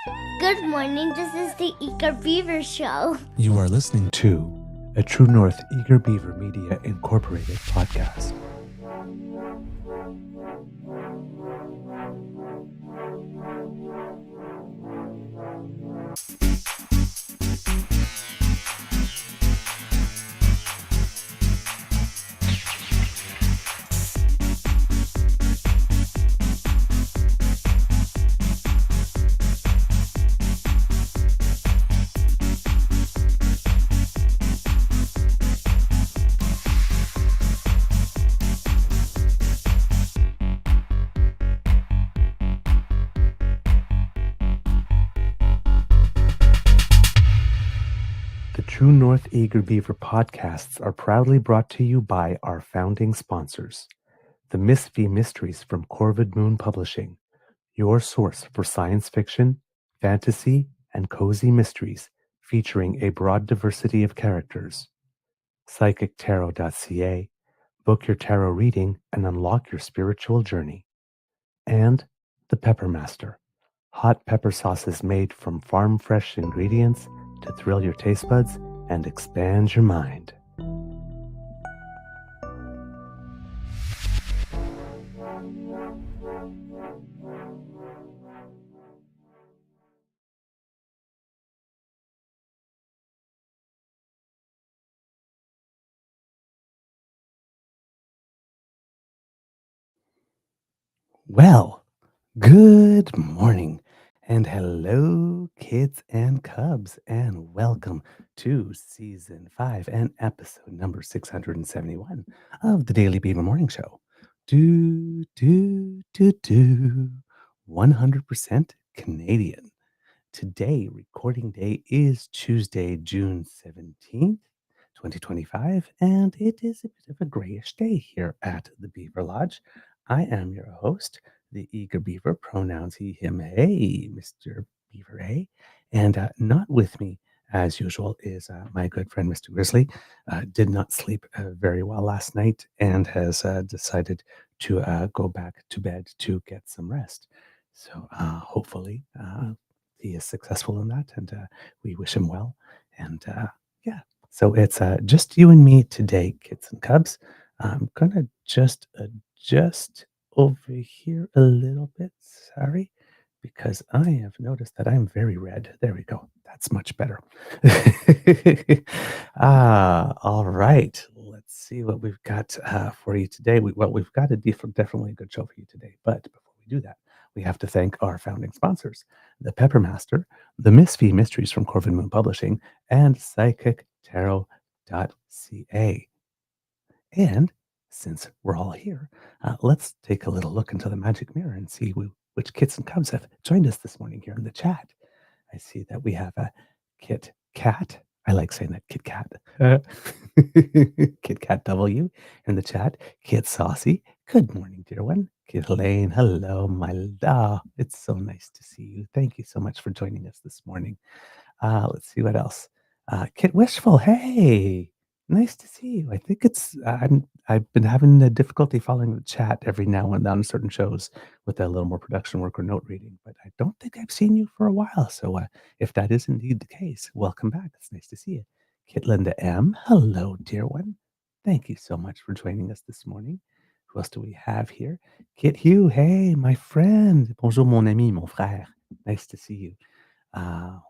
Good morning, this is the Eager Beaver Show. You are listening to a True North Eager Beaver Media Incorporated podcast. The True North Eager Beaver podcasts are proudly brought to you by our founding sponsors, the Miss V Mysteries from Corvid Moon Publishing, your source for science fiction, fantasy, and cozy mysteries featuring a broad diversity of characters. PsychicTarot.ca, book your tarot reading and unlock your spiritual journey. And the Pepper Master, hot pepper sauces made from farm fresh ingredients to thrill your taste buds and expand your mind. Well, good morning and hello, kids and cubs, and welcome to season 5 and episode number 671 of the Daily Beaver Morning Show. 100% Canadian. Today, recording day is Tuesday, June 17th, 2025, and it is a bit of a grayish day here at the Beaver Lodge. I am your host, the Eager Beaver, pronouns he, him, hey, Mr. Beaver, hey. And not with me, as usual, is my good friend, Mr. Grizzly. Did not sleep very well last night and has decided to go back to bed to get some rest. So hopefully he is successful in that, and we wish him well. And yeah, so it's just you and me today, kids and cubs. I'm gonna just adjust over here a little bit. Sorry, because I have noticed that I'm very red. There we go. That's much better. All right. Let's see what we've got for you today. We've got definitely a good show for you today. But before we do that, we have to thank our founding sponsors, the Pepper Master, the Miss V Mysteries from Corvin Moon Publishing, and PsychicTarot.ca. And since we're all here, let's take a little look into the magic mirror and see which kits and cubs have joined us this morning here in the chat. I see that we have a Kit Cat. I like saying that, Kit Cat. Kit Cat W in the chat. Kit Saucy. Good morning, dear one. Kit Elaine. Hello, my love. It's so nice to see you. Thank you so much for joining us this morning. Let's see what else. Kit Wishful. Hey, nice to see you. I think I've been having a difficulty following the chat every now and then on certain shows with a little more production work or note reading, but I don't think I've seen you for a while. So if that is indeed the case, welcome back. It's nice to see you. Kit Linda M. Hello, dear one. Thank you so much for joining us this morning. Who else do we have here? Kit Hugh. Hey, my friend. Bonjour, mon ami, mon frère. Nice to see you.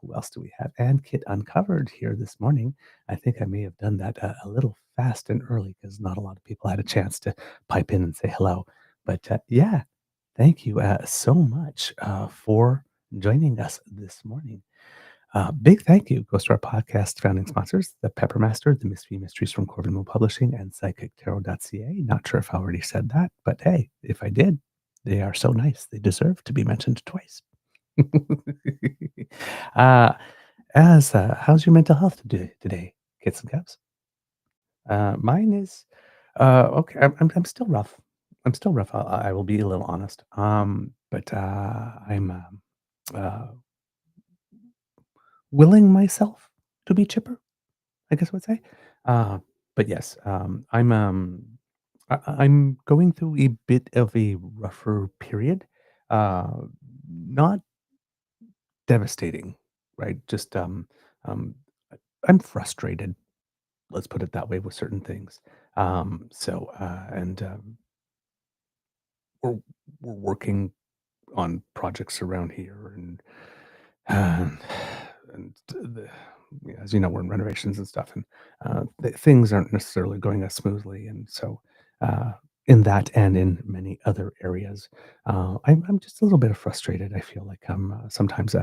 Who else do we have? And Kit Uncovered here this morning. I think I may have done that a little fast and early because not a lot of people had a chance to pipe in and say hello. But yeah, thank you so much for joining us this morning. Big thank you goes to our podcast founding sponsors, the Peppermaster, the Mystery Mysteries from Corvin Moon Publishing, and PsychicTarot.ca. Not sure if I already said that, but hey, if I did, they are so nice. They deserve to be mentioned twice. uh, how's your mental health today, kids and cubs? Mine is okay. I'm still rough. I'm still rough. I will be a little honest. But I'm uh, willing myself to be chipper, I guess I would say. Uh, but yes, I'm going through a bit of a rougher period. Uh, not devastating, right? Just um, I'm frustrated. Let's put it that way with certain things. And we're we're working on projects around here, and and yeah, as you know, we're in renovations and stuff, and things aren't necessarily going as smoothly, and so uh, in that and in many other areas, I'm just a little bit frustrated. I feel like I'm sometimes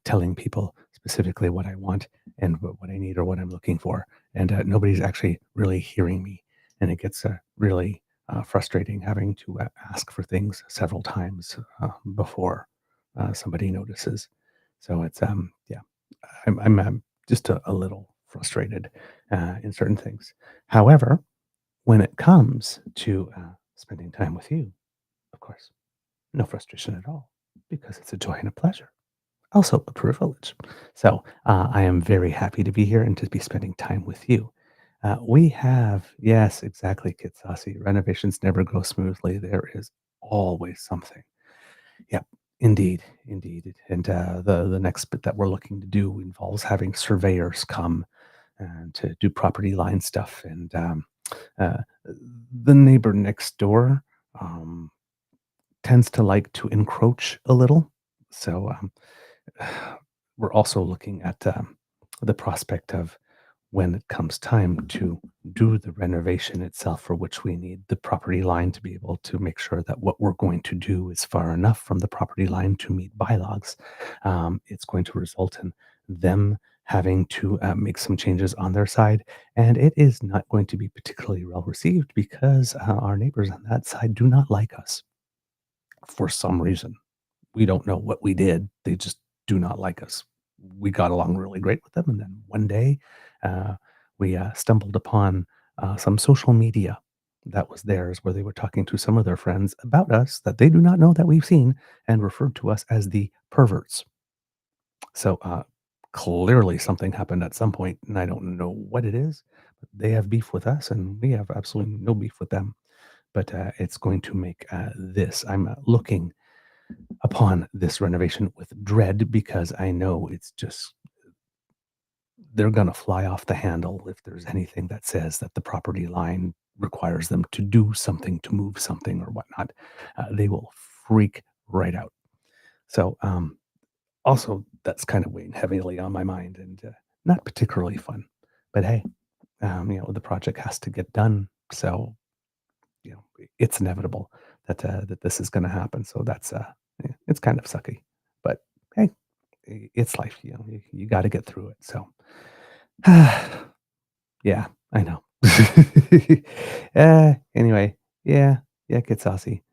telling people specifically what I want and what I need or what I'm looking for, and nobody's actually really hearing me, and it gets really frustrating having to ask for things several times before somebody notices. So it's yeah, I'm just a little frustrated in certain things. However, when it comes to spending time with you, of course, no frustration at all because it's a joy and a pleasure. Also, a privilege. So, I am very happy to be here and to be spending time with you. We have, yes, exactly, Kit Saucy. Renovations never go smoothly. There is always something. Yep, indeed, indeed. And the next bit that we're looking to do involves having surveyors come and to do property line stuff. And the neighbor next door um, tends to like to encroach a little. So we're also looking at the prospect of when it comes time to do the renovation itself, for which we need the property line to be able to make sure that what we're going to do is far enough from the property line to meet bylaws. It's going to result in them having to make some changes on their side, and it is not going to be particularly well received because our neighbors on that side do not like us for some reason. We don't know what we did. They just do not like us. We got along really great with them, and then one day, uh, we stumbled upon some social media that was theirs, where they were talking to some of their friends about us that they do not know that we've seen, and referred to us as the perverts. So clearly, something happened at some point, and I don't know what it is. But they have beef with us, and we have absolutely no beef with them. But it's going to make this. I'm looking upon this renovation with dread because I know it's just they're going to fly off the handle if there's anything that says that the property line requires them to do something, to move something or whatnot. They will freak right out. So, also, that's kind of weighing heavily on my mind and not particularly fun. But hey, the project has to get done. So, it's inevitable that this is going to happen. So that's it's kind of sucky, but hey, it's life. You got to get through it. So yeah, I know. Anyway, yeah, yeah, get saucy.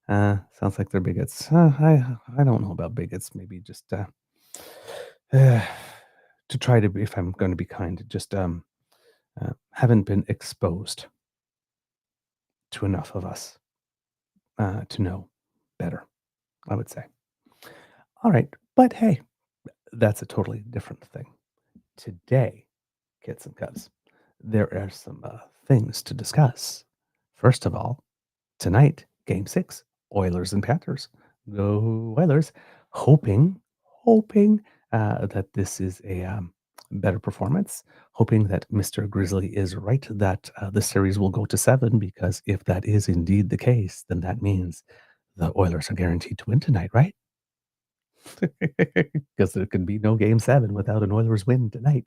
Sounds like they're bigots. I don't know about bigots. Maybe just uh, to try to be, if I'm going to be kind, just haven't been exposed to enough of us to know better, I would say. All right. But hey, that's a totally different thing. Today, kits and cuts, there are some things to discuss. First of all, tonight, game six, Oilers and Panthers. Go Oilers. Hoping that this is a better performance. Hoping that Mr. Grizzly is right, that the series will go to seven, because if that is indeed the case, then that means the Oilers are guaranteed to win tonight, right? Because there could be no game seven without an Oilers win tonight.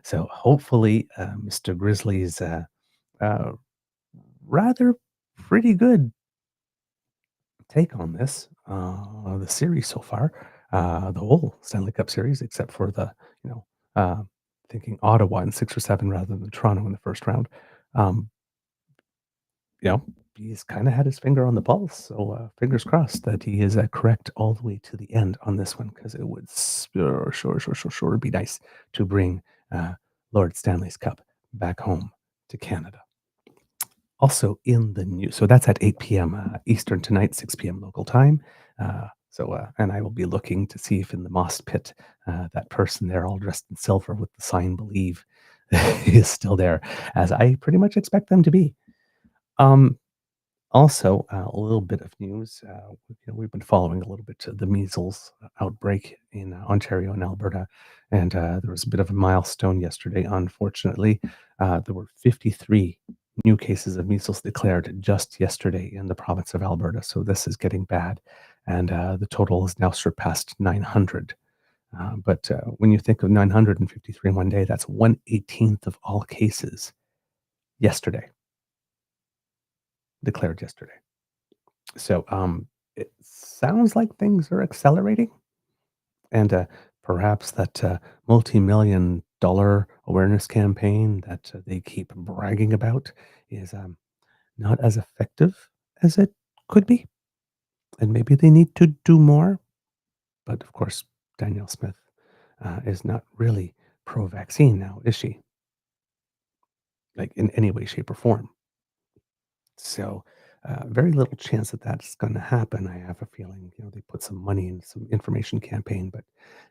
So hopefully, Mr. Grizzly's uh, rather pretty good take on this, the series so far, the whole Stanley Cup series, except for you know, uh, thinking Ottawa in 6 or 7 rather than Toronto in the first round. Um, you know, he's kind of had his finger on the pulse. So fingers crossed that he is correct all the way to the end on this one, because it would sure be nice to bring Lord Stanley's Cup back home to Canada. Also in the news, so that's at 8 p.m. Eastern tonight, 6 p.m. local time. And I will be looking to see if in the moss pit, that person there all dressed in silver with the sign "Believe" is still there, as I pretty much expect them to be. Um, Also, a little bit of news. We've been following a little bit to the measles outbreak in Ontario and Alberta, and there was a bit of a milestone yesterday. Unfortunately, there were 53 new cases of measles declared just yesterday in the province of Alberta. So this is getting bad, and the total has now surpassed 900. But when you think of 953 in one day, that's 1/18th of all cases yesterday, declared yesterday. So it sounds like things are accelerating, and perhaps that multi-million dollar awareness campaign that they keep bragging about is not as effective as it could be, and maybe they need to do more. But of course, Danielle Smith is not really pro-vaccine now, is she? Like in any way, shape, or form. So, very little chance that that's going to happen. I have a feeling, they put some money in some information campaign, but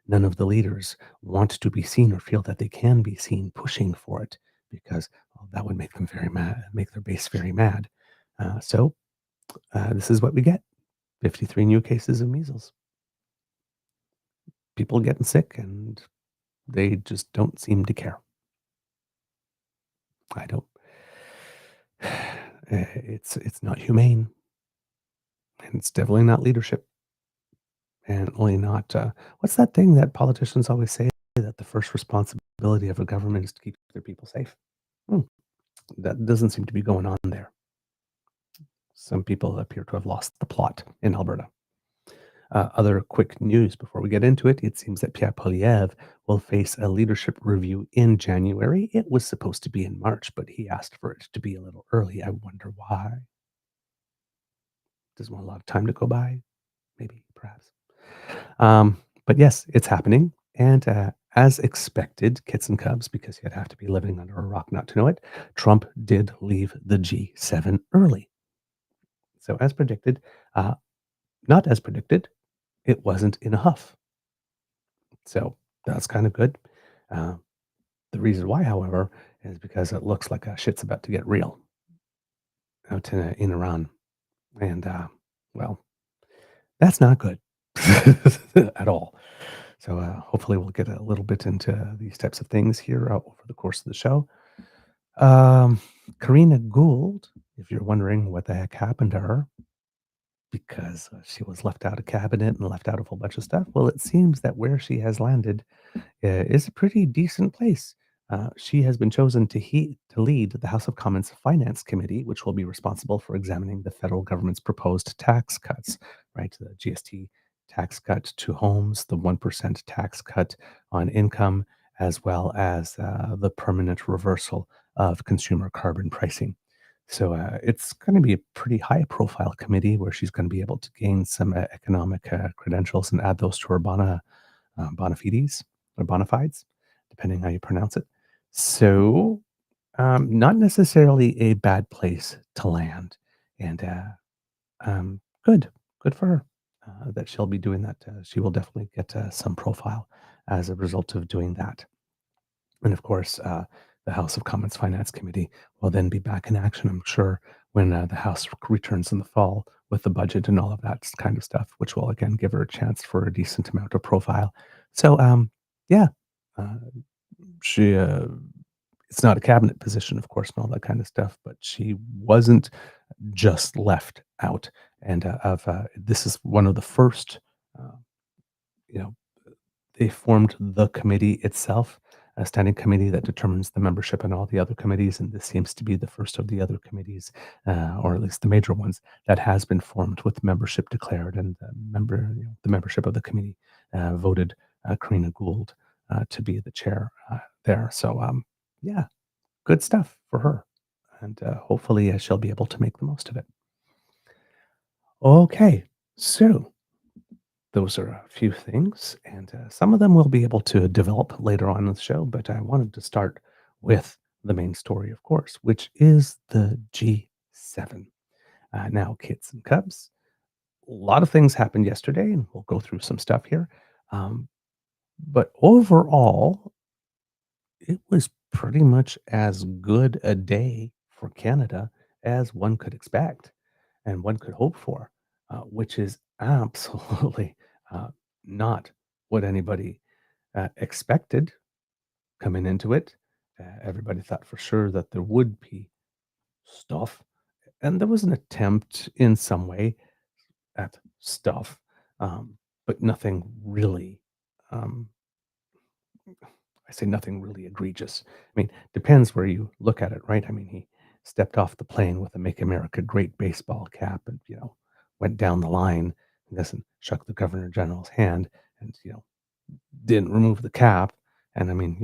none of the leaders want to be seen or feel that they can be seen pushing for it because well, that would make them very mad, make their base very mad. So, this is what we get: 53 new cases of measles. People getting sick, and they just don't seem to care. I don't. It's not humane, and it's definitely not leadership. And only not what's that thing that politicians always say that the first responsibility of a government is to keep their people safe? Hmm, that doesn't seem to be going on there. Some people appear to have lost the plot in Alberta. Other quick news before we get into it: it seems that Pierre Poilievre will face a leadership review in January. It was supposed to be in March, but he asked for it to be a little early. I wonder why. Doesn't want a lot of time to go by, maybe, perhaps. But yes, it's happening. And as expected, kits and cubs, because you'd have to be living under a rock not to know it, Trump did leave the G7 early. So, as predicted, uh, not as predicted, it wasn't in a huff. So, that's kind of good. Uh, the reason why, however, is because it looks like shit's about to get real out in Iran. And, well, that's not good at all. So hopefully we'll get a little bit into these types of things here over the course of the show. Um, Karina Gould, if you're wondering what the heck happened to her, because she was left out of cabinet and left out of a whole bunch of stuff. Well, it seems that where she has landed is a pretty decent place. She has been chosen to lead the House of Commons Finance Committee, which will be responsible for examining the federal government's proposed tax cuts, right? The GST tax cut to homes, the 1% tax cut on income, as well as the permanent reversal of consumer carbon pricing. So it's going to be a pretty high profile committee where she's going to be able to gain some economic credentials and add those to her bona fides or bona fides, depending how you pronounce it. So, not necessarily a bad place to land, and good, good for her that she'll be doing that. She will definitely get some profile as a result of doing that. And of course, the House of Commons Finance Committee will then be back in action, I'm sure, when the House returns in the fall with the budget and all of that kind of stuff, which will again give her a chance for a decent amount of profile. So, yeah, uh, she it's not a cabinet position, of course, and all that kind of stuff, but she wasn't just left out. And this is one of the first, uh, you know, they formed the committee itself, a standing committee that determines the membership in all the other committees, and this seems to be the first of the other committees, or at least the major ones, that has been formed with membership declared, and the membership of the committee voted Karina Gould to be the chair there. So, yeah, good stuff for her, and hopefully she'll be able to make the most of it. Okay, so those are a few things, and some of them we'll be able to develop later on in the show, but I wanted to start with the main story, of course, which is the G7. Now, kids and cubs, a lot of things happened yesterday, and we'll go through some stuff here. Um, but overall, it was pretty much as good a day for Canada as one could expect. and one could hope for, which is absolutely uh, not what anybody expected coming into it. Everybody thought for sure that there would be stuff, and there was an attempt in some way at stuff, but nothing really. Um, I say nothing really egregious. I mean, depends where you look at it, right? I mean, he stepped off the plane with a "Make America Great" baseball cap, and went down the line, and doesn't shook the governor general's hand, and didn't remove the cap. And I mean,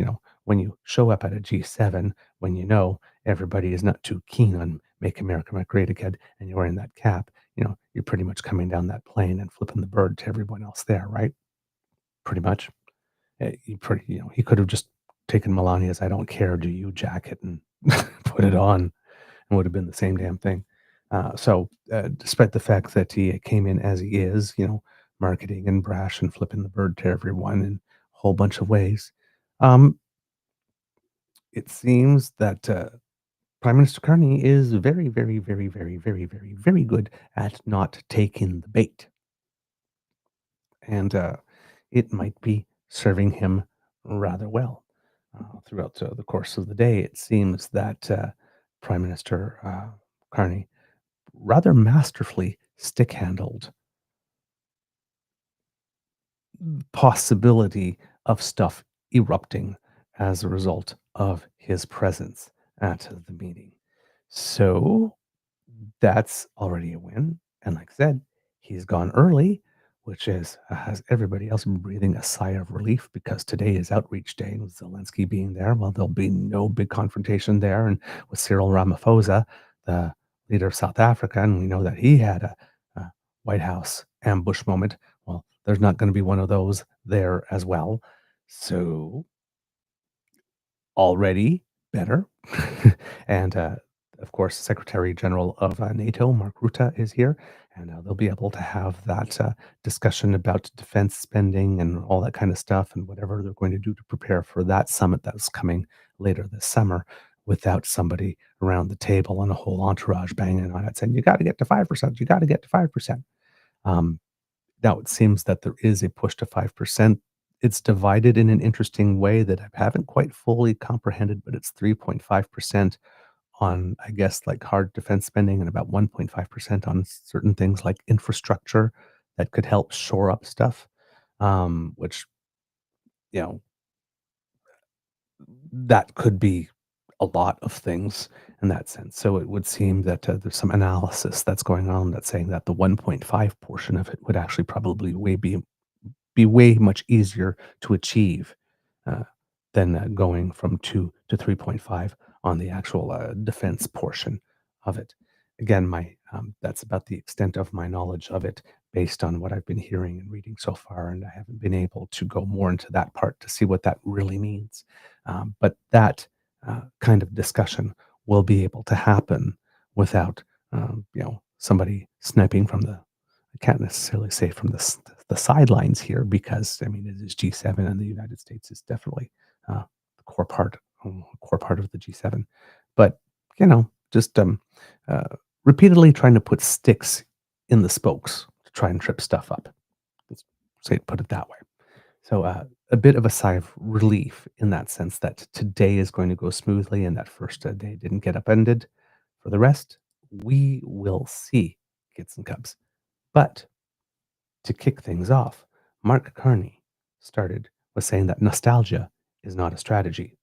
when you show up at a G7, when everybody is not too keen on "Make America Great Again," and you're wearing that cap, you're pretty much coming down that plane and flipping the bird to everyone else there, right? Pretty much. He could have just taken Melania's "I don't care, do you" jacket and put it on, and would have been the same damn thing. Despite the fact that he came in as he is, marketing and brash and flipping the bird to everyone in a whole bunch of ways, um, it seems that Prime Minister Carney is very, very, very, very, very, very, very good at not taking the bait. And it might be serving him rather well. Throughout the course of the day, it seems that Prime Minister Carney rather masterfully stick-handled possibility of stuff erupting as a result of his presence at the meeting. So that's already a win. And like I said, he's gone early, which has everybody else breathing a sigh of relief because today is Outreach Day, with Zelensky being there. Well, there'll be no big confrontation there, and with Cyril Ramaphosa, the leader of South Africa, and we know that he had a White House ambush moment. Well, there's not going to be one of those there as well. So already better. And of course, Secretary General of NATO, Mark Rutte, is here, and they'll be able to have that discussion about defense spending and all that kind of stuff, and whatever they're going to do to prepare for that summit that's coming later this summer. Without somebody around the table and a whole entourage banging on it, saying you got to get to 5%, you got to get to 5%. Um, Now it seems that there is a push to 5%. It's divided in an interesting way that I haven't quite fully comprehended, but it's 3.5% on, I guess, like hard defense spending, and about 1.5% on certain things like infrastructure that could help shore up stuff, which, you know, that could be a lot of things in that sense. So it would seem that there's some analysis that's going on that's saying that the 1.5 portion of it would actually probably be way much easier to achieve uh, than going from 2 to 3.5 on the actual defense portion of it. Again, my that's about the extent of my knowledge of it based on what I've been hearing and reading so far, and I haven't been able to go more into that part to see what that really means. But that kind of discussion will be able to happen without, somebody sniping from the I can't necessarily say from the sidelines here because I mean it is G7 and the United States is definitely the core part of the G7, but just uh, repeatedly trying to put sticks in the spokes to try and trip stuff up. Let's put it that way. So a bit of a sigh of relief in that sense that today is going to go smoothly and that first day didn't get upended. For the rest, we will see, kids and cubs. But to kick things off, Mark Carney started with saying that nostalgia is not a strategy.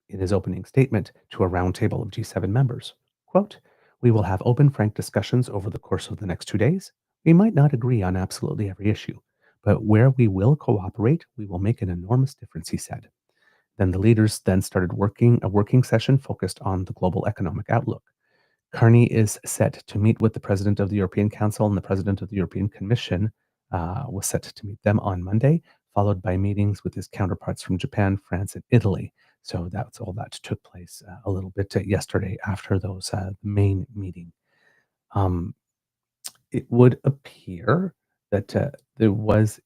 In his opening statement to a roundtable of G7 members, quote, "We will have open, frank discussions over the course of the next 2 days. We might not agree on absolutely every issue, but where we will cooperate, we will make an enormous difference," he said. Then the leaders then started a working session focused on the global economic outlook. Carney is set to meet with the president of the European Council and the president of the European Commission was set to meet them on Monday, followed by meetings with his counterparts from Japan, France, and Italy. So that's all that took place a little bit yesterday after those main meeting. Um, it would appear that there was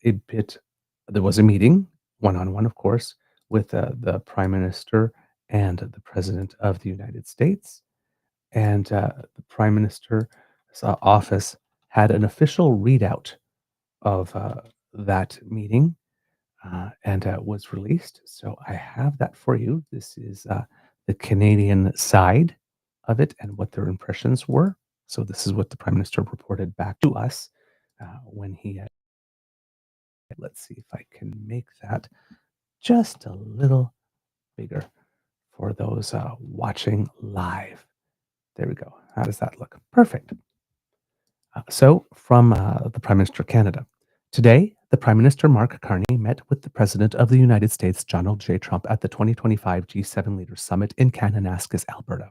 a meeting, one on one, of course, with the prime minister and the president of the United States, and the prime minister office had an official readout of that meeting and was released. So I have that for you. This is the Canadian side of it and what their impressions were. So this is what the Prime Minister reported back to us when he. Let's see if I can make that just a little bigger for those watching live. There we go. How does that look? Perfect. So, from the Prime Minister of Canada. Today, the Prime Minister Mark Carney met with the President of the United States, Donald J. Trump, at the 2025 G7 Leaders Summit in Kananaskis, Alberta.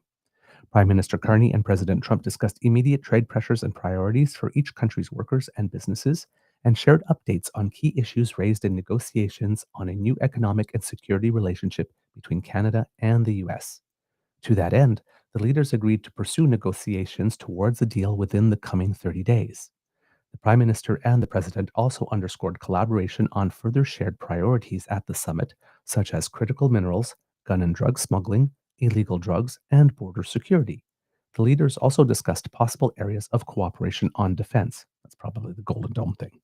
Prime Minister Carney and President Trump discussed immediate trade pressures and priorities for each country's workers and businesses and shared updates on key issues raised in negotiations on a new economic and security relationship between Canada and the US. To that end, the leaders agreed to pursue negotiations towards a deal within the coming 30 days. The Prime Minister and the President also underscored collaboration on further shared priorities at the summit, such as critical minerals, gun and drug smuggling, illegal drugs, and border security. The leaders also discussed possible areas of cooperation on defense. That's probably the Golden Dome thing.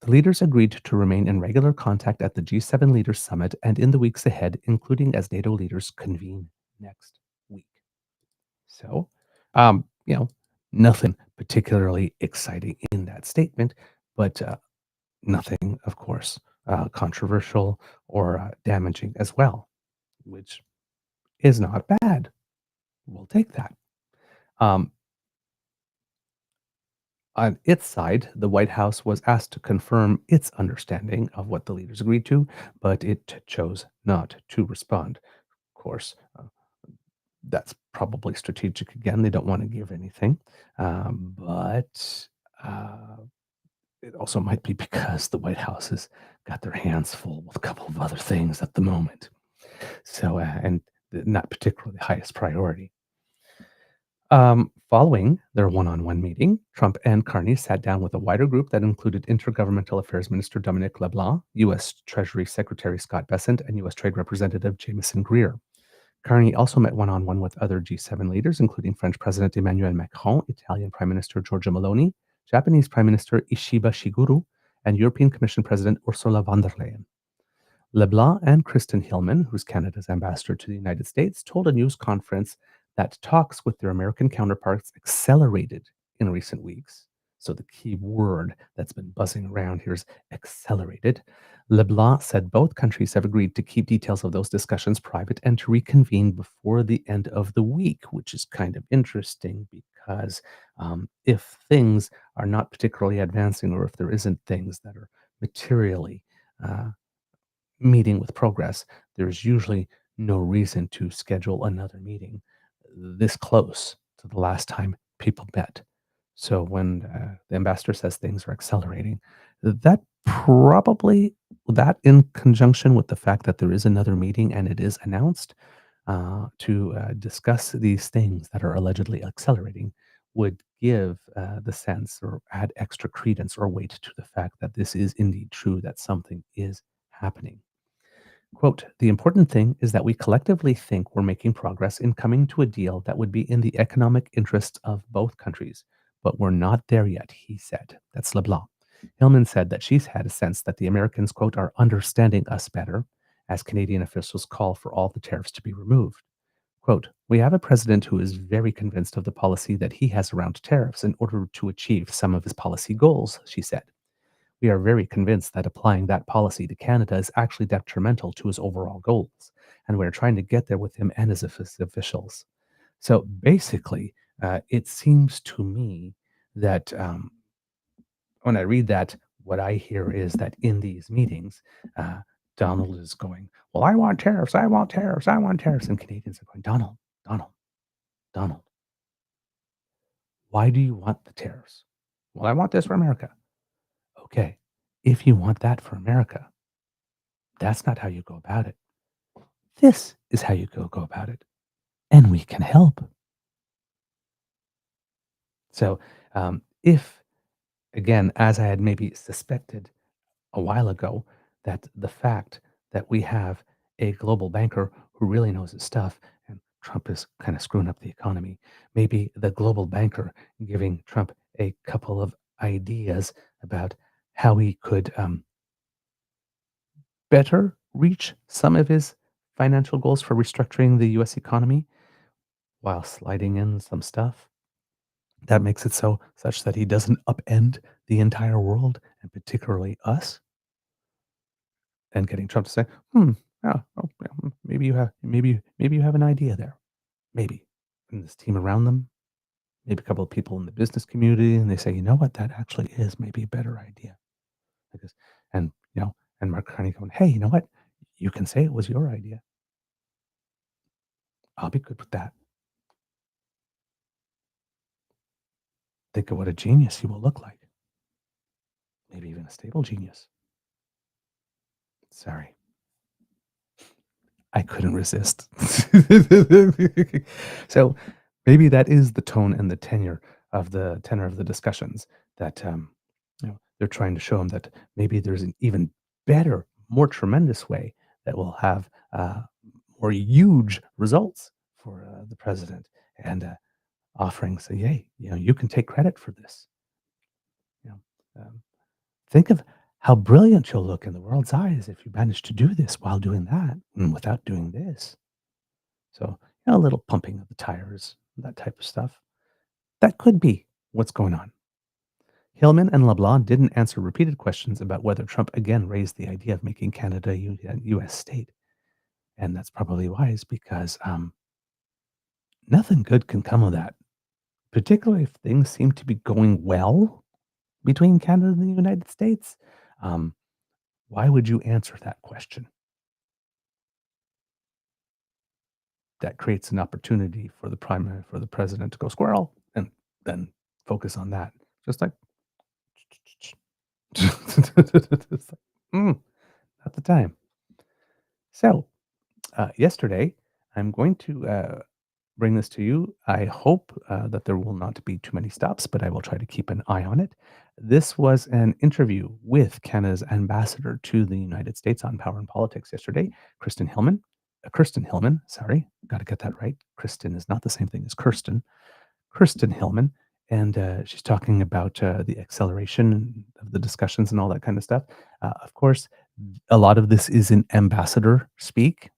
The leaders agreed to remain in regular contact at the G7 Leaders Summit and in the weeks ahead, including as NATO leaders convene next week. So, nothing particularly exciting in that statement, but nothing, of course, controversial or damaging as well, which is not bad. We'll take that. Um, on its side, the White House was asked to confirm its understanding of what the leaders agreed to, but it chose not to respond. Of course, that's probably strategic again. They don't want to give anything. But it also might be because the White House has got their hands full with a couple of other things at the moment. So, and not particularly the highest priority. Following their one-on-one meeting, Trump and Carney sat down with a wider group that included Intergovernmental Affairs Minister Dominic LeBlanc, U.S. Treasury Secretary Scott Bessent, and U.S. Trade Representative Jameson Greer. Carney also met one-on-one with other G7 leaders, including French President Emmanuel Macron, Italian Prime Minister Giorgia Meloni, Japanese Prime Minister Ishiba Shiguru, and European Commission President Ursula von der Leyen. LeBlanc and Kristen Hillman, who's Canada's ambassador to the United States, told a news conference that talks with their American counterparts accelerated in recent weeks. So the key word that's been buzzing around here is accelerated. LeBlanc said both countries have agreed to keep details of those discussions private and to reconvene before the end of the week, which is kind of interesting because if things are not particularly advancing or if there isn't things that are materially meeting with progress, there's usually no reason to schedule another meeting this close to the last time people met. So when the ambassador says things are accelerating, that probably that in conjunction with the fact that there is another meeting and it is announced to discuss these things that are allegedly accelerating would give the sense or add extra credence or weight to the fact that this is indeed true, that something is happening. Quote, the important thing is that we collectively think we're making progress in coming to a deal that would be in the economic interests of both countries, but we're not there yet, he said. That's LeBlanc. Hillman said that she's had a sense that the Americans, quote, are understanding us better as Canadian officials call for all the tariffs to be removed. Quote, we have a president who is very convinced of the policy that he has around tariffs in order to achieve some of his policy goals, she said. We are very convinced that applying that policy to Canada is actually detrimental to his overall goals, and we're trying to get there with him and his officials. So basically, it seems to me that when I read that, what I hear is that in these meetings, Donald is going, well, I want tariffs, I want tariffs, I want tariffs. And Canadians are going, Donald, Donald, Donald, why do you want the tariffs? Well, I want this for America. Okay, if you want that for America, that's not how you go about it. This is how you go about it. And we can help. So, if, again, as I had maybe suspected a while ago, that the fact that we have a global banker who really knows his stuff and Trump is kind of screwing up the economy. Maybe the global banker giving Trump a couple of ideas about how he could better reach some of his financial goals for restructuring the US economy while sliding in some stuff that makes it such that he doesn't upend the entire world and particularly us, and getting Trump to say, yeah, maybe you have an idea there. Maybe. And this team around them, maybe a couple of people in the business community, and they say, you know what, that actually is maybe a better idea. Because, and and Mark Carney going, hey, you know what? You can say it was your idea. I'll be good with that. Think of what a genius he will look like. Maybe even a stable genius. Sorry. I couldn't resist. So maybe that is the tone and the tenor of the discussions that they're trying to show him that maybe there's an even better, more tremendous way that will have more huge results for the president, and offering, say, hey, you can take credit for this. Think of how brilliant you'll look in the world's eyes if you manage to do this while doing that and without doing this. So, a little pumping of the tires, that type of stuff. That could be what's going on. Hillman and LeBlanc didn't answer repeated questions about whether Trump again raised the idea of making Canada a U.S. state. And that's probably wise because nothing good can come of that, particularly if things seem to be going well between Canada and the United States. Why would you answer that question? That creates an opportunity for the president to go squirrel and then focus on that. Just like, not the time. So, yesterday, I'm going to bring this to you. I hope that there will not be too many stops, but I will try to keep an eye on it. This was an interview with Canada's ambassador to the United States on power and politics yesterday, Kristen Hillman. Sorry, got to get that right. Kristen is not the same thing as Kirsten. Kristen Hillman, and she's talking about the acceleration of the discussions and all that kind of stuff. Of course, a lot of this is in ambassador speak,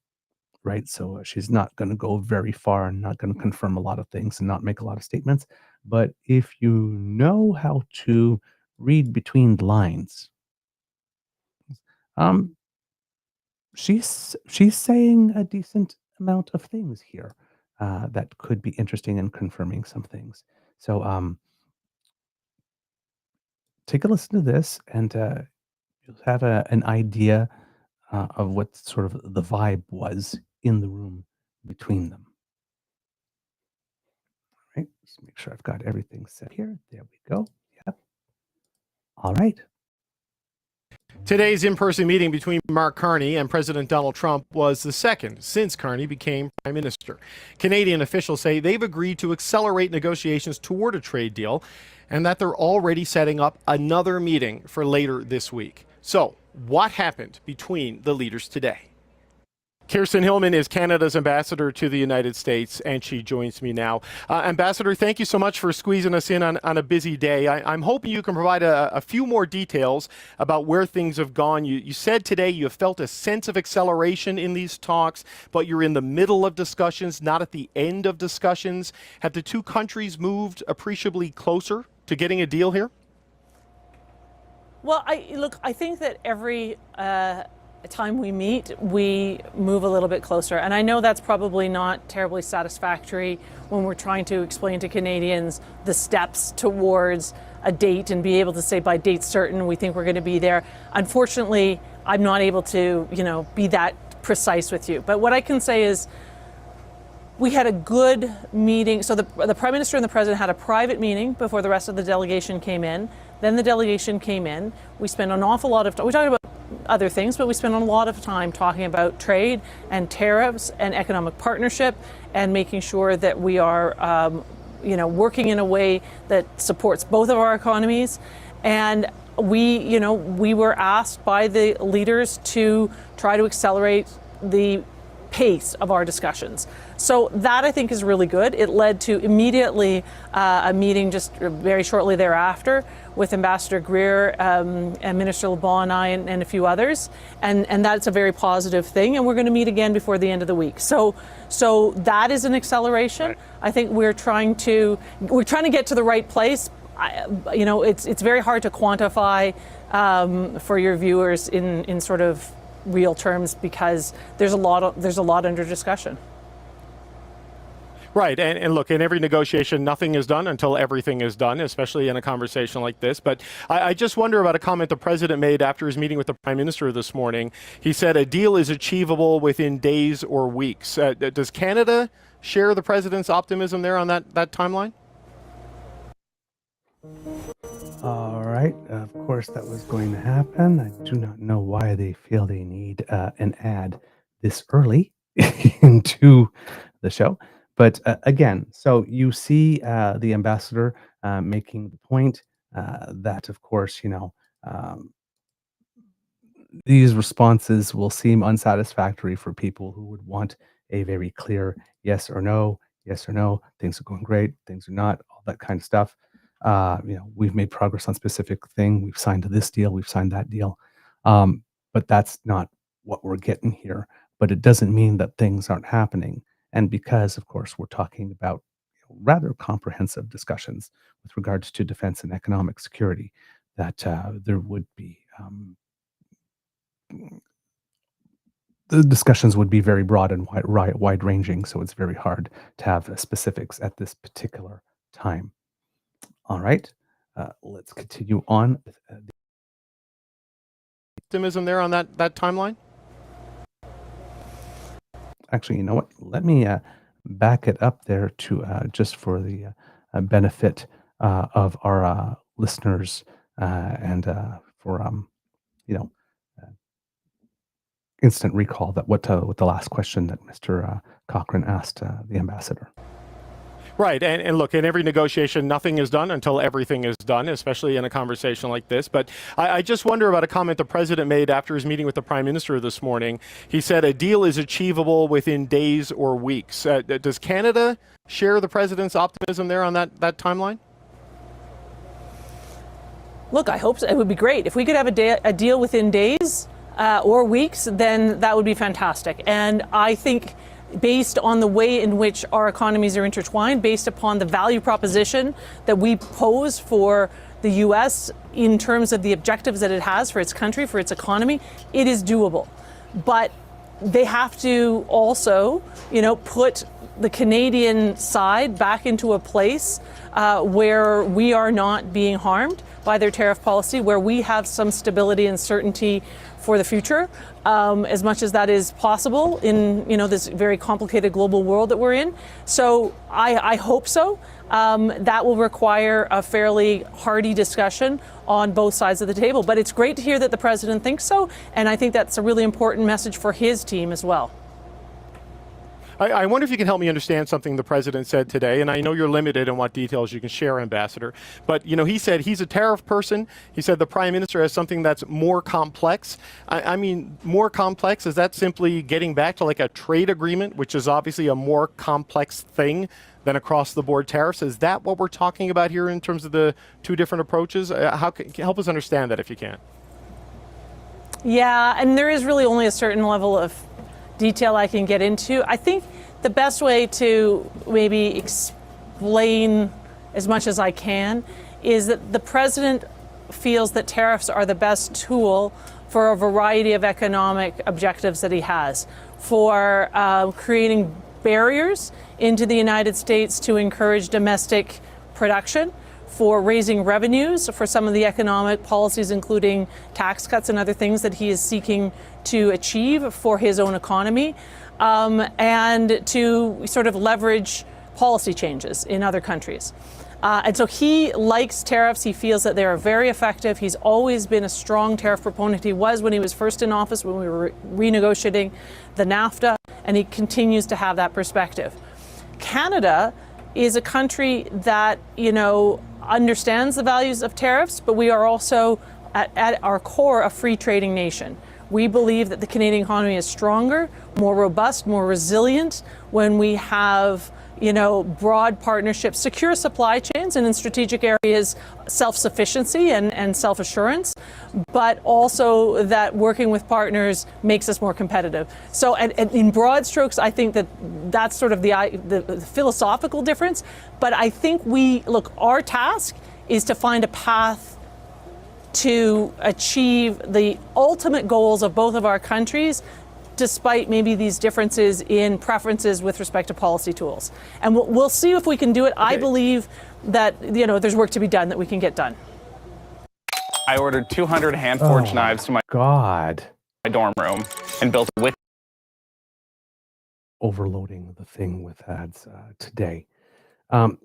right? So she's not going to go very far and not going to confirm a lot of things and not make a lot of statements. But if you know how to read between the lines, she's saying a decent amount of things here that could be interesting and confirming some things. So take a listen to this, and you'll have an idea of what sort of the vibe was in the room between them. All right, just make sure I've got everything set here. There we go. Yep. All right. Today's in-person meeting between Mark Carney and President Donald Trump was the second since Carney became Prime Minister. Canadian officials say they've agreed to accelerate negotiations toward a trade deal and that they're already setting up another meeting for later this week. So, what happened between the leaders today? Kristen Hillman is Canada's ambassador to the United States, and she joins me now. Ambassador, thank you so much for squeezing us in on a busy day. I'm hoping you can provide a few more details about where things have gone. You said today you have felt a sense of acceleration in these talks, but you're in the middle of discussions, not at the end of discussions. Have the two countries moved appreciably closer to getting a deal here? Well, I think that every time we meet, we move a little bit closer. And I know that's probably not terribly satisfactory when we're trying to explain to Canadians the steps towards a date and be able to say by date certain we think we're going to be there. Unfortunately, I'm not able to, be that precise with you. But what I can say is we had a good meeting. So the Prime Minister and the President had a private meeting before the rest of the delegation came in. Then the delegation came in. We spent an awful lot of time. We talked about other things, but we spent a lot of time talking about trade and tariffs and economic partnership and making sure that we are, working in a way that supports both of our economies. And we were asked by the leaders to try to accelerate the pace of our discussions. So that I think is really good. It led to immediately a meeting just very shortly thereafter with Ambassador Greer and Minister LeBlanc and I and a few others. And that's a very positive thing. And we're going to meet again before the end of the week. So that is an acceleration. Right. I think we're trying to get to the right place. It's very hard to quantify for your viewers in sort of real terms because there's a lot under discussion. Right, and look, in every negotiation, nothing is done until everything is done, especially in a conversation like this. But I just wonder about a comment the president made after his meeting with the prime minister this morning. He said a deal is achievable within days or weeks. Does Canada share the president's optimism there on that timeline? All right. Of course, that was going to happen. I do not know why they feel they need an ad this early into the show. But again, so you see the ambassador making the point that, of course, these responses will seem unsatisfactory for people who would want a very clear yes or no, things are going great, things are not, all that kind of stuff. We've made progress on specific thing. We've signed this deal. We've signed that deal. But that's not what we're getting here. But it doesn't mean that things aren't happening. And because, of course, we're talking about rather comprehensive discussions with regards to defense and economic security, that there would be the discussions would be very broad and wide-ranging. So it's very hard to have specifics at this particular time. All right, let's continue on. Optimism there on that timeline? Actually, you know what? Let me back it up there to just for the benefit of our listeners and for instant recall that what the last question that Mr. Cochrane asked the ambassador. Right, and look, in every negotiation, nothing is done until everything is done, especially in a conversation like this. But I just wonder about a comment the president made after his meeting with the prime minister this morning. He said a deal is achievable within days or weeks. Does Canada share the president's optimism there on that timeline? Look, I hope so. It would be great. If we could have a deal within days or weeks, then that would be fantastic. And I think based on the way in which our economies are intertwined, based upon the value proposition that we pose for the U.S. in terms of the objectives that it has for its country, for its economy, it is doable. But they have to also, put the Canadian side back into a place where we are not being harmed by their tariff policy, where we have some stability and certainty for the future, as much as that is possible in this very complicated global world that we're in. So I hope so. That will require a fairly hearty discussion on both sides of the table. But it's great to hear that the president thinks so, and I think that's a really important message for his team as well. I wonder if you can help me understand something the president said today, and I know you're limited in what details you can share, Ambassador, but he said he's a tariff person. He said the prime minister has something that's more complex. I mean, more complex, is that simply getting back to like a trade agreement, which is obviously a more complex thing than across the board tariffs? Is that what we're talking about here in terms of the two different approaches? Help us understand that if you can. Yeah, and there is really only a certain level of detail I can get into. I think the best way to maybe explain as much as I can is that the president feels that tariffs are the best tool for a variety of economic objectives that he has, for creating barriers into the United States to encourage domestic production, for raising revenues for some of the economic policies, including tax cuts and other things that he is seeking to achieve for his own economy, and to sort of leverage policy changes in other countries. And so he likes tariffs. He feels that they are very effective. He's always been a strong tariff proponent. He was when he was first in office, when we were renegotiating the NAFTA, and he continues to have that perspective. Canada is a country that, understands the values of tariffs, but we are also at our core a free trading nation. We believe that the Canadian economy is stronger, more robust, more resilient when we have, broad partnerships, secure supply chains, and in strategic areas, self-sufficiency and self-assurance, but also that working with partners makes us more competitive. So and in broad strokes, I think that's sort of the philosophical difference. But I think our task is to find a path to achieve the ultimate goals of both of our countries, despite maybe these differences in preferences with respect to policy tools. And we'll see if we can do it. Okay. I believe that, there's work to be done that we can get done. I ordered 200 hand-forged knives to my dorm room and built a overloading the thing with ads today.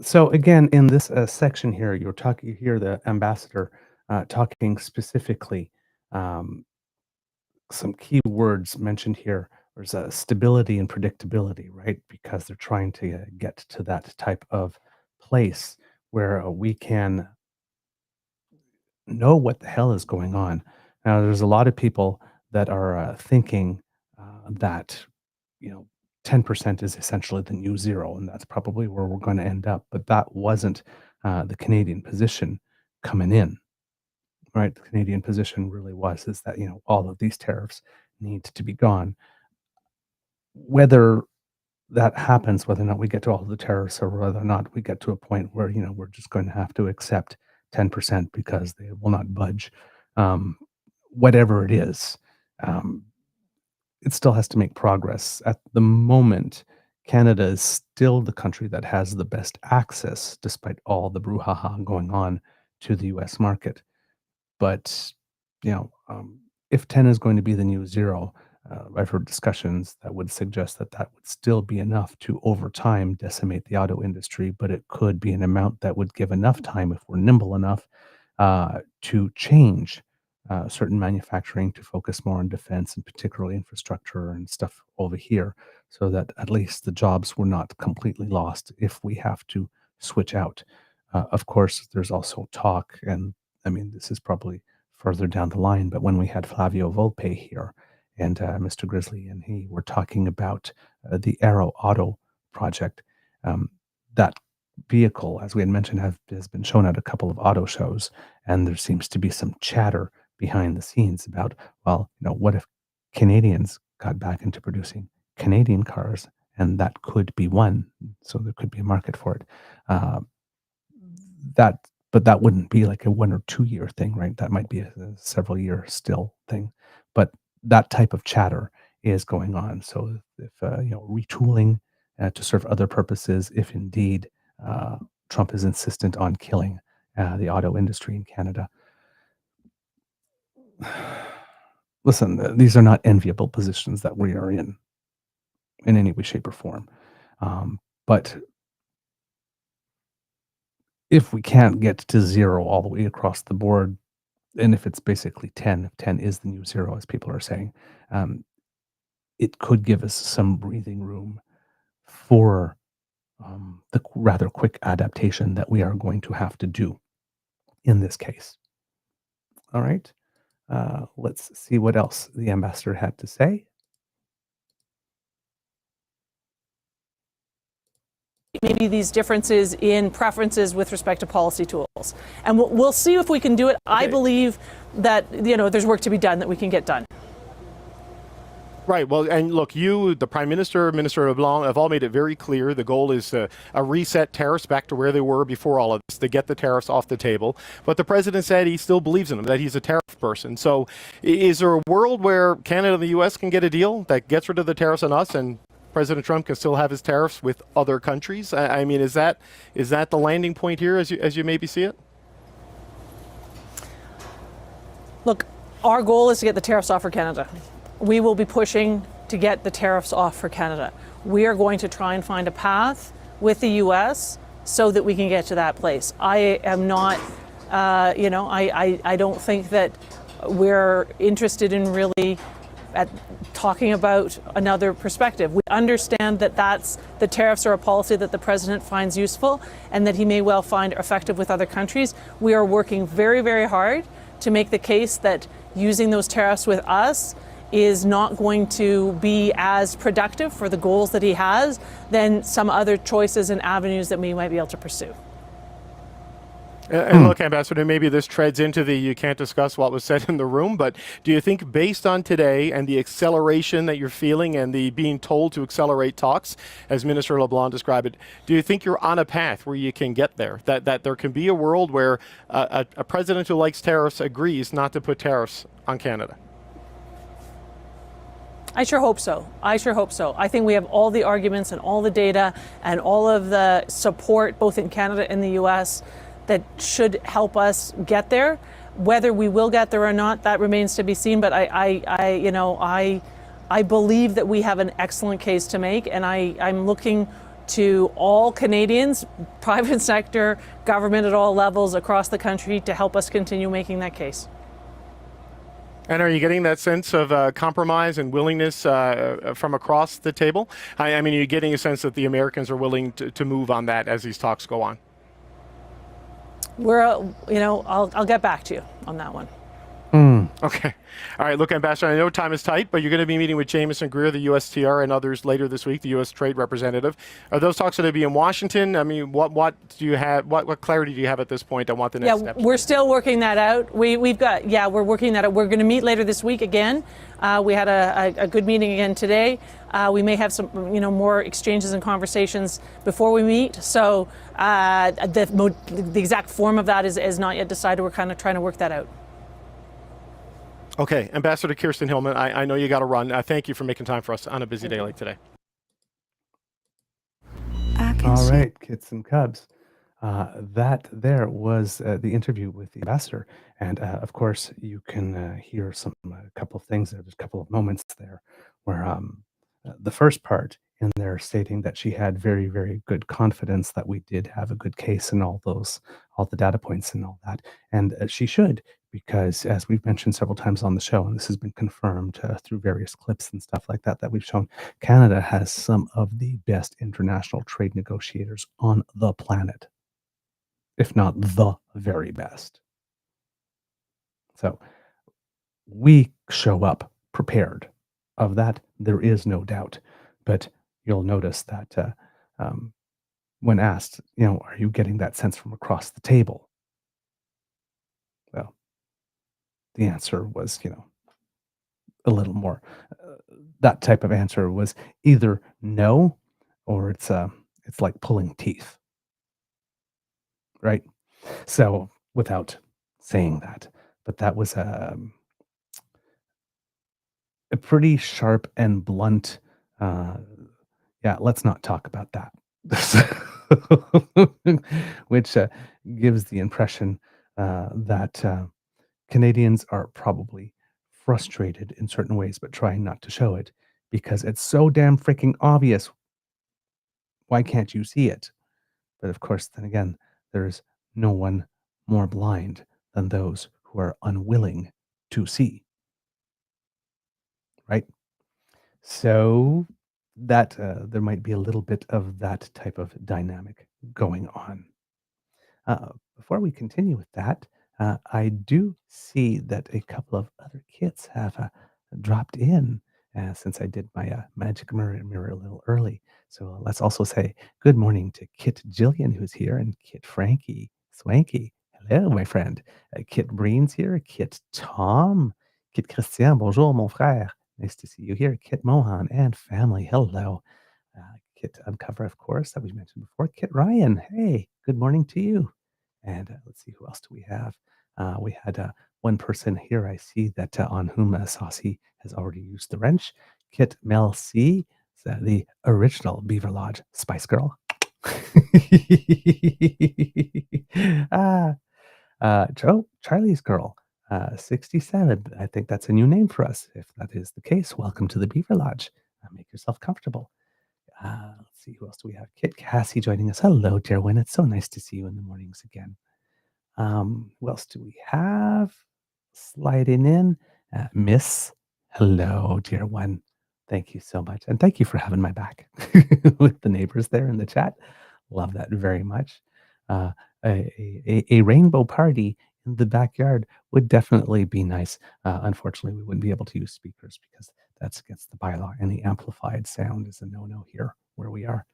So again, in this section here, you hear the ambassador talking specifically. Some key words mentioned here. There's stability and predictability, right? Because they're trying to get to that type of place where we can know what the hell is going on. Now, there's a lot of people that are thinking that 10% is essentially the new zero, and that's probably where we're going to end up. But that wasn't the Canadian position coming in. Right, the Canadian position really is that all of these tariffs need to be gone. Whether that happens, whether or not we get to all of the tariffs, or whether or not we get to a point where we're just going to have to accept 10% because they will not budge, whatever it is, it still has to make progress. At the moment, Canada is still the country that has the best access, despite all the brouhaha going on, to the U.S. market. But, if 10 is going to be the new zero, I've heard discussions that would suggest that would still be enough to, over time, decimate the auto industry, but it could be an amount that would give enough time, if we're nimble enough, to change certain manufacturing to focus more on defense and particularly infrastructure and stuff over here, so that at least the jobs were not completely lost if we have to switch out. Of course, there's also talk, and this is probably further down the line, but when we had Flavio Volpe here and Mr. Grizzly and he were talking about the Aero Auto project, that vehicle, as we had mentioned, has been shown at a couple of auto shows, and there seems to be some chatter behind the scenes about, what if Canadians got back into producing Canadian cars, and that could be one, so there could be a market for it. But that wouldn't be like a 1 or 2 year thing, right? That might be a several year still thing. But that type of chatter is going on. So if retooling to serve other purposes, if indeed Trump is insistent on killing the auto industry in Canada. Listen, these are not enviable positions that we are in any way, shape, or form. But if we can't get to zero all the way across the board, and if it's basically 10, if 10 is the new zero, as people are saying, it could give us some breathing room for the rather quick adaptation that we are going to have to do in this case. All right. Let's see what else the ambassador had to say. Maybe these differences in preferences with respect to policy tools. And we'll see if we can do it. Okay. I believe that, there's work to be done that we can get done. Right. Well, and look, you, the Prime Minister, Minister LeBlanc, have all made it very clear. The goal is a reset tariffs back to where they were before all of this, to get the tariffs off the table. But the president said he still believes in them, that he's a tariff person. So is there a world where Canada and the U.S. can get a deal that gets rid of the tariffs on us, and President Trump can still have his tariffs with other countries? I mean, is that the landing point here as you maybe see it? Look, our goal is to get the tariffs off for Canada. We will be pushing to get the tariffs off for Canada. We are going to try and find a path with the U.S. so that we can get to that place. I am not, I don't think that we're interested in really talking about another perspective. We understand that the tariffs are a policy that the president finds useful and that he may well find effective with other countries. We are working very, very hard to make the case that using those tariffs with us is not going to be as productive for the goals that he has than some other choices and avenues that we might be able to pursue. And look, Ambassador, maybe this treads into the you can't discuss what was said in the room, but do you think based on today and the acceleration that you're feeling and the being told to accelerate talks, as Minister LeBlanc described it, do you think you're on a path where you can get there? That there can be a world where a president who likes tariffs agrees not to put tariffs on Canada? I sure hope so. I sure hope so. I think we have all the arguments and all the data and all of the support, both in Canada and the U.S., that should help us get there. Whether we will get there or not, that remains to be seen. But I believe that we have an excellent case to make, and I'm looking to all Canadians, private sector, government at all levels across the country, to help us continue making that case. And are you getting that sense of compromise and willingness from across the table? I mean, are you getting a sense that the Americans are willing to move on that as these talks go on? I'll get back to you on that one. Okay. All right. Look, Ambassador, I know time is tight, but you're going to be meeting with Jameson Greer, the USTR, and others later this week, the U.S. Trade Representative. Are those talks going to be in Washington? I mean, what do you have? What clarity do you have at this point on what the next steps? We're still working that out. We're working that out. We're going to meet later this week again. We had a good meeting again today. We may have some, more exchanges and conversations before we meet. So the exact form of that is not yet decided. We're kind of trying to work that out. Okay, Ambassador Kristen Hillman, I know you got to run. Thank you for making time for us on a busy day like today. All right, kids and cubs. That there was the interview with the ambassador. And of course, you can hear a couple of things. There's a couple of moments there where the first part in there stating that she had very, very good confidence that we did have a good case and all the data points and all that. And she should, because as we've mentioned several times on the show, and this has been confirmed through various clips and stuff like that we've shown, Canada has some of the best international trade negotiators on the planet, if not the very best. So we show up prepared. Of that, there is no doubt. But you'll notice that when asked, are you getting that sense from across the table? Well, the answer was, a little more. That type of answer was either no, or it's like pulling teeth, right? So without saying that, but that was a pretty sharp and blunt. Let's not talk about that. Which gives the impression that Canadians are probably frustrated in certain ways, but trying not to show it because it's so damn freaking obvious. Why can't you see it? But of course, then again, there's no one more blind than those who are unwilling to see. Right? So that there might be a little bit of that type of dynamic going on. Before we continue with that, I do see that a couple of other kits have dropped in since I did my magic mirror a little early. So let's also say good morning to Kit Jillian, who's here, and Kit Frankie Swanky. Hello, my friend. Kit Breen's here. Kit Tom. Kit Christian. Bonjour, mon frère. Nice to see you here. Kit Mohan and family. Hello. Kit Uncover, of course, that we mentioned before. Kit Ryan. Hey, good morning to you. And let's see, who else do we have? We had one person here I see that on whom Saucy has already used the wrench. Kit Mel C, the original Beaver Lodge Spice Girl. Charlie's Girl, 67. I think that's a new name for us. If that is the case, welcome to the Beaver Lodge. Make yourself comfortable. Let's see, who else do we have? Kit Cassie joining us. Hello, dear Win. It's so nice to see you in the mornings again. Who else do we have? Sliding in. Miss. Hello, dear one. Thank you so much. And thank you for having my back with the neighbors there in the chat. Love that very much. A rainbow party in the backyard would definitely be nice. Unfortunately, we wouldn't be able to use speakers because that's against the bylaw. Any amplified sound is a no-no here where we are.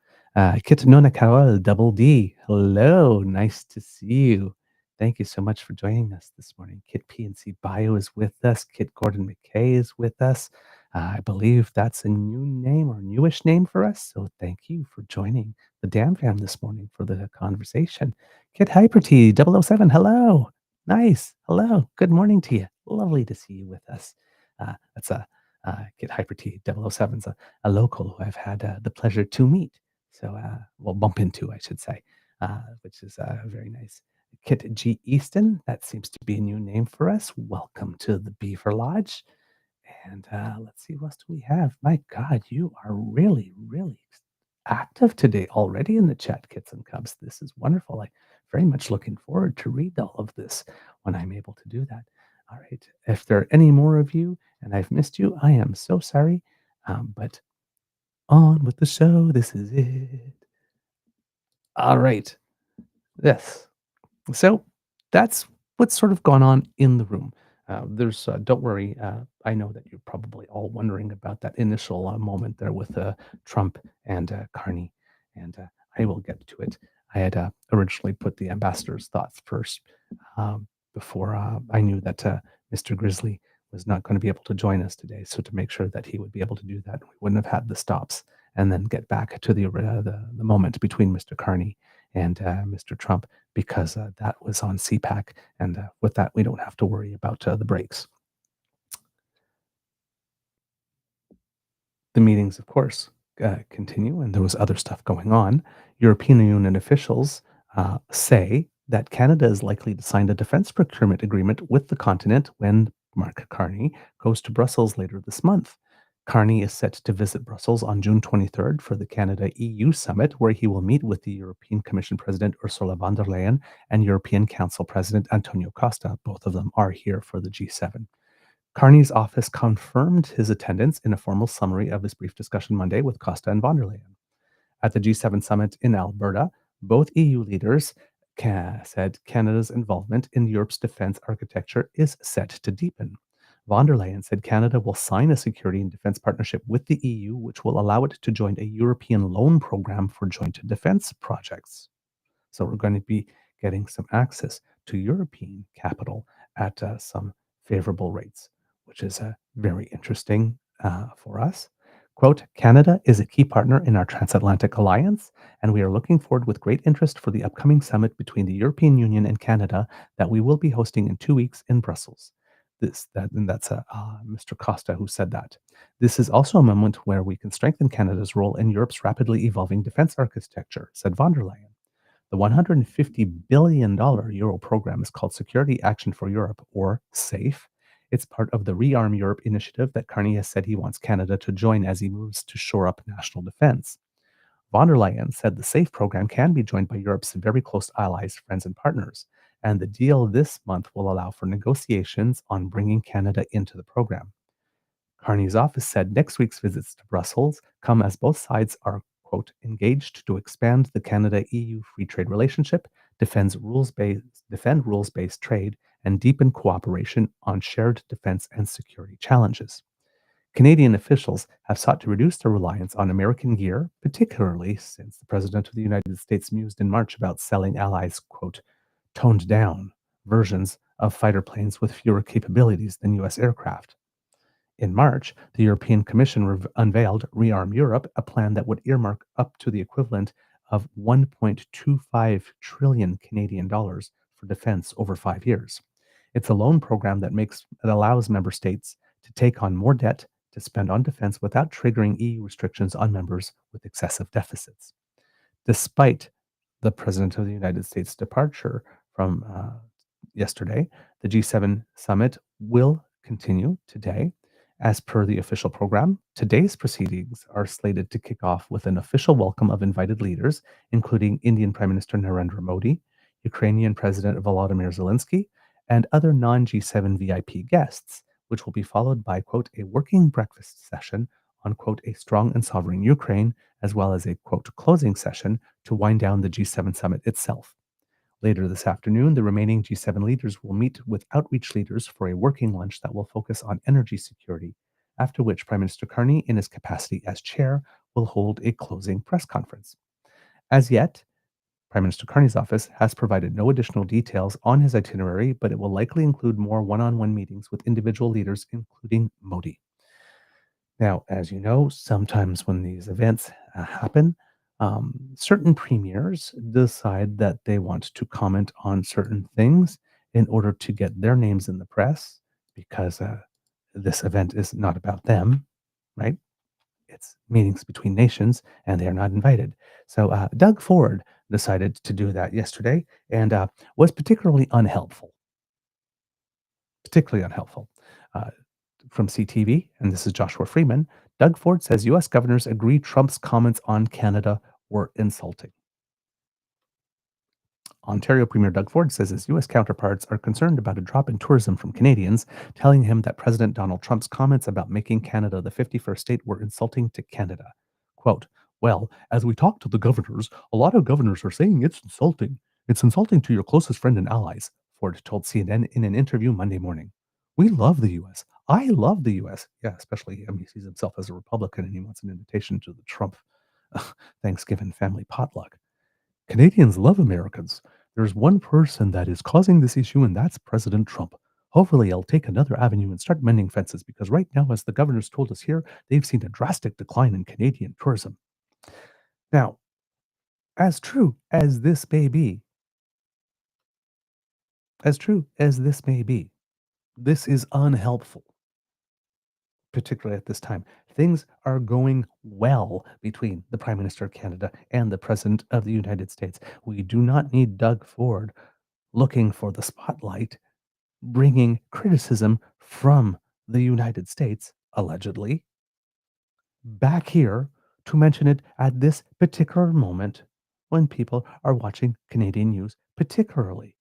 Kit Nona Carol, Double D. Hello, nice to see you. Thank you so much for joining us this morning. Kit PNC Bio is with us. Kit Gordon McKay is with us. I believe that's a new name or newish name for us. So thank you for joining the Dam Fam this morning for the conversation. Kit Hyper T 007, hello. Nice. Hello. Good morning to you. Lovely to see you with us. That's a Kit Hyper T 007 is a local who I've had the pleasure to meet. So, well, bump into, I should say, which is very nice. Kit G. Easton, that seems to be a new name for us. Welcome to the Beaver Lodge. And let's see, what else do we have? My God, you are really, really active today already in the chat, Kits and Cubs. This is wonderful. I'm very much looking forward to read all of this when I'm able to do that. All right. If there are any more of you and I've missed you, I am so sorry. But on with the show. This is it. All right. Yes. So that's what's sort of gone on in the room. Don't worry. I know that you're probably all wondering about that initial moment there with Trump and Carney, and I will get to it. I had originally put the ambassador's thoughts first before I knew that Mr. Grizzly was not going to be able to join us today. So to make sure that he would be able to do that, we wouldn't have had the stops and then get back to the moment between Mr. Carney and Mr. Trump, because that was on CPAC, and with that, we don't have to worry about the breaks. The meetings, of course, continue, and there was other stuff going on. European Union officials say that Canada is likely to sign a defense procurement agreement with the continent when Mark Carney goes to Brussels later this month. Carney is set to visit Brussels on June 23rd for the Canada-EU summit, where he will meet with the European Commission President Ursula von der Leyen and European Council President Antonio Costa. Both of them are here for the G7. Carney's office confirmed his attendance in a formal summary of his brief discussion Monday with Costa and von der Leyen. At the G7 summit in Alberta, both EU leaders said Canada's involvement in Europe's defense architecture is set to deepen. Von der Leyen said Canada will sign a security and defense partnership with the EU, which will allow it to join a European loan program for joint defense projects. So we're going to be getting some access to European capital at some favorable rates, which is very interesting for us. Quote, Canada is a key partner in our transatlantic alliance, and we are looking forward with great interest for the upcoming summit between the European Union and Canada that we will be hosting in 2 weeks in Brussels. That's Mr. Costa who said that. This is also a moment where we can strengthen Canada's role in Europe's rapidly evolving defense architecture, said von der Leyen. The $150 billion Euro program is called Security Action for Europe, or SAFE. It's part of the Rearm Europe initiative that Carney has said he wants Canada to join as he moves to shore up national defense. Von der Leyen said the SAFE program can be joined by Europe's very close allies, friends, and partners, and the deal this month will allow for negotiations on bringing Canada into the program. Carney's office said next week's visits to Brussels come as both sides are, quote, engaged to expand the Canada-EU free trade relationship, defend rules-based trade, and deepen cooperation on shared defense and security challenges. Canadian officials have sought to reduce their reliance on American gear, particularly since the President of the United States mused in March about selling allies, quote, toned down versions of fighter planes with fewer capabilities than U.S. aircraft. In March, the European Commission unveiled Rearm Europe, a plan that would earmark up to the equivalent of 1.25 trillion Canadian dollars for defense over 5 years. It's a loan program that allows member states to take on more debt to spend on defense without triggering EU restrictions on members with excessive deficits. Despite the President of the United States' departure from yesterday, the G7 summit will continue today. As per the official program, today's proceedings are slated to kick off with an official welcome of invited leaders, including Indian Prime Minister Narendra Modi, Ukrainian President Volodymyr Zelensky, and other non-G7 VIP guests, which will be followed by, quote, a working breakfast session on, quote, a strong and sovereign Ukraine, as well as a, quote, closing session to wind down the G7 summit itself. Later this afternoon, the remaining G7 leaders will meet with outreach leaders for a working lunch that will focus on energy security, after which Prime Minister Carney, in his capacity as chair, will hold a closing press conference. As yet, Prime Minister Carney's office has provided no additional details on his itinerary, but it will likely include more one-on-one meetings with individual leaders, including Modi. Now, as you know, sometimes when these events happen, certain premiers decide that they want to comment on certain things in order to get their names in the press because this event is not about them, right? It's meetings between nations and they are not invited. So Doug Ford decided to do that yesterday and was particularly unhelpful. Particularly unhelpful. From CTV, and this is Joshua Freeman, Doug Ford says U.S. governors agree Trump's comments on Canada were insulting. Ontario Premier Doug Ford says his U.S. counterparts are concerned about a drop in tourism from Canadians, telling him that President Donald Trump's comments about making Canada the 51st state were insulting to Canada. Quote, well, as we talk to the governors, a lot of governors are saying it's insulting. It's insulting to your closest friend and allies, Ford told CNN in an interview Monday morning. We love the U.S. I love the U.S. Yeah, especially him. He sees himself as a Republican and he wants an invitation to the Trump Thanksgiving family potluck. Canadians love Americans. There's one person that is causing this issue, and that's President Trump. Hopefully, I'll take another avenue and start mending fences because right now, as the governors told us here, they've seen a drastic decline in Canadian tourism. Now, as true as this may be, this is unhelpful, particularly at this time. Things are going well between the Prime Minister of Canada and the President of the United States. We do not need Doug Ford looking for the spotlight, bringing criticism from the United States, allegedly, back here to mention it at this particular moment when people are watching Canadian news, particularly.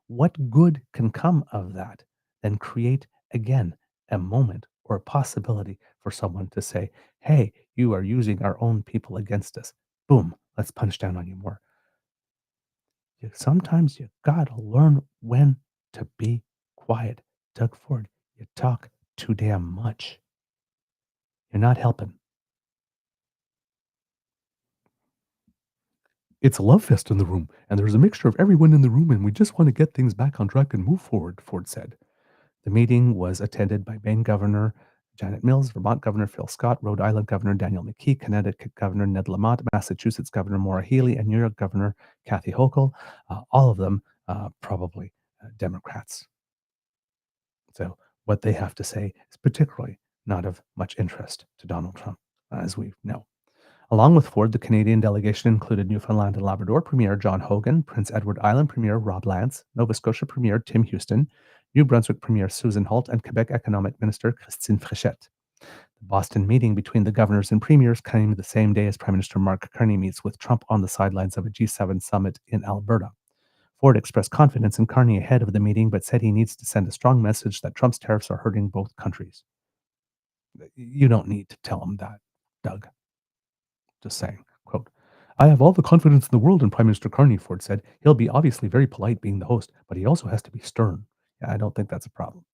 What good can come of that than create again a moment or a possibility for someone to say, hey, you are using our own people against us. Boom, let's punch down on you more. Sometimes you gotta learn when to be quiet. Doug Ford, you talk too damn much. You're not helping. It's a love fest in the room, and there's a mixture of everyone in the room, and we just want to get things back on track and move forward, Ford said. The meeting was attended by Maine Governor Janet Mills, Vermont Governor Phil Scott, Rhode Island Governor Daniel McKee, Connecticut Governor Ned Lamont, Massachusetts Governor Maura Healey, and New York Governor Kathy Hochul, all of them probably Democrats. So what they have to say is particularly not of much interest to Donald Trump, as we know. Along with Ford, the Canadian delegation included Newfoundland and Labrador Premier John Hogan, Prince Edward Island Premier Rob Lance, Nova Scotia Premier Tim Houston, New Brunswick Premier Susan Holt, and Quebec Economic Minister Christine Fréchette. The Boston meeting between the governors and premiers came the same day as Prime Minister Mark Carney meets with Trump on the sidelines of a G7 summit in Alberta. Ford expressed confidence in Carney ahead of the meeting, but said he needs to send a strong message that Trump's tariffs are hurting both countries. You don't need to tell him that, Doug. Just saying, quote, I have all the confidence in the world in Prime Minister Carney, Ford said. He'll be obviously very polite being the host, but he also has to be stern. Yeah, I don't think that's a problem.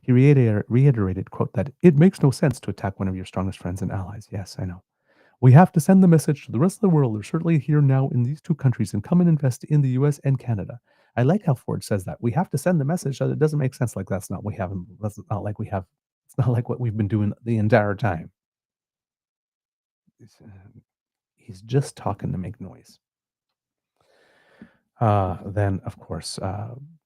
He reiterated, quote, that it makes no sense to attack one of your strongest friends and allies. Yes, I know. We have to send the message to the rest of the world. They're certainly here now in these two countries and come and invest in the US and Canada. I like how Ford says that. We have to send the message that it doesn't make sense. Like that's not what we have. That's not like we have. It's not like what we've been doing the entire time. He's just talking to make noise. Then, of course,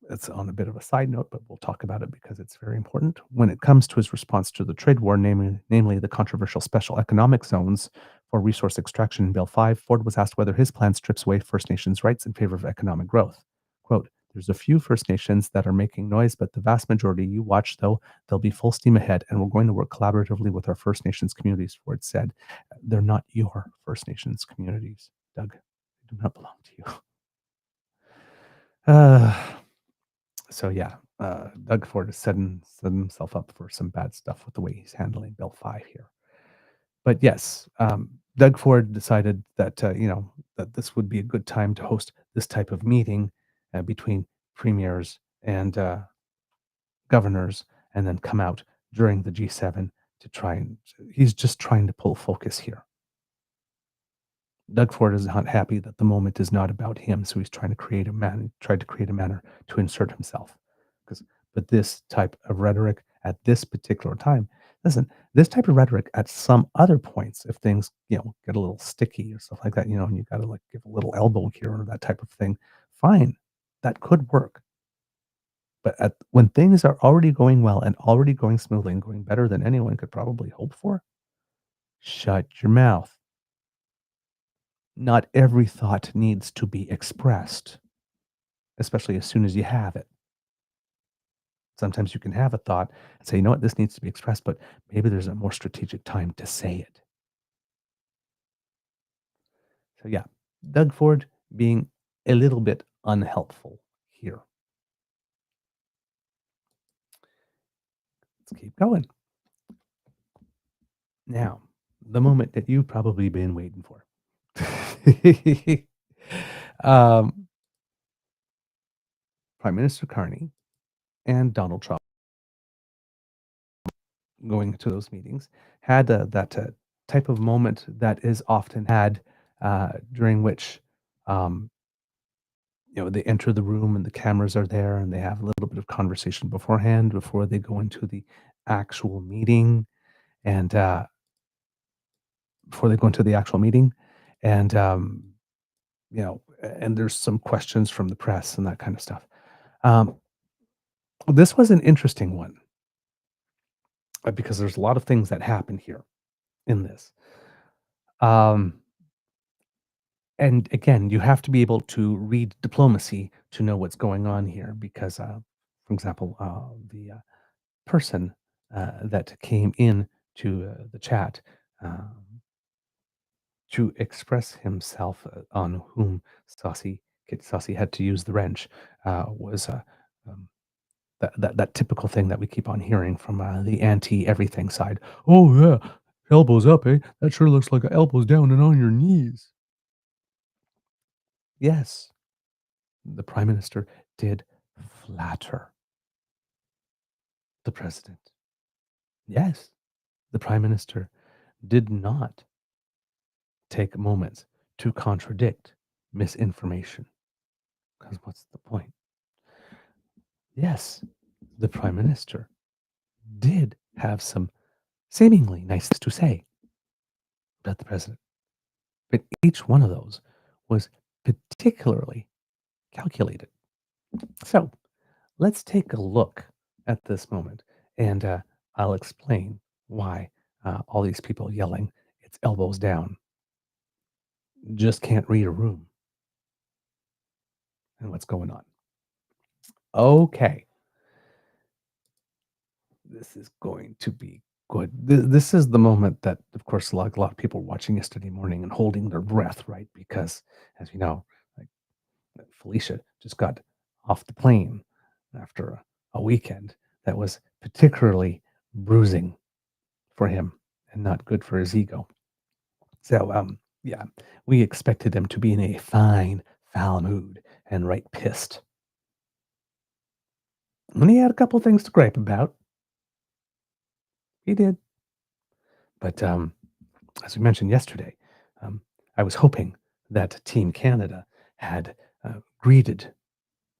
it's on a bit of a side note, but we'll talk about it because it's very important. When it comes to his response to the trade war, namely the controversial special economic zones for resource extraction in Bill 5, Ford was asked whether his plan strips away First Nations rights in favor of economic growth. Quote, there's a few First Nations that are making noise, but the vast majority you watch, though, they'll be full steam ahead, and we're going to work collaboratively with our First Nations communities, Ford said. They're not your First Nations communities, Doug. They do not belong to you. So yeah, Doug Ford is setting himself up for some bad stuff with the way he's handling Bill 5 here. But yes, Doug Ford decided that that this would be a good time to host this type of meeting between premiers and governors, and then come out during the G7 to try and he's just trying to pull focus here. Doug Ford is not happy that the moment is not about him, so he's trying to create a manner to insert himself. But this type of rhetoric at this particular time, listen, this type of rhetoric at some other points, if things get a little sticky or stuff like that, and you got to like give a little elbow here or that type of thing, fine, that could work. But when things are already going well and already going smoothly and going better than anyone could probably hope for, shut your mouth. Not every thought needs to be expressed, especially as soon as you have it. Sometimes you can have a thought and say, you know what, this needs to be expressed, but maybe there's a more strategic time to say it. So yeah, Doug Ford being a little bit unhelpful here. Let's keep going. Now, the moment that you've probably been waiting for. Prime Minister Carney and Donald Trump going to those meetings had that type of moment that is often had during which they enter the room and the cameras are there and they have a little bit of conversation beforehand before they go into the actual meeting and and and there's some questions from the press and that kind of stuff. This was an interesting one because there's a lot of things that happen here in this. And again, you have to be able to read diplomacy to know what's going on here because, for example, the person that came in to the chat to express himself on whom Kit Saucy had to use the wrench was that typical thing that we keep on hearing from the anti-everything side. Oh yeah, elbows up, eh? That sure looks like elbows down and on your knees. Yes, the Prime Minister did flatter the President. Yes, the Prime Minister did not take moments to contradict misinformation. Because what's the point? Yes, the Prime Minister did have some seemingly nice to say about the President. But each one of those was particularly calculated. So let's take a look at this moment and I'll explain why all these people yelling, it's elbows down, just can't read a room and what's going on. Okay. This is going to be good. This is the moment that, of course, like a lot of people were watching yesterday morning and holding their breath, right? Because, as you know, like Felicia just got off the plane after a weekend that was particularly bruising for him and not good for his ego. So, yeah, we expected him to be in a fine, foul mood and right pissed. And he had a couple things to gripe about. He did. But as we mentioned yesterday, I was hoping that Team Canada had greeted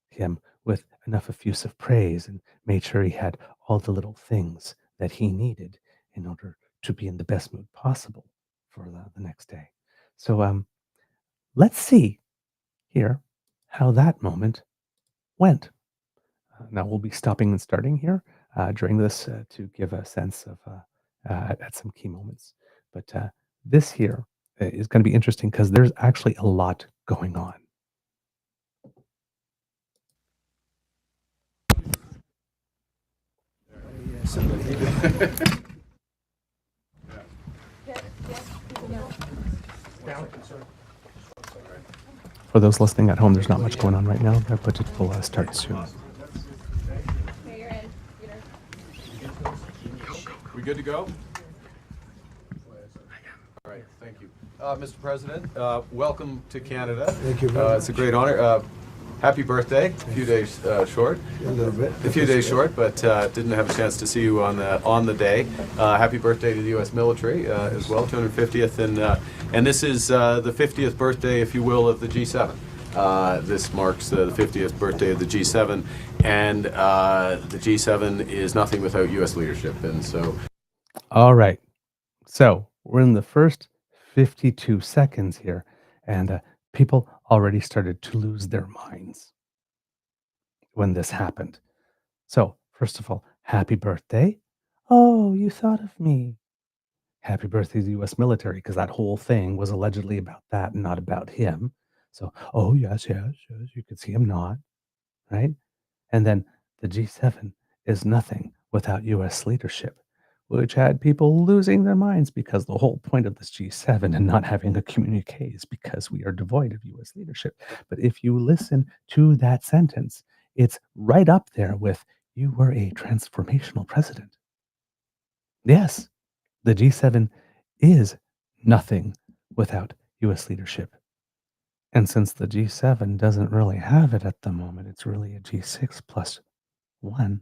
him with enough effusive praise and made sure he had all the little things that he needed in order to be in the best mood possible for the next day. So let's see here how that moment went. Now we'll be stopping and starting here during this to give a sense of at some key moments. But this here is going to be interesting because there's actually a lot going on. For those listening at home, there's not much going on right now, but it will start soon. We good to go? All right, thank you. Mr. President. Welcome to Canada. Thank you very much. It's a great honor. Happy birthday. A few days short. A little bit. A few days short, but didn't have a chance to see you on the day. Happy birthday to the U.S. military as well, 250th, and this is the 50th birthday, if you will, of the G7. This marks the 50th birthday of the G7, and the G7 is nothing without U.S. leadership, and so. All right. So we're in the first 52 seconds here, and people already started to lose their minds when this happened. So, first of all, happy birthday. Oh, you thought of me. Happy birthday to the U.S. military, because that whole thing was allegedly about that and not about him. So, oh, yes, you could see him nod, right? And then the G7 is nothing without U.S. leadership, which had people losing their minds, because the whole point of this G7 and not having a communique is because we are devoid of U.S. leadership. But if you listen to that sentence, it's right up there with, you were a transformational president. Yes, the G7 is nothing without U.S. leadership. And since the G7 doesn't really have it at the moment, it's really a G6 plus one.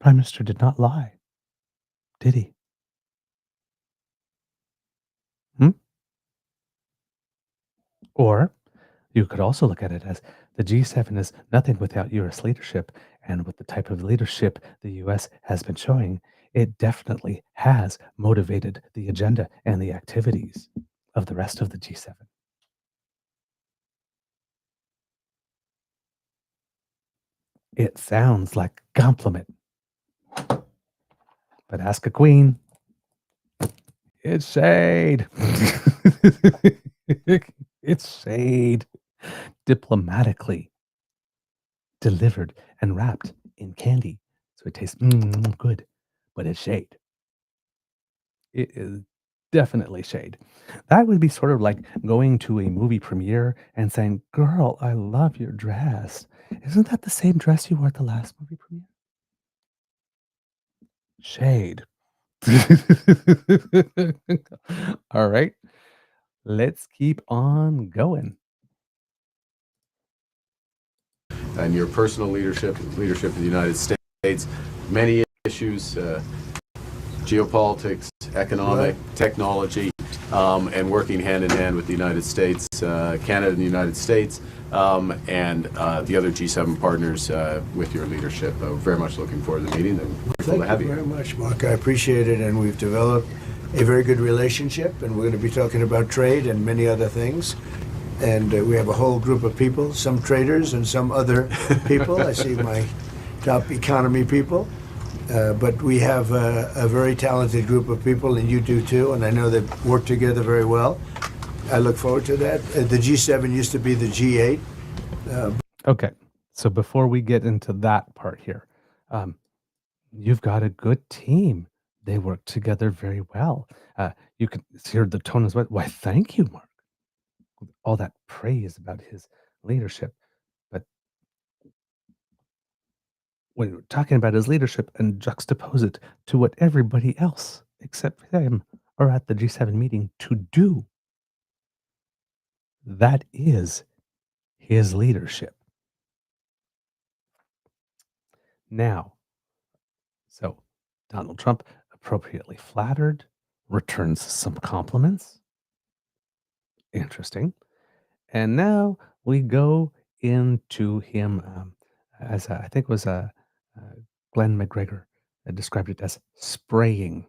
Prime Minister did not lie, did he? Or you could also look at it as the G7 is nothing without U.S. leadership, and with the type of leadership the U.S. has been showing, it definitely has motivated the agenda and the activities of the rest of the G7. It sounds like a compliment. But ask a queen. It's shade. It's shade. Diplomatically delivered and wrapped in candy. So it tastes good, but it's shade. It is definitely shade. That would be sort of like going to a movie premiere and saying, girl, I love your dress. Isn't that the same dress you wore at the last movie premiere? Shade. All right. Let's keep on going. And your personal leadership of the United States, many issues, geopolitics, economic, technology, and working hand in hand with the United States, Canada and the United States, and the other G7 partners with your leadership. Very much looking forward to the meeting, and grateful to have you. Thank you very much, Mark. I appreciate it, and we've developed a very good relationship, and we're going to be talking about trade and many other things. And we have a whole group of people, some traders and some other people. I see my top economy people. But we have a very talented group of people, and you do too, and I know they work together very well. I look forward to that. The G7 used to be the G8. Okay, so before we get into that part here, you've got a good team. They work together very well. You can hear the tone as well. Why, thank you, Mark. All that praise about his leadership. But when you're talking about his leadership and juxtapose it to what everybody else except him are at the G7 meeting to do, that is his leadership. Now, so Donald Trump, appropriately flattered, returns some compliments. Interesting. And now we go into him, as I think it was Glenn McGregor described it as spraying.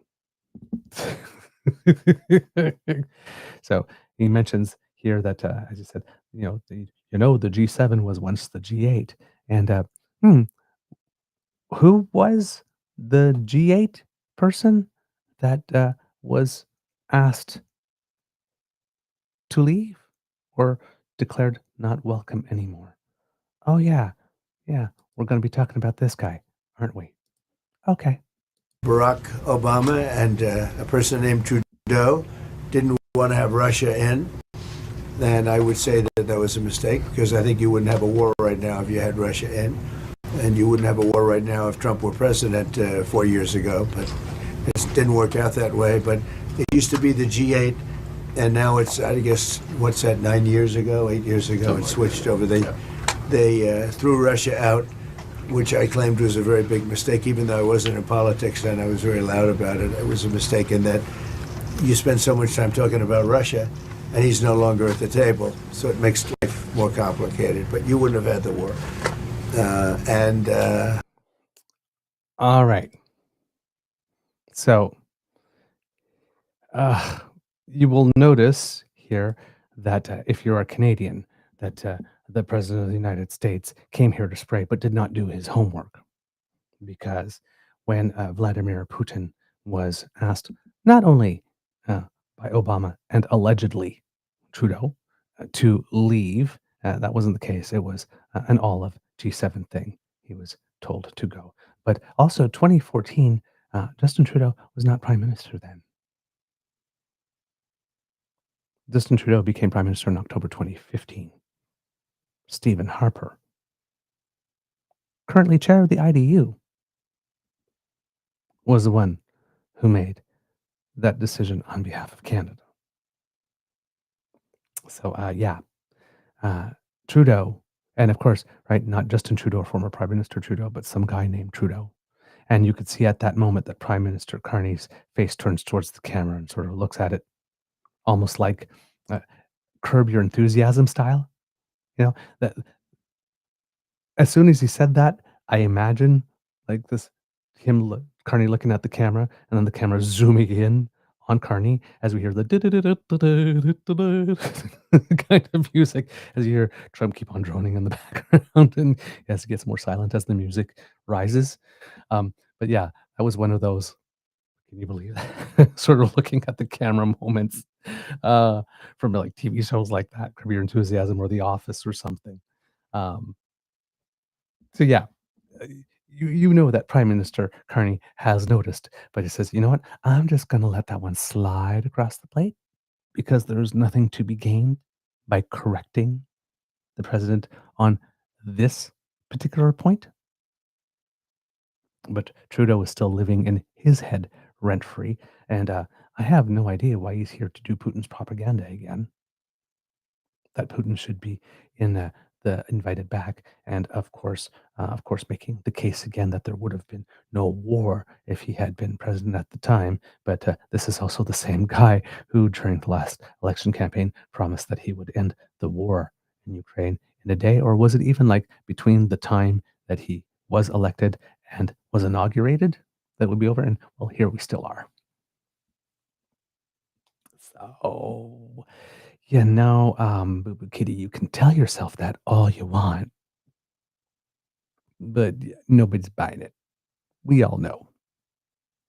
So he mentions here that, as you said, the G7 was once the G8, and who was the G8 person that was asked to leave or declared not welcome anymore? Oh, yeah, we're going to be talking about this guy, aren't we? Okay. Barack Obama and a person named Trudeau didn't want to have Russia in. And I would say that that was a mistake, because I think you wouldn't have a war right now if you had Russia in. And you wouldn't have a war right now if Trump were president 4 years ago. But it didn't work out that way. But It used to be the G8, and now it's, I guess, what's that, 8 years ago, it switched over. They threw Russia out, which I claimed was a very big mistake, even though I wasn't in politics then. I was very loud about it. It was a mistake in that you spend so much time talking about Russia, and he's no longer at the table, so it makes life more complicated. But you wouldn't have had the war. All right. So you will notice here that if you're a Canadian, that the President of the United States came here to spray but did not do his homework. Because when Vladimir Putin was asked, not only by Obama and allegedly Trudeau, to leave, that wasn't the case. It was an olive G7 thing. He was told to go. But also 2014, Justin Trudeau was not prime minister then. Justin Trudeau became prime minister in October 2015. Stephen Harper, currently chair of the IDU, was the one who made that decision on behalf of Canada. So, Trudeau, and of course, right, not Justin Trudeau, former Prime Minister Trudeau, but some guy named Trudeau. And you could see at that moment that Prime Minister Carney's face turns towards the camera and sort of looks at it almost like Curb Your Enthusiasm style. You know, that as soon as he said that, I imagine like this, Carney looking at the camera and then the camera zooming in on Carney as we hear the kind of music, as you hear Trump keep on droning in the background, and as it gets more silent as the music rises. But yeah, that was one of those, can you believe that? Sort of looking at the camera moments from like TV shows like that, Curb Your Enthusiasm or The Office or something. So yeah, you know that Prime Minister Carney has noticed, but he says, you know what? I'm just going to let that one slide across the plate because there's nothing to be gained by correcting the president on this particular point. But Trudeau is still living in his head rent free, and I have no idea why he's here to do Putin's propaganda again. That Putin should be in the invited back, and of course, making the case again that there would have been no war if he had been president at the time. But this is also the same guy who, during the last election campaign, promised that he would end the war in Ukraine in a day, or was it even like between the time that he was elected and was inaugurated that would be over? And well, here we still are. So. Boo Boo Kitty, you can tell yourself that all you want, but nobody's buying it. We all know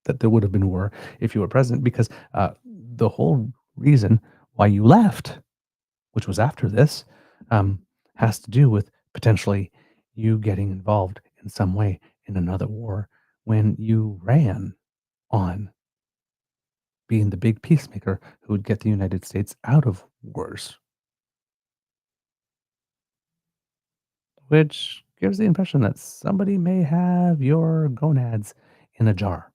that there would have been war if you were president because the whole reason why you left, which was after this, has to do with potentially you getting involved in some way in another war when you ran on being the big peacemaker who would get the United States out of wars. Which gives the impression that somebody may have your gonads in a jar.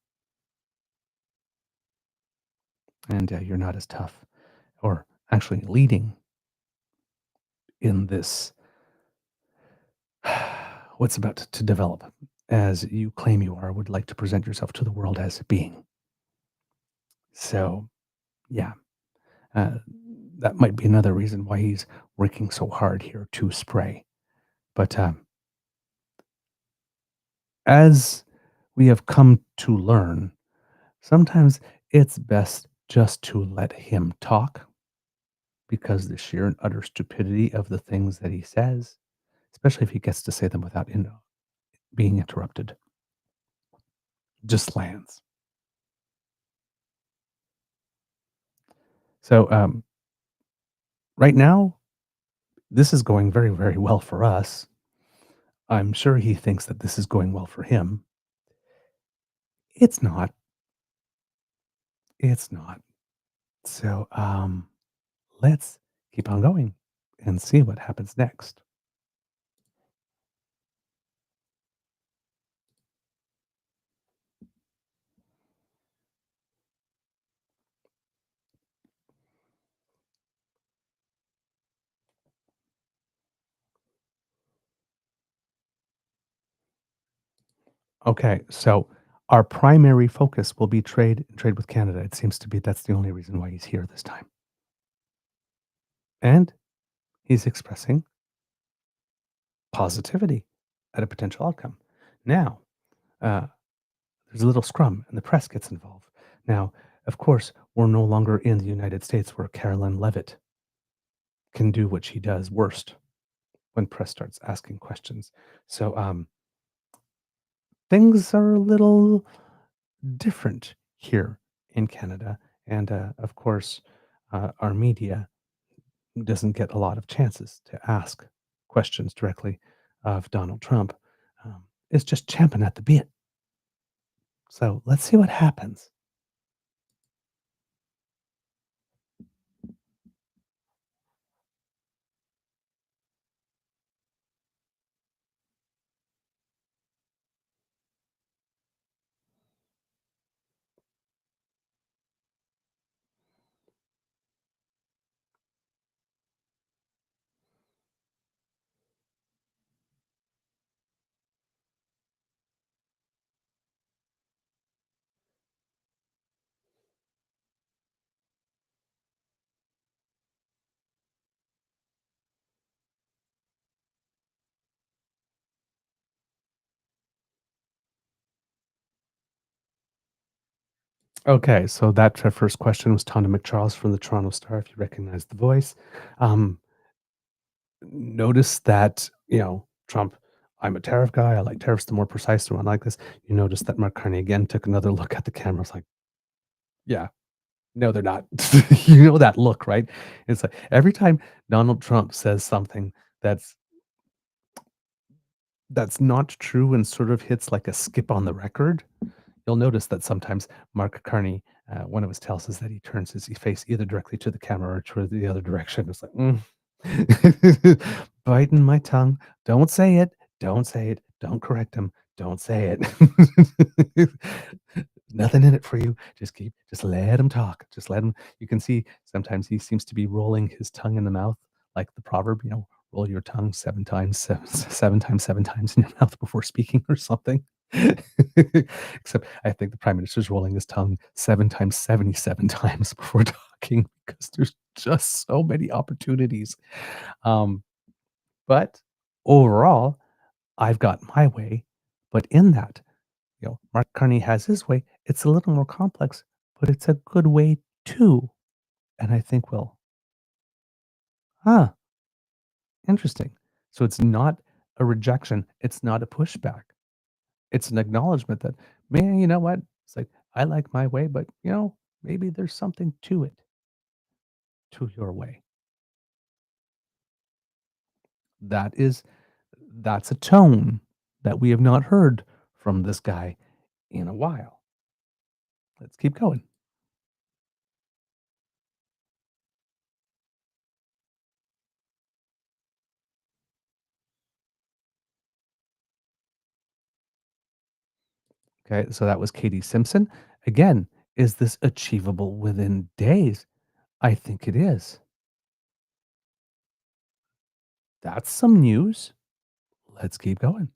And you're not as tough, or actually leading in this, what's about to develop, as you claim you are, would like to present yourself to the world as being. So, yeah, that might be another reason why he's working so hard here to spray. But as we have come to learn, sometimes it's best just to let him talk because the sheer and utter stupidity of the things that he says, especially if he gets to say them without being interrupted, just lands. So right now, this is going very, very well for us. I'm sure he thinks that this is going well for him. It's not. It's not. So let's keep on going and see what happens next. Okay, so our primary focus will be trade and trade with Canada. It seems to be that's the only reason why he's here this time. And he's expressing positivity at a potential outcome. Now, uh, there's a little scrum and the press gets involved. Now, of course, we're no longer in the United States where Carolyn Levitt can do what she does worst when press starts asking questions. So things are a little different here in Canada. And of course, our media doesn't get a lot of chances to ask questions directly of Donald Trump. It's just champing at the bit. So let's see what happens. Okay, so that first question was Tonda McCharles from the Toronto Star, if you recognize the voice. Um, Notice that, Trump, I'm a tariff guy. I like tariffs. The more precise, the more I like this. You notice that Mark Carney again took another look at the camera. It's like, yeah, no, they're not. You know that look, right? It's like every time Donald Trump says something that's that's not true and sort of hits like a skip on the record, you'll notice that sometimes Mark Carney, one of his tells is that he turns his face either directly to the camera or to the other direction. It's like, biting my tongue. Don't say it. Don't say it. Don't correct him. Don't say it. Nothing in it for you. Just let him talk. Just let him. You can see sometimes he seems to be rolling his tongue in the mouth, like the proverb, roll your tongue seven times, seven times in your mouth before speaking or something. Except I think the prime minister's rolling his tongue 7 times, 77 times before talking because there's just so many opportunities. Um, but overall, I've got my way. But in that, Mark Carney has his way. It's a little more complex, but it's a good way too. And I think, well, huh, interesting. So it's not a rejection. It's not a pushback. It's an acknowledgement that, man, you know what? It's like, I like my way, but, maybe there's something to it, to your way. That is, that's a tone that we have not heard from this guy in a while. Let's keep going. Okay, so that was Katie Simpson. Again, is this achievable within days? I think it is. That's some news. Let's keep going.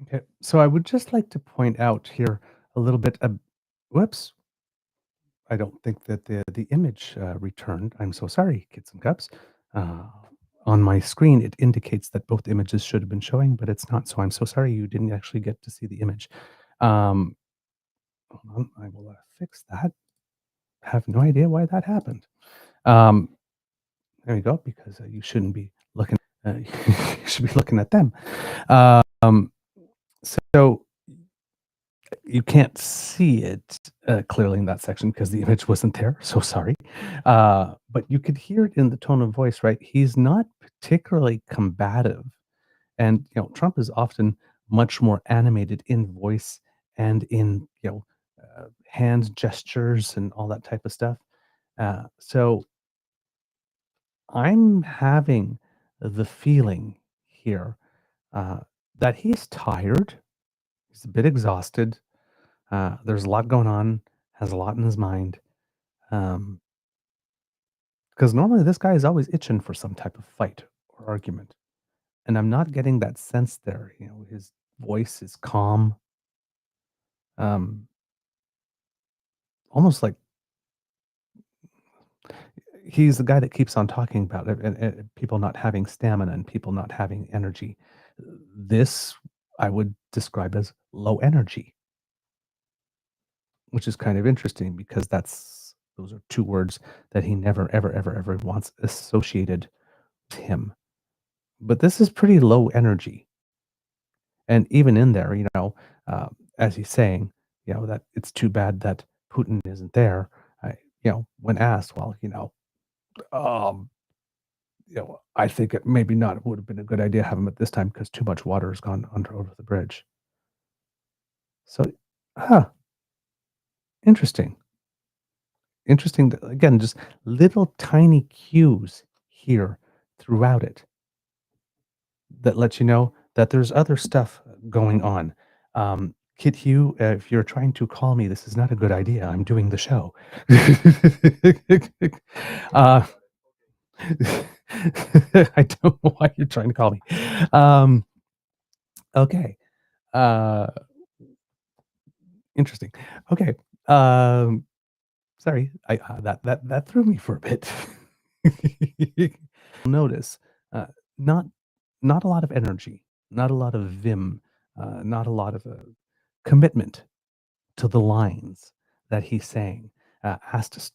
Okay, so I would just like to point out here a little bit. Whoops, I don't think that the image returned. I'm so sorry, kids and cubs. Uh, on my screen, it indicates that both images should have been showing, but it's not. So I'm so sorry you didn't actually get to see the image. Um, hold on, I will fix that. Have no idea why that happened. Um, there you go, because you shouldn't be looking. You should be looking at them. Um, so you can't see it clearly in that section because the image wasn't there. So sorry. But you could hear it in the tone of voice, right? He's not particularly combative. And, Trump is often much more animated in voice and in, hand gestures and all that type of stuff. So I'm having the feeling here uh, that he's tired. He's a bit exhausted. There's a lot going on, has a lot in his mind. Because normally this guy is always itching for some type of fight or argument. And I'm not getting that sense there. His voice is calm, um, almost like he's the guy that keeps on talking about it and people not having stamina and people not having energy. This I would describe as low energy, which is kind of interesting because those are two words that he never, ever, ever, ever wants associated with him. But this is pretty low energy. And even in there, as he's saying, that it's too bad that Putin isn't there. When asked, well, um, I think it maybe not. It would have been a good idea to have him at this time because too much water has gone over the bridge. So, interesting. Interesting. Again, just little tiny cues here throughout it that let you know that there's other stuff going on. Kid Hugh, if you're trying to call me, this is not a good idea. I'm doing the show. uh, I don't know why you're trying to call me. Okay. Interesting. Okay. Sorry. That threw me for a bit. Notice, not not a lot of energy, not a lot of vim, not a lot of commitment to the lines that he's saying. Asked us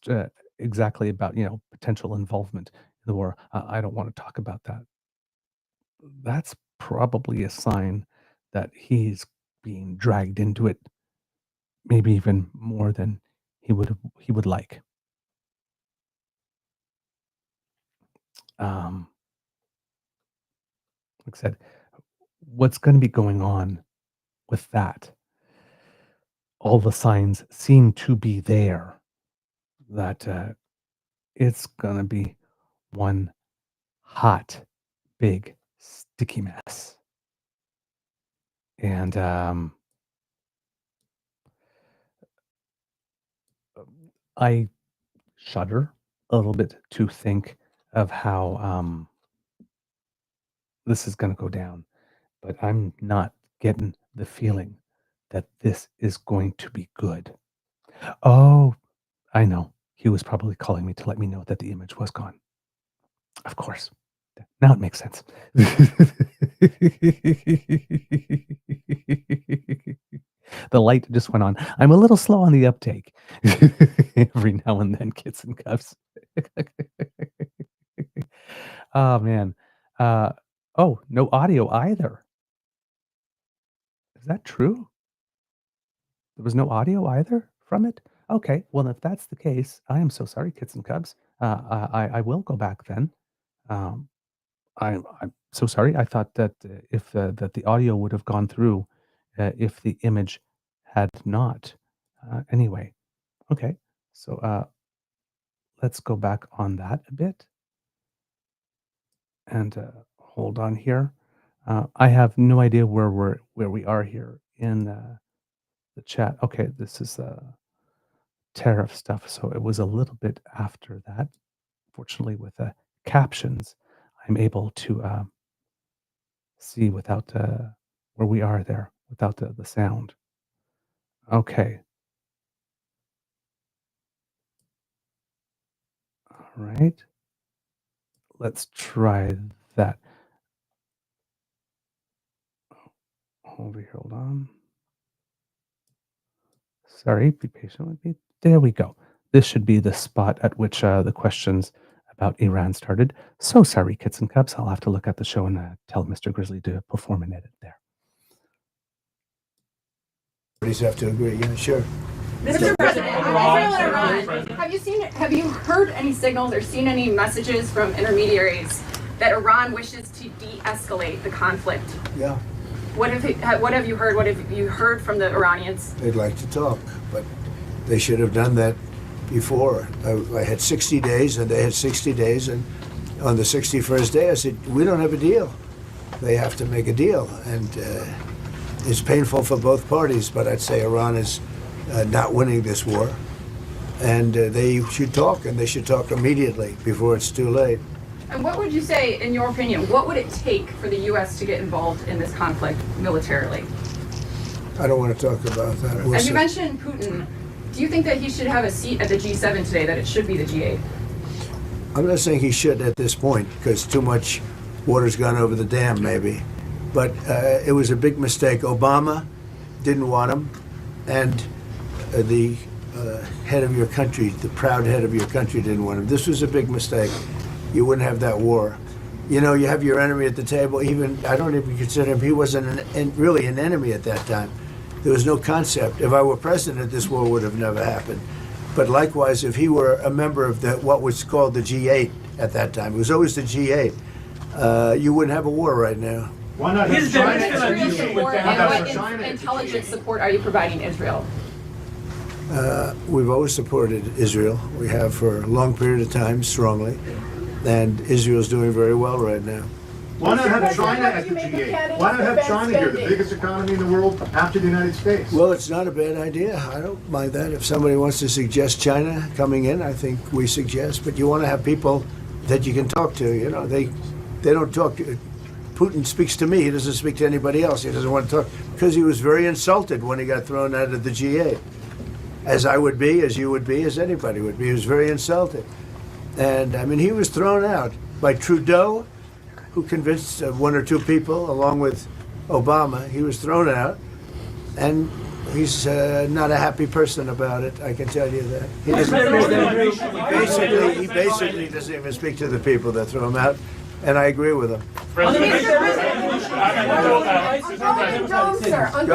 exactly about potential involvement in the war. I don't want to talk about that. That's probably a sign that he's being dragged into it, maybe even more than he would like. Like I said, what's going to be going on with that? All the signs seem to be there that it's going to be one hot, big, sticky mess. And I shudder a little bit to think of how this is going to go down. But I'm not getting the feeling that this is going to be good. Oh, I know. He was probably calling me to let me know that the image was gone. Of course. Now it makes sense. The light just went on. I'm a little slow on the uptake. Every now and then, kids and cuffs. Oh, man. Oh, no audio either. Is that true? There was no audio either from it? Okay, well, if that's the case, I am so sorry, kids and cubs. I will go back then. Um, I'm so sorry. I thought that if that the audio would have gone through if the image had not. Anyway, okay. So let's go back on that a bit and hold on here. I have no idea where we are here in the chat. Okay, this is tariff stuff. So it was a little bit after that. Fortunately, with captions, I'm able to see without where we are there. without the sound. Okay. All right. Let's try that. Over here, hold on. Sorry, be patient with me. There we go. This should be the spot at which the questions about Iran started. So sorry, kits and cubs. I'll have to look at the show and tell Mr. Grizzly to perform an edit there. Parties have to agree. Yeah, sure. Mr. President, on Israel and Iran, have you heard any signals or seen any messages from intermediaries that Iran wishes to de-escalate the conflict? Yeah. What have you heard? What have you heard from the Iranians? They'd like to talk, but they should have done that before. I had 60 days, and they had 60 days, and on the 61st day, I said, we don't have a deal. They have to make a deal, and it's painful for both parties, but I'd say Iran is not winning this war, and they should talk, and they should talk immediately before it's too late. And what would you say, in your opinion, what would it take for the U.S. to get involved in this conflict militarily? I don't want to talk about that. As you mentioned Putin, do you think that he should have a seat at the G7 today, that it should be the G8? I'm not saying he should at this point, because too much water's gone over the dam, maybe. But it was a big mistake. Obama didn't want him, and the head of your country, the proud head of your country, didn't want him. This was a big mistake. You wouldn't have that war. You know, you have your enemy at the table. Even I don't even consider him. He wasn't really an enemy at that time. There was no concept. If I were president, this war would have never happened. But likewise, if he were a member of what was called the G8 at that time, it was always the G8. You wouldn't have a war right now. Why not? What intelligence support are you providing Israel? We've always supported Israel. We have for a long period of time, strongly. And Israel's doing very well right now. Why not have China at the G8? Why not have China here, the biggest economy in the world after the United States? Well, it's not a bad idea. I don't mind that. If somebody wants to suggest China coming in, I think we suggest. But you want to have people that you can talk to. You know, they don't talk to. Putin speaks to me. He doesn't speak to anybody else. He doesn't want to talk because he was very insulted when he got thrown out of the G8. As I would be, as you would be, as anybody would be. He was very insulted. And, I mean, he was thrown out by Trudeau, who convinced one or two people, along with Obama. He was thrown out, and he's not a happy person about it, I can tell you that. He basically doesn't even speak to the people that threw him out, and I agree with him. Go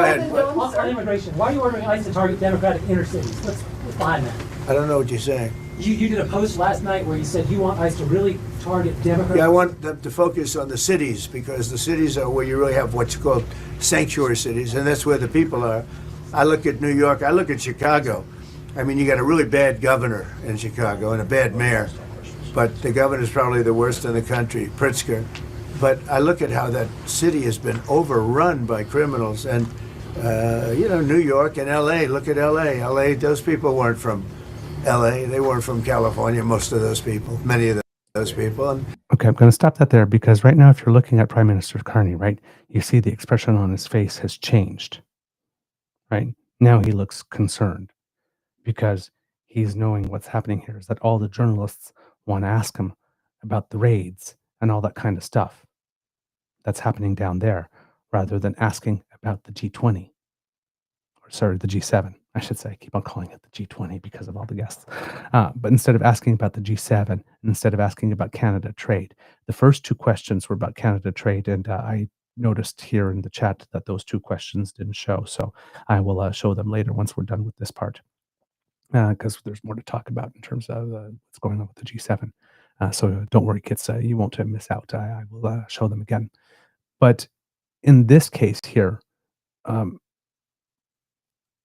ahead. On immigration, why are you ordering ICE to target Democratic inner cities? What's behind that? I don't know what you're saying. You did a post last night where you said you want ICE to really target Democrats. Yeah, I want them to focus on the cities, because the cities are where you really have what's called sanctuary cities, and that's where the people are. I look at New York, I look at Chicago. I mean, you got a really bad governor in Chicago and a bad mayor, but the governor's probably the worst in the country, Pritzker. But I look at how that city has been overrun by criminals, and you know, New York and LA, look at LA. LA, those people weren't from LA, they weren't from California, most of those people, many of those people. And okay, I'm going to stop that there, because right now, if you're looking at Prime Minister Carney, right, you see the expression on his face has changed, right? Now he looks concerned, because he's knowing what's happening here is that all the journalists want to ask him about the raids and all that kind of stuff that's happening down there, rather than asking about the G20, or sorry, the G7. I should say, I keep on calling it the G20 because of all the guests. But instead of asking about the G7, instead of asking about Canada trade, the first two questions were about Canada trade, and I noticed here in the chat that those two questions didn't show, so I will show them later once we're done with this part, because there's more to talk about in terms of what's going on with the G7. So don't worry, kids, you won't miss out. I will show them again. But in this case here,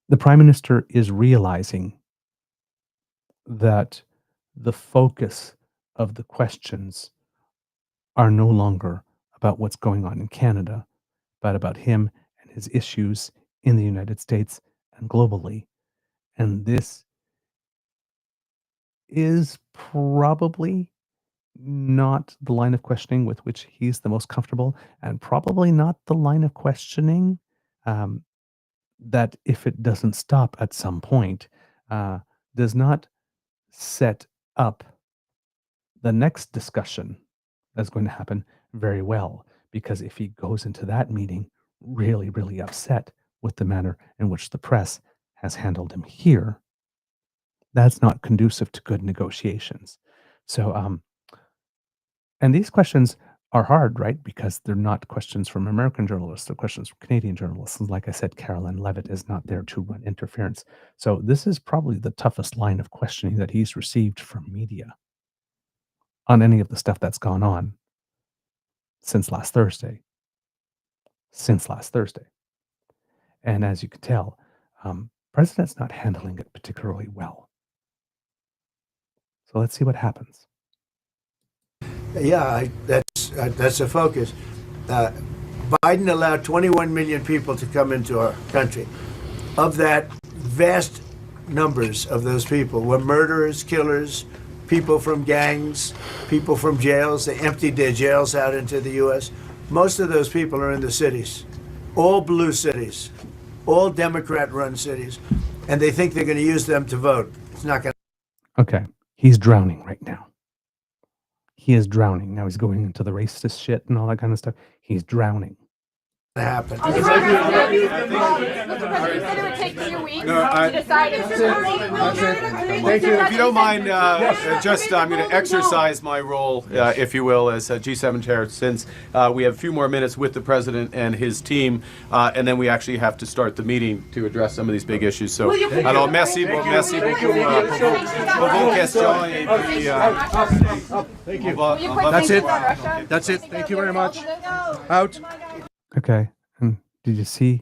the Prime Minister is realizing that the focus of the questions are no longer about what's going on in Canada, but about him and his issues in the United States and globally. And this is probably not the line of questioning with which he's the most comfortable, and probably not the line of questioning that if it doesn't stop at some point, does not set up the next discussion that's going to happen very well. Because if he goes into that meeting really, really upset with the manner in which the press has handled him here, that's not conducive to good negotiations. So, and these questions are hard, right? Because they're not questions from American journalists, they're questions from Canadian journalists. And like I said, Carolyn Levitt is not there to run interference. So this is probably the toughest line of questioning that he's received from media on any of the stuff that's gone on since last Thursday. And as you can tell, President's not handling it particularly well. So let's see what happens. Yeah, that's a focus. Biden allowed 21 million people to come into our country. Of that, vast numbers of those people were murderers, killers, people from gangs, people from jails. They emptied their jails out into the U.S. Most of those people are in the cities, all blue cities, all Democrat-run cities, and they think they're going to use them to vote. It's not going to. Okay, he's drowning right now. He is drowning. Now he's going into the racist shit and all that kind of stuff. He's drowning. Happen. Mr. President, you said it would take 2 weeks to decide if Thank you. If you don't mind, I'm going to exercise my role, if you will, as G7 chair, since we have a few more minutes with the president and his team, and then we actually have to start the meeting to address some of these big issues. So, alors merci beaucoup questions. Thank you. That's it. That's it. Thank you very much. Out. Okay, and did you see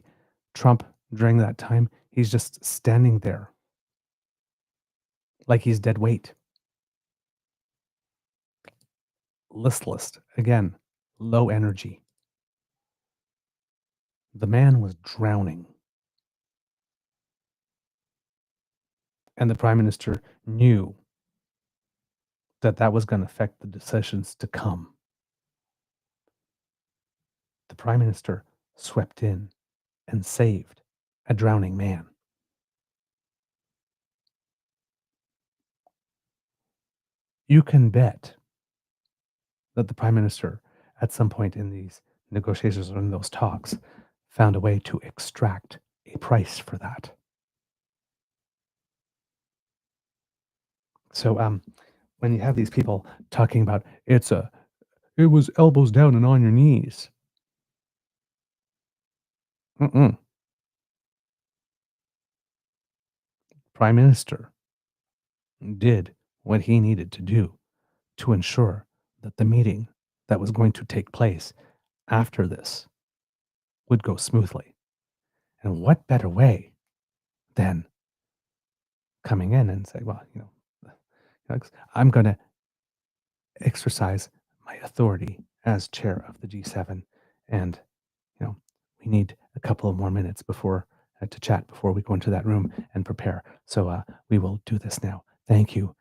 Trump during that time? He's just standing there like he's dead weight. Listless. Again, low energy. The man was drowning. And the prime minister knew that that was going to affect the decisions to come. The prime minister swept in and saved a drowning man. You can bet that the prime minister, at some point in these negotiations or in those talks, found a way to extract a price for that. So, when you have these people talking about it was elbows down and on your knees. Prime Minister did what he needed to do to ensure that the meeting that was going to take place after this would go smoothly. And what better way than coming in and say, well, I'm going to exercise my authority as chair of the G7, and we need a couple of more minutes before to chat before we go into that room and prepare. So we will do this now. Thank you.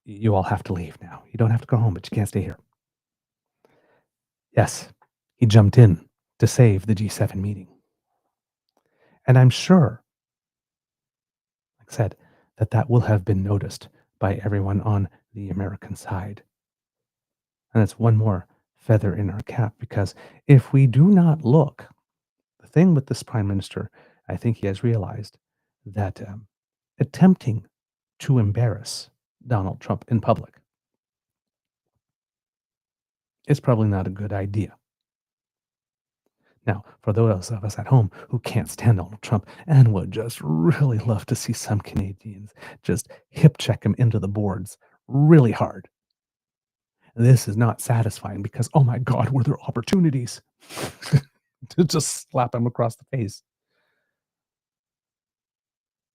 You all have to leave now. You don't have to go home, but you can't stay here. Yes, he jumped in to save the G7 meeting. And I'm sure, like I said, that will have been noticed by everyone on the American side. And it's one more feather in our cap, because if we do not look, the thing with this prime minister, I think he has realized that attempting to embarrass Donald Trump in public is probably not a good idea. Now, for those of us at home who can't stand Donald Trump and would just really love to see some Canadians just hip check him into the boards really hard, this is not satisfying, because, oh my God, were there opportunities to just slap him across the face.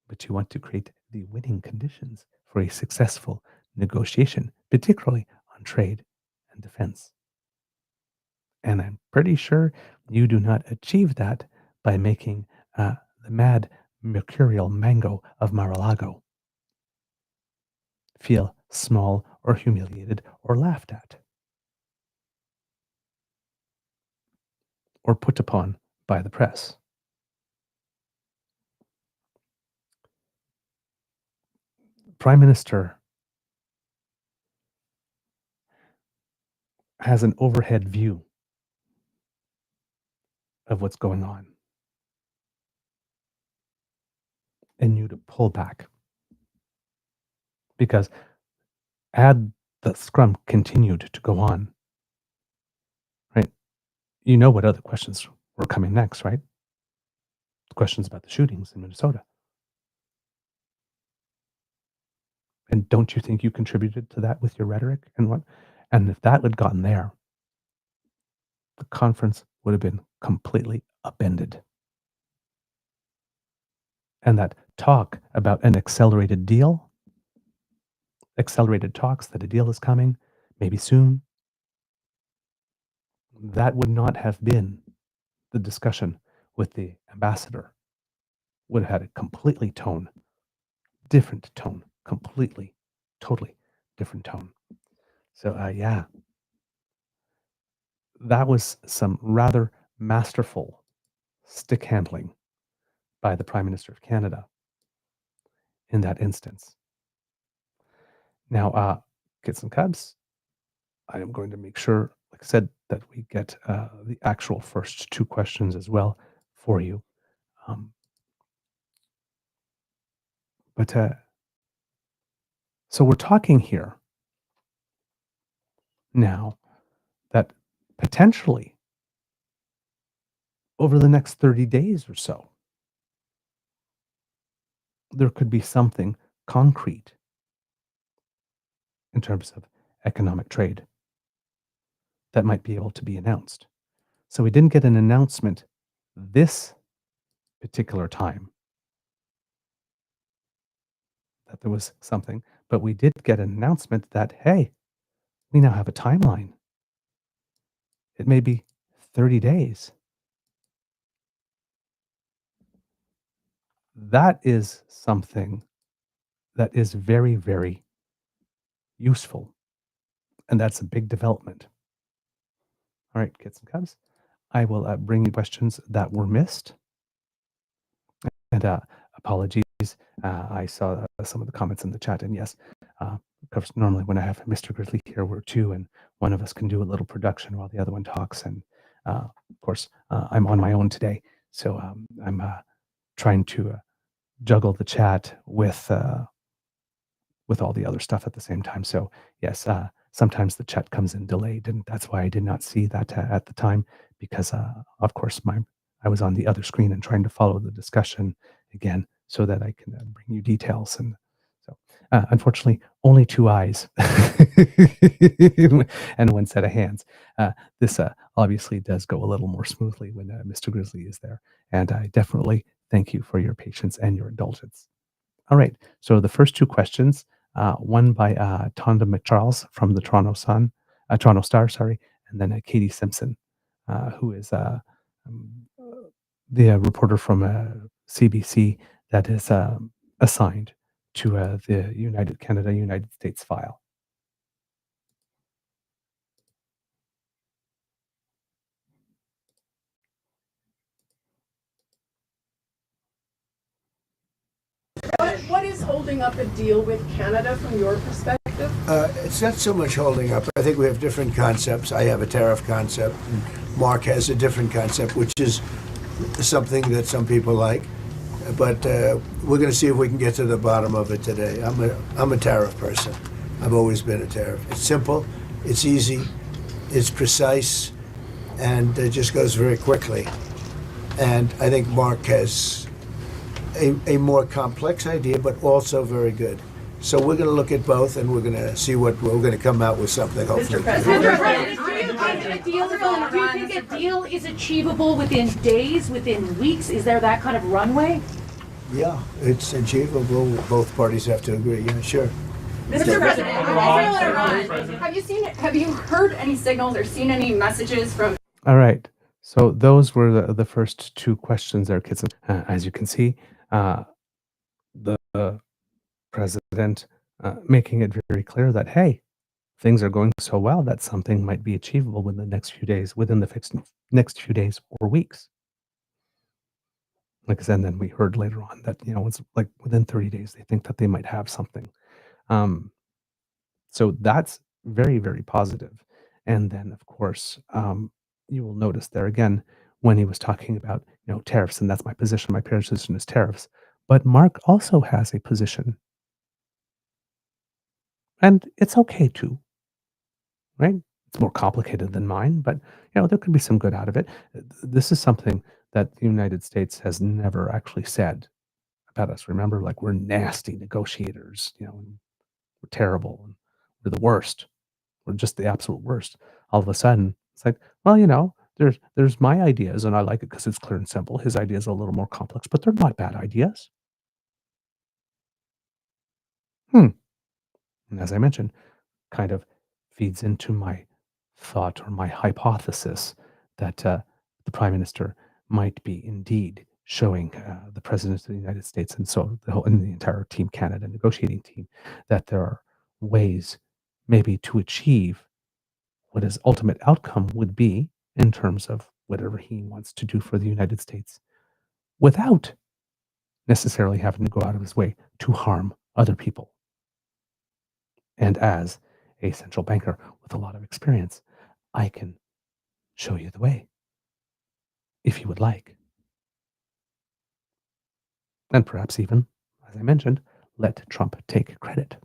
But you want to create the winning conditions for a successful negotiation, particularly on trade and defense. And I'm pretty sure you do not achieve that by making the mad mercurial mango of Mar-a-Lago feel small or humiliated or laughed at. or put upon by the press. Prime Minister has an overhead view of what's going on and you to pull back. Because had the scrum continued to go on, right, you know what other questions were coming next, right? Questions about the shootings in Minnesota. And don't you think you contributed to that with your rhetoric and what? And if that had gotten there, the conference would have been completely upended. And that talk about an accelerated deal, accelerated talks that a deal is coming, maybe soon, that would not have been the discussion with the ambassador. Would have had a completely different tone, completely, totally different tone. So, yeah, that was some rather masterful stick handling by the Prime Minister of Canada in that instance. Now, kids and cubs, I am going to make sure, like I said, that we get the actual first two questions as well for you. So we're talking here now that potentially over the next 30 days or so, there could be something concrete in terms of economic trade that might be able to be announced. So we didn't get an announcement this particular time that there was something, but we did get an announcement that, hey, we now have a timeline. It may be 30 days. That is something that is very, very useful. And that's a big development. All right, kids and cubs, I will bring you questions that were missed. And apologies, I saw some of the comments in the chat. And yes, of course, normally when I have Mr. Grizzly here, we're two, and one of us can do a little production while the other one talks. And of course, I'm on my own today. So I'm trying to juggle the chat with all the other stuff at the same time. So yes, sometimes the chat comes in delayed, and that's why I did not see that at the time, because of course I was on the other screen and trying to follow the discussion again so that I can bring you details. And so unfortunately, only two eyes and one set of hands. This obviously does go a little more smoothly when Mr. Grizzly is there, and I definitely thank you for your patience and your indulgence. All right, so the first two questions, one by Tonda McCharles from the Toronto Star, and then Katie Simpson, who is the reporter from CBC that is assigned to the United States file. What is holding up a deal with Canada from your perspective? It's not so much holding up. I think we have different concepts. I have a tariff concept, and Mark has a different concept, which is something that some people like. But we're going to see if we can get to the bottom of it today. I'm a tariff person. I've always been a tariff. It's simple, it's easy, it's precise, and it just goes very quickly. And I think Mark has a more complex idea, but also very good. So we're going to look at both, and we're going to see what we're going to come out with something. Hopefully. Mr. President, do you think a deal is achievable within days, within weeks? Is there that kind of runway? Yeah, it's achievable. Both parties have to agree. Yeah, sure. Mr. President, have you heard any signals or seen any messages from? All right. So those were the first two questions there, kids. As you can see, the president making it very clear that, hey, things are going so well that something might be achievable within the next few days, next few days or weeks. Like I said, and then we heard later on that, it's like within 30 days, they think that they might have something. Um, so that's very, very positive. And then, of course, you will notice there again when he was talking about, tariffs, and that's my position. My position is tariffs. But Mark also has a position, and it's okay too, right? It's more complicated than mine, but there could be some good out of it. This is something that the United States has never actually said about us. Remember, like we're nasty negotiators, and we're terrible, and we're the worst. We're just the absolute worst. All of a sudden, it's like, well, there's my ideas, and I like it because it's clear and simple. His ideas are a little more complex, but they're not bad ideas. And as I mentioned, kind of feeds into my thought or my hypothesis that the prime minister might be indeed showing the president of the United States and so and the entire Team Canada negotiating team that there are ways maybe to achieve what his ultimate outcome would be in terms of whatever he wants to do for the United States without necessarily having to go out of his way to harm other people. And as a central banker with a lot of experience, I can show you the way if you would like. And perhaps even, as I mentioned, let Trump take credit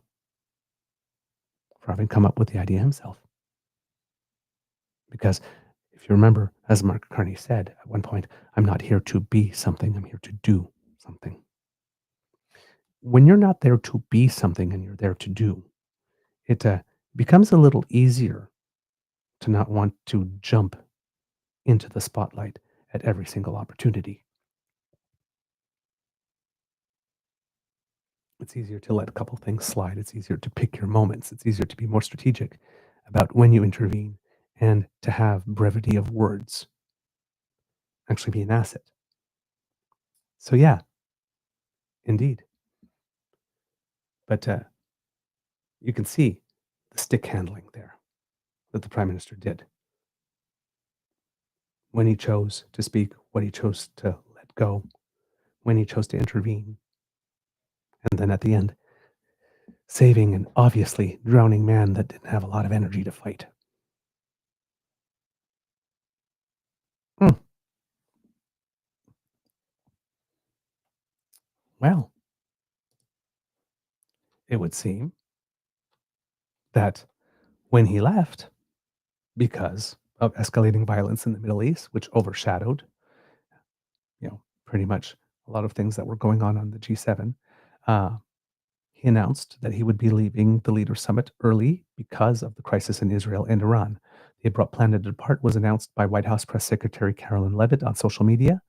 for having come up with the idea himself. Because if you remember, as Mark Carney said at one point, I'm not here to be something, I'm here to do something. When you're not there to be something and you're there to do, it becomes a little easier to not want to jump into the spotlight at every single opportunity. It's easier to let a couple things slide. It's easier to pick your moments. It's easier to be more strategic about when you intervene and to have brevity of words actually be an asset. So yeah, indeed. But you can see the stick handling there that the Prime Minister did. When he chose to speak, what he chose to let go, when he chose to intervene. And then at the end, saving an obviously drowning man that didn't have a lot of energy to fight. Well, it would seem that when he left, because of escalating violence in the Middle East, which overshadowed, pretty much a lot of things that were going on the G7, he announced that he would be leaving the Leaders Summit early because of the crisis in Israel and Iran. The abrupt plan to depart was announced by White House Press Secretary Carolyn Leavitt on social media.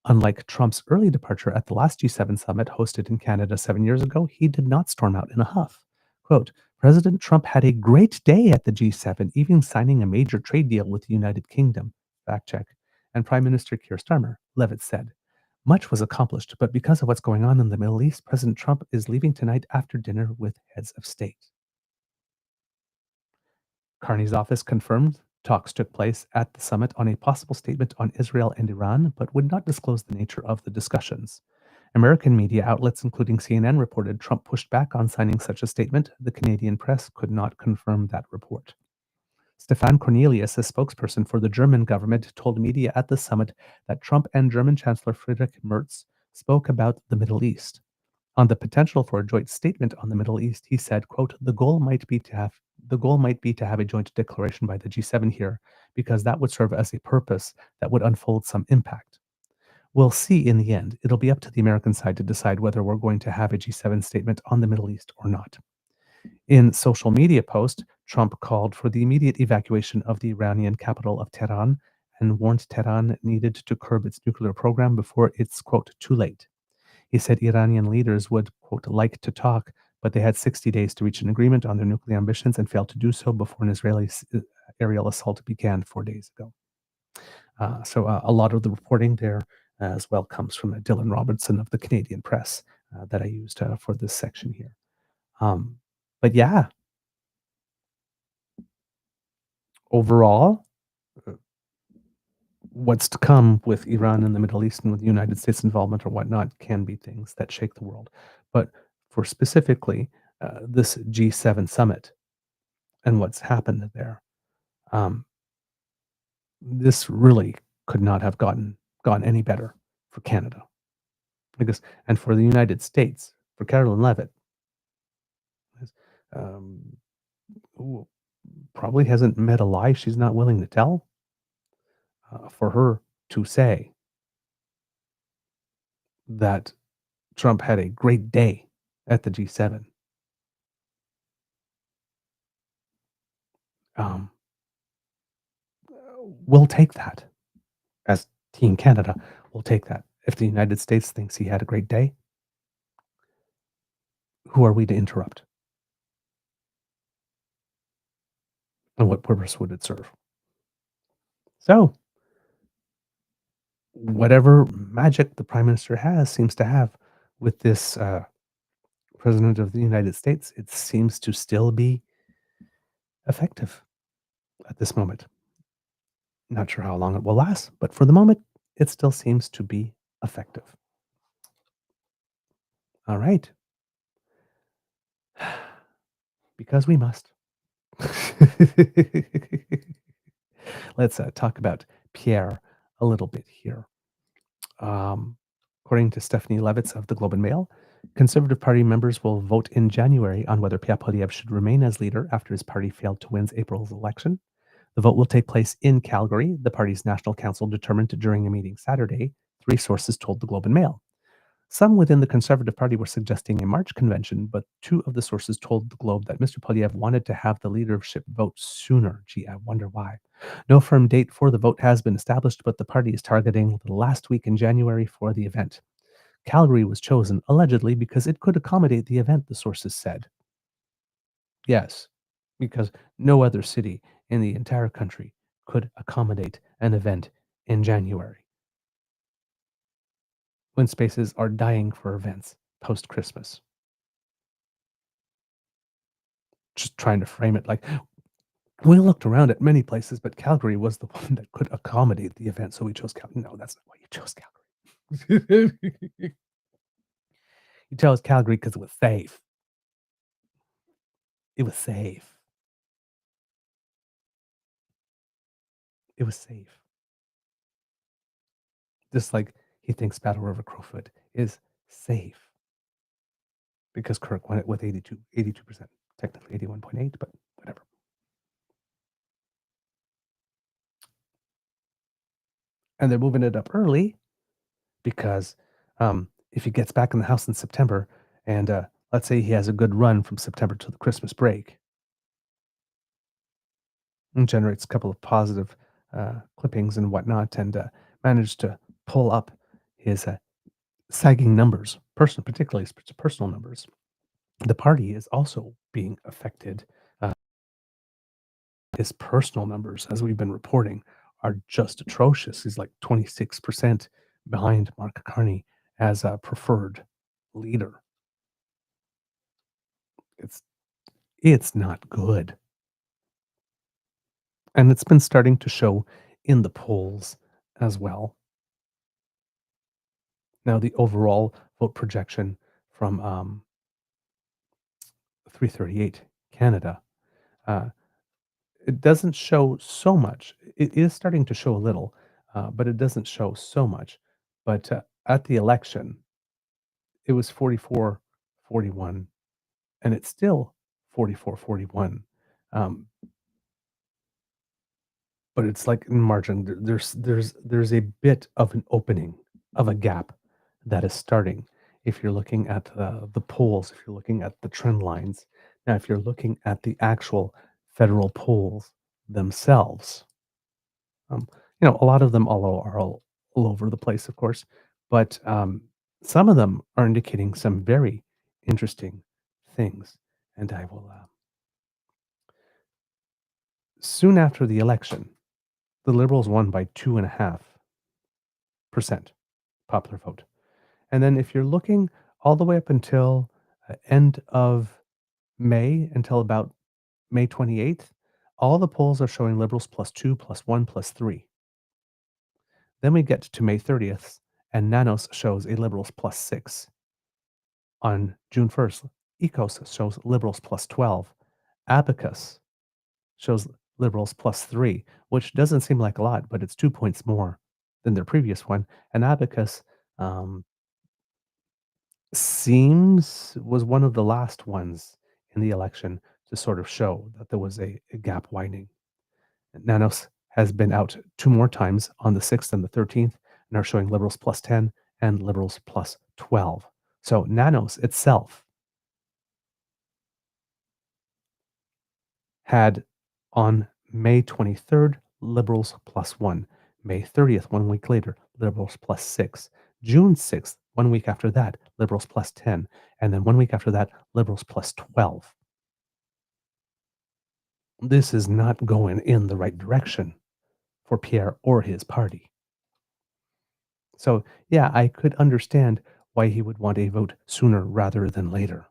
Unlike Trump's early departure at the last G7 summit hosted in Canada 7 years ago, he did not storm out in a huff. Quote, President Trump had a great day at the G7, even signing a major trade deal with the United Kingdom. Fact check. And Prime Minister Keir Starmer, Leavitt said. Much was accomplished, but because of what's going on in the Middle East, President Trump is leaving tonight after dinner with heads of state. Carney's office confirmed talks took place at the summit on a possible statement on Israel and Iran, but would not disclose the nature of the discussions. American media outlets, including CNN, reported Trump pushed back on signing such a statement. The Canadian press could not confirm that report. Stefan Cornelius, a spokesperson for the German government, told media at the summit that Trump and German Chancellor Friedrich Merz spoke about the Middle East. On the potential for a joint statement on the Middle East, he said, quote, the goal might be to have a joint declaration by the G7 here, because that would serve as a purpose that would unfold some impact. We'll see in the end. It'll be up to the American side to decide whether we're going to have a G7 statement on the Middle East or not. In social media post, Trump called for the immediate evacuation of the Iranian capital of Tehran and warned Tehran needed to curb its nuclear program before it's, quote, too late. He said Iranian leaders would, quote, like to talk, but they had 60 days to reach an agreement on their nuclear ambitions and failed to do so before an Israeli aerial assault began 4 days ago. So a lot of the reporting there as well comes from Dylan Robertson of the Canadian Press that I used for this section here. But yeah, overall, what's to come with Iran and the Middle East and with the United States involvement or whatnot can be things that shake the world. But for specifically this G7 summit and what's happened there, this really could not have gone any better for Canada, because, and for the United States, for Carolyn Levitt, who probably hasn't met a lie she's not willing to tell. For her to say that Trump had a great day at the G7, we'll take that. As Team Canada, we'll take that. If the United States thinks he had a great day, who are we to interrupt? And what purpose would it serve? So, whatever magic the Prime Minister seems to have with this President of the United States, it seems to still be effective at this moment. Not sure how long it will last, but for the moment, it still seems to be effective. All right. Because we must. Let's talk about Pierre a little bit here. According to Stephanie Levitz of the Globe and Mail, Conservative Party members will vote in January on whether Pierre Poilievre should remain as leader after his party failed to win April's election. The vote will take place in Calgary, the party's National Council determined during a meeting Saturday, 3 sources told the Globe and Mail. Some within the Conservative Party were suggesting a March convention, but 2 of the sources told the Globe that Mr. Poilievre wanted to have the leadership vote sooner. Gee, I wonder why. No firm date for the vote has been established, but the party is targeting the last week in January for the event. Calgary was chosen, allegedly, because it could accommodate the event, the sources said. Yes, because no other city in the entire country could accommodate an event in January, when spaces are dying for events post-Christmas. Just trying to frame it like, we looked around at many places, but Calgary was the one that could accommodate the event, so we chose Calgary. No, that's not why you chose Calgary. You chose Calgary because it was safe. It was safe. It was safe. Just like he thinks Battle River Crowfoot is safe. Because Kirk won it with 82%, technically 81.8, but whatever. And they're moving it up early because if he gets back in the House in September, and let's say he has a good run from September to the Christmas break, and generates a couple of positive clippings and whatnot, and managed to pull up his sagging numbers, particularly his personal numbers, the party is also being affected. His personal numbers, as we've been reporting, are just atrocious. He's like 26% behind Mark Carney as a preferred leader. It's not good. And it's been starting to show in the polls as well. Now, the overall vote projection from 338 Canada, it doesn't show so much. It is starting to show a little, but it doesn't show so much. But at the election, it was 44-41, and it's still 44-41. But it's like in margin, there's a bit of an opening of a gap that is starting. If you're looking at the polls, if you're looking at the trend lines, now if you're looking at the actual federal polls themselves, a lot of them are all over the place, of course, but some of them are indicating some very interesting things. And I will soon after the election, the Liberals won by 2.5% popular vote. And then if you're looking all the way up until end of May, until about May 28th, all the polls are showing Liberals +2, +1, +3. Then we get to May 30th, and Nanos shows a Liberals +6. On June 1st, Ecos shows Liberals +12. Abacus shows Liberals +3, which doesn't seem like a lot, but it's 2 points more than their previous one. And Abacus was one of the last ones in the election to sort of show that there was a gap widening. Nanos has been out 2 more times on the 6th and the 13th and are showing Liberals +10 and Liberals +12. So Nanos itself had on May 23rd, Liberals +1. May 30th, 1 week later, Liberals +6. June 6th, 1 week after that, Liberals +10. And then 1 week after that, Liberals +12. This is not going in the right direction for Pierre or his party. So, yeah, I could understand why he would want a vote sooner rather than later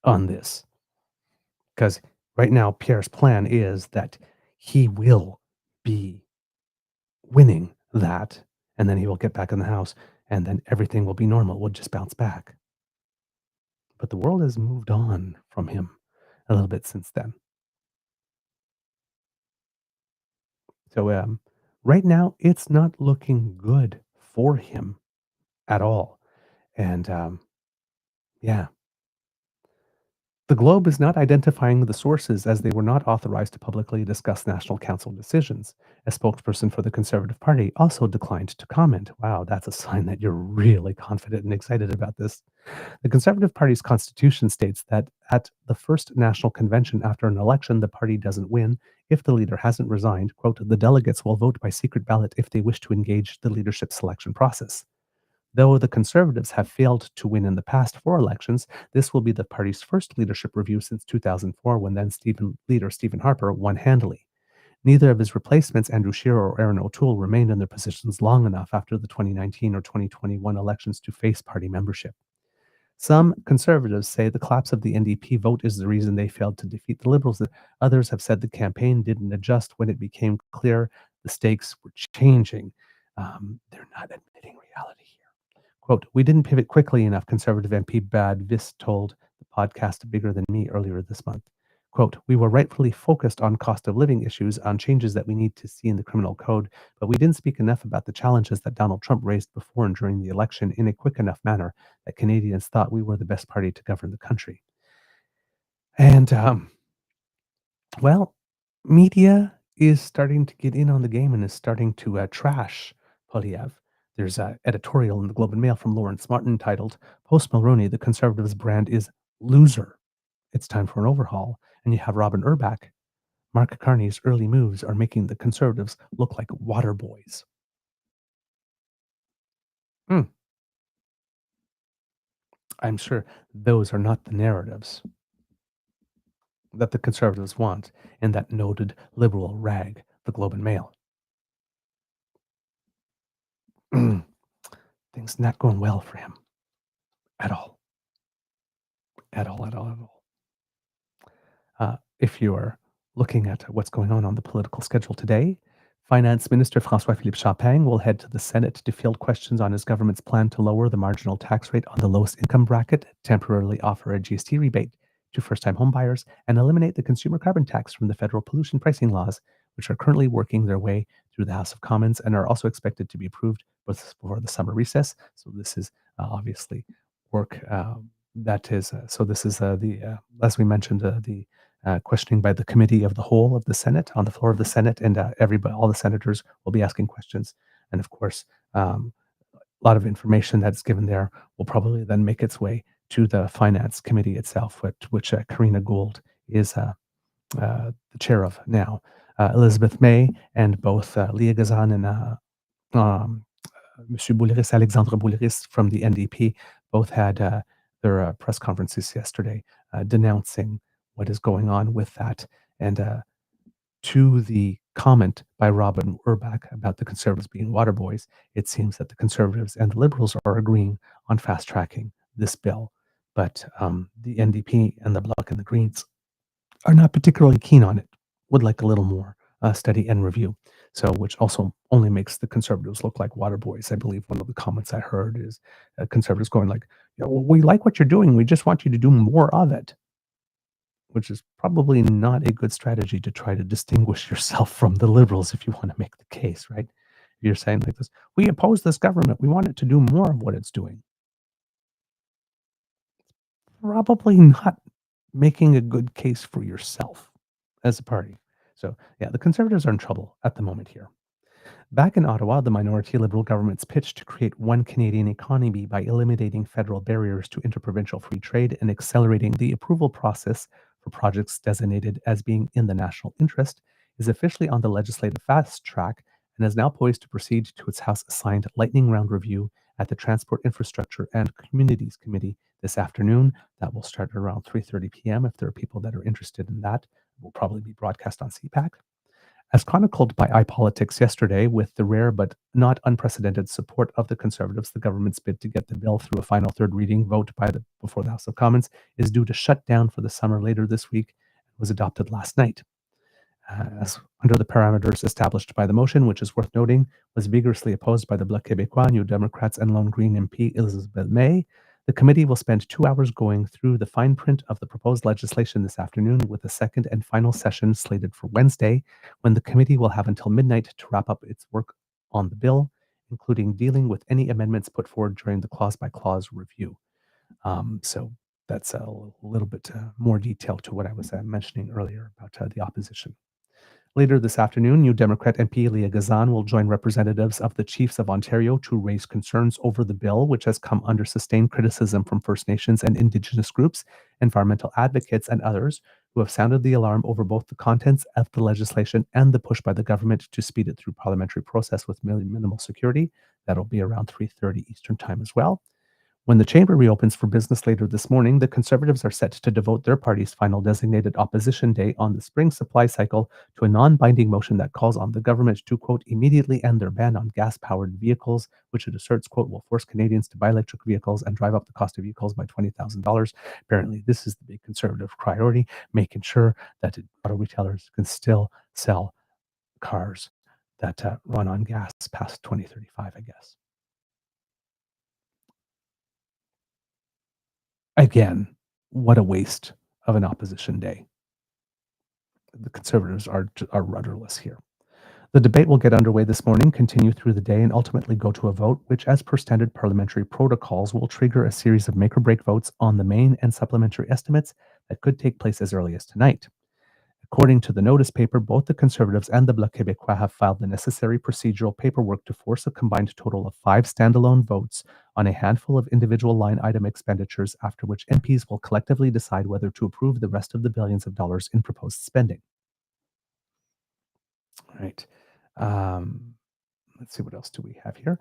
on this. Because right now, Pierre's plan is that he will be winning that, and then he will get back in the House, and then everything will be normal. We'll just bounce back. But the world has moved on from him a little bit since then. So right now, it's not looking good for him at all. And yeah. The Globe is not identifying the sources as they were not authorized to publicly discuss National Council decisions. A spokesperson for the Conservative Party also declined to comment. Wow, that's a sign that you're really confident and excited about this. The Conservative Party's constitution states that at the first national convention after an election the party doesn't win, if the leader hasn't resigned, quote, the delegates will vote by secret ballot if they wish to engage the leadership selection process. Though the Conservatives have failed to win in the past 4 elections, this will be the party's first leadership review since 2004, when then leader Stephen Harper won handily. Neither of his replacements, Andrew Scheer or Aaron O'Toole, remained in their positions long enough after the 2019 or 2021 elections to face party membership. Some Conservatives say the collapse of the NDP vote is the reason they failed to defeat the Liberals. Others have said the campaign didn't adjust when it became clear the stakes were changing. They're not admitting reality here. Quote, we didn't pivot quickly enough, Conservative MP Brad Viss told the podcast Bigger Than Me earlier this month. Quote, we were rightfully focused on cost of living issues, on changes that we need to see in the criminal code, but we didn't speak enough about the challenges that Donald Trump raised before and during the election in a quick enough manner that Canadians thought we were the best party to govern the country. And, well, media is starting to get in on the game and is starting to trash Poilievre. There's an editorial in the Globe and Mail from Lawrence Martin titled, Post Mulroney, the Conservatives' brand is loser. It's time for an overhaul. And you have Robin Urbach. Mark Carney's early moves are making the Conservatives look like water boys. I'm sure those are not the narratives that the Conservatives want in that noted liberal rag, the Globe and Mail. Things not going well for him. At all. At all. If you're looking at what's going on the political schedule today, Finance Minister François-Philippe Champagne will head to the Senate to field questions on his government's plan to lower the marginal tax rate on the lowest income bracket, temporarily offer a GST rebate to first-time homebuyers, and eliminate the consumer carbon tax from the federal pollution pricing laws, which are currently working their way through the House of Commons and are also expected to be approved before the summer recess. So this is obviously work that is, as we mentioned, the questioning by the Committee of the Whole of the Senate on the floor of the Senate, and all the senators will be asking questions. And of course, a lot of information that's given there will probably then make its way to the Finance Committee itself, which Karina Gould is the chair of now. Elizabeth May and both Leah Gazan and Monsieur Bouliris, Alexandre Bouliris from the NDP, both had their press conferences yesterday denouncing what is going on with that. And to the comment by Robin Urbach about the Conservatives being water boys, it seems that the Conservatives and the Liberals are agreeing on fast-tracking this bill. But the NDP and the Bloc and the Greens are not particularly keen on it. would like a little more study and review. So, which also only makes the Conservatives look like water boys. I believe one of the comments I heard is Conservatives going like, "Yeah, well, we like what you're doing. We just want you to do more of it," which is probably not a good strategy to try to distinguish yourself from the Liberals if you want to make the case, right? If you're saying like this, we oppose this government. We want it to do more of what it's doing. Probably not making a good case for yourself as a party. So, yeah, the Conservatives are in trouble at the moment here. Back in Ottawa, the minority Liberal government's pitch to create one Canadian economy by eliminating federal barriers to interprovincial free trade and accelerating the approval process for projects designated as being in the national interest is officially on the legislative fast track and is now poised to proceed to its House-assigned lightning round review at the Transport Infrastructure and Communities Committee this afternoon. That will start around 3:30 p.m. If there are people that are interested in that, it will probably be broadcast on CPAC. As chronicled by iPolitics yesterday, with the rare but not unprecedented support of the Conservatives, the government's bid to get the bill through a final third reading vote before the House of Commons is due to shut down for the summer later this week and was adopted last night. As under the parameters established by the motion, which is worth noting, was vigorously opposed by the Bloc Québécois, New Democrats, and Lone Green MP Elizabeth May. The committee will spend 2 hours going through the fine print of the proposed legislation this afternoon, with a second and final session slated for Wednesday, when the committee will have until midnight to wrap up its work on the bill, including dealing with any amendments put forward during the clause-by-clause review. So that's a little bit more detail to what I was mentioning earlier about the opposition. Later this afternoon, New Democrat MP Leah Gazan will join representatives of the Chiefs of Ontario to raise concerns over the bill, which has come under sustained criticism from First Nations and Indigenous groups, environmental advocates, and others who have sounded the alarm over both the contents of the legislation and the push by the government to speed it through parliamentary process with minimal security. That'll be around 3:30 Eastern Time as well. When the chamber reopens for business later this morning, the Conservatives are set to devote their party's final designated opposition day on the spring supply cycle to a non-binding motion that calls on the government to, quote, immediately end their ban on gas-powered vehicles, which it asserts, quote, will force Canadians to buy electric vehicles and drive up the cost of vehicles by $20,000. Apparently, this is the big Conservative priority, making sure that auto retailers can still sell cars that run on gas past 2035, I guess. Again, what a waste of an opposition day. The Conservatives are rudderless here. The debate will get underway this morning, continue through the day, and ultimately go to a vote, which, as per standard parliamentary protocols, will trigger a series of make-or-break votes on the main and supplementary estimates that could take place as early as tonight. According to the notice paper, both the Conservatives and the Bloc Québécois have filed the necessary procedural paperwork to force a combined total of 5 standalone votes on a handful of individual line item expenditures, after which MPs will collectively decide whether to approve the rest of the billions of dollars in proposed spending. All right. Let's see, what else do we have here?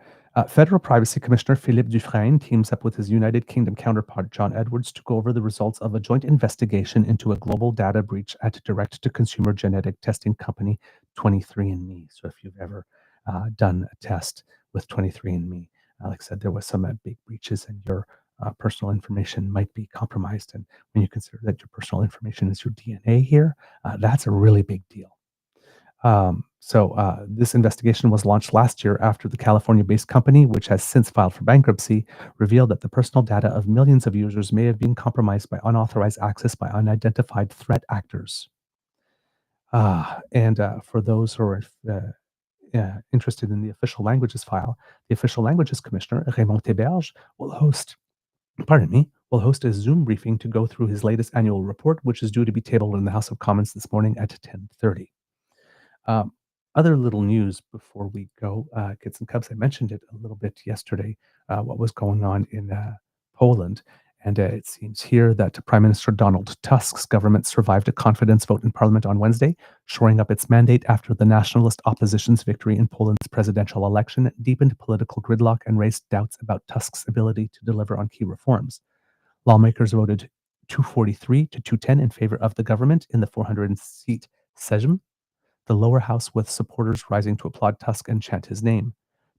Federal Privacy Commissioner Philippe Dufresne teams up with his United Kingdom counterpart John Edwards to go over the results of a joint investigation into a global data breach at direct-to-consumer genetic testing company 23andMe. So if you've ever done a test with 23andMe, like I said, there was some big breaches and your personal information might be compromised. And when you consider that your personal information is your DNA here, that's a really big deal. This investigation was launched last year after the California-based company, which has since filed for bankruptcy, revealed that the personal data of millions of users may have been compromised by unauthorized access by unidentified threat actors. For those who are interested in the official languages file, the official languages commissioner, Raymond Théberge, will host a Zoom briefing to go through his latest annual report, which is due to be tabled in the House of Commons this morning at 10:30. Other little news before we go, Kids and Cubs, I mentioned it a little bit yesterday, what was going on in Poland. And it seems here that Prime Minister Donald Tusk's government survived a confidence vote in Parliament on Wednesday, shoring up its mandate after the nationalist opposition's victory in Poland's presidential election deepened political gridlock and raised doubts about Tusk's ability to deliver on key reforms. Lawmakers voted 243 to 210 in favor of the government in the 400-seat Sejm, the lower house, with supporters rising to applaud Tusk and chant his name.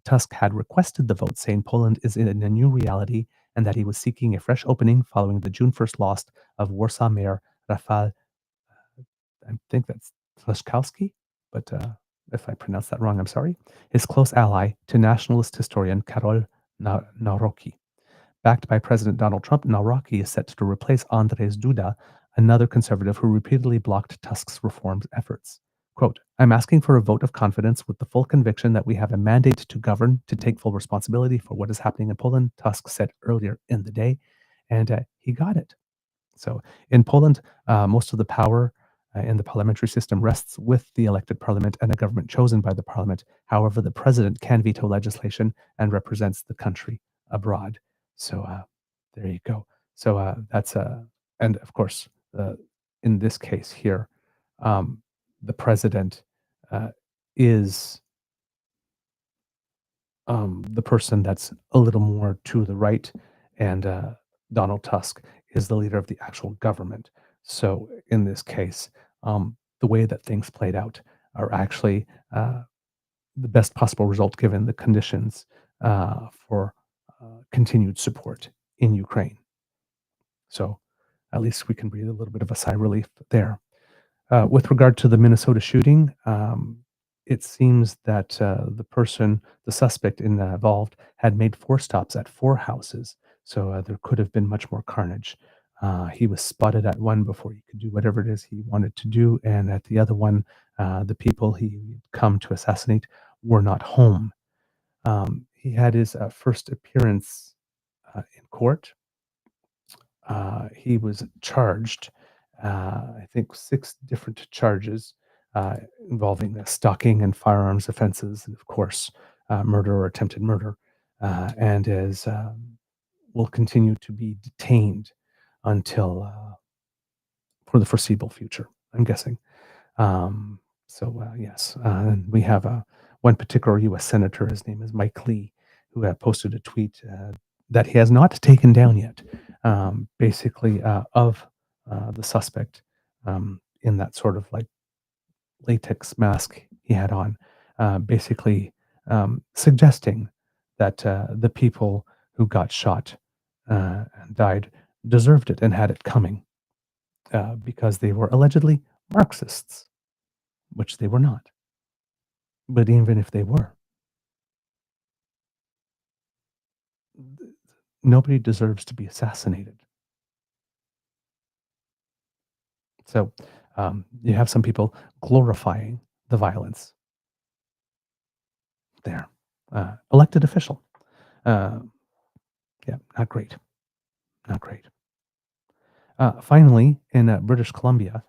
Tusk had requested the vote, saying Poland is in a new reality and that he was seeking a fresh opening following the June 1st loss of Warsaw Mayor Rafał, I think that's Tleszkowski, but if I pronounce that wrong, I'm sorry, his close ally to nationalist historian Karol Nawrocki. Backed by President Donald Trump, Nawrocki is set to replace Andrzej Duda, another conservative who repeatedly blocked Tusk's reform efforts. Quote, I'm asking for a vote of confidence with the full conviction that we have a mandate to govern, to take full responsibility for what is happening in Poland, Tusk said earlier in the day, and he got it. So in Poland, most of the power in the parliamentary system rests with the elected parliament and a government chosen by the parliament. However, the president can veto legislation and represents the country abroad. So there you go. So that's and of course, in this case here, the president is the person that's a little more to the right, and Donald Tusk is the leader of the actual government. So in this case, the way that things played out are actually the best possible result given the conditions for continued support in Ukraine. So at least we can breathe a little bit of a sigh of relief there. With regard to the Minnesota shooting, it seems that the suspect involved, had made 4 stops at 4 houses. So there could have been much more carnage. He was spotted at one before he could do whatever it is he wanted to do. And at the other one, the people he had come to assassinate were not home. He had his first appearance in court. He was charged, I think, 6 different charges involving stalking and firearms offenses, and of course, murder or attempted murder, and will continue to be detained until for the foreseeable future, I'm guessing. Yes, and we have one particular U.S. senator. His name is Mike Lee, who posted a tweet that he has not taken down yet, basically of the suspect in that sort of like latex mask he had on, basically suggesting that the people who got shot and died deserved it and had it coming because they were allegedly Marxists, which they were not. But even if they were, nobody deserves to be assassinated. So you have some people glorifying the violence. There. Elected official. Yeah, not great. Not great. Finally, in British Columbia,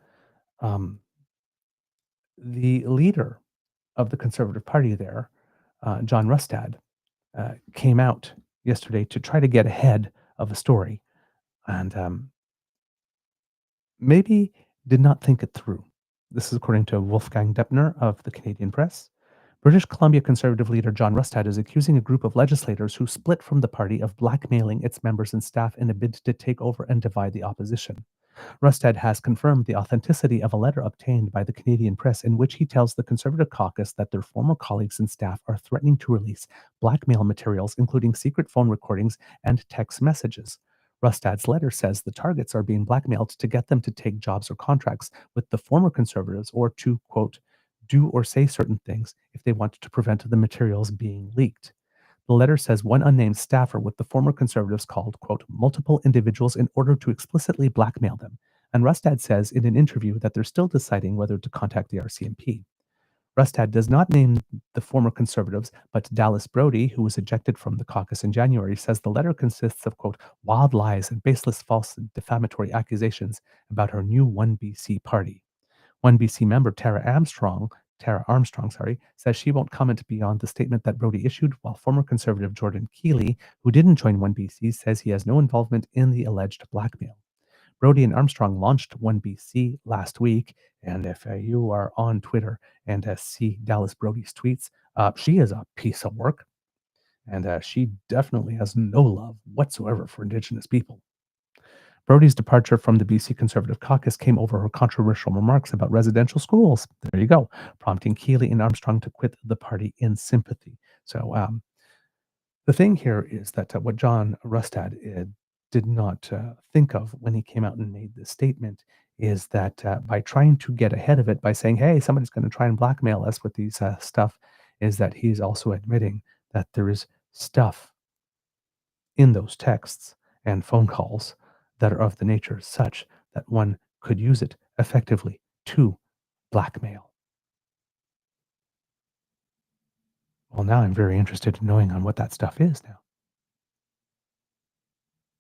the leader of the Conservative Party there, John Rustad, came out yesterday to try to get ahead of a story and maybe did not think it through. This is according to Wolfgang Deppner of the Canadian Press. British Columbia Conservative leader John Rustad is accusing a group of legislators who split from the party of blackmailing its members and staff in a bid to take over and divide the opposition. Rustad has confirmed the authenticity of a letter obtained by the Canadian Press in which he tells the Conservative caucus that their former colleagues and staff are threatening to release blackmail materials, including secret phone recordings and text messages. Rustad's letter says the targets are being blackmailed to get them to take jobs or contracts with the former Conservatives or to, quote, do or say certain things if they want to prevent the materials being leaked. The letter says one unnamed staffer with the former Conservatives called, quote, multiple individuals in order to explicitly blackmail them. And Rustad says in an interview that they're still deciding whether to contact the RCMP. Rustad does not name the former Conservatives, but Dallas Brody, who was ejected from the caucus in January, says the letter consists of, quote, wild lies and baseless false and defamatory accusations about her new 1BC party. 1BC member Tara Armstrong, says she won't comment beyond the statement that Brody issued, while former Conservative Jordan Keeley, who didn't join 1BC, says he has no involvement in the alleged blackmail. Brody and Armstrong launched 1BC last week, and if you are on Twitter and see Dallas Brody's tweets, she is a piece of work, and she definitely has no love whatsoever for Indigenous people. Brody's departure from the BC Conservative caucus came over her controversial remarks about residential schools. There you go, prompting Keeley and Armstrong to quit the party in sympathy. So the thing here is that what John Rustad did not think of when he came out and made this statement is that by trying to get ahead of it by saying, hey, somebody's going to try and blackmail us with these stuff, is that he's also admitting that there is stuff in those texts and phone calls that are of the nature such that one could use it effectively to blackmail. Well, now I'm very interested in knowing on what that stuff is now.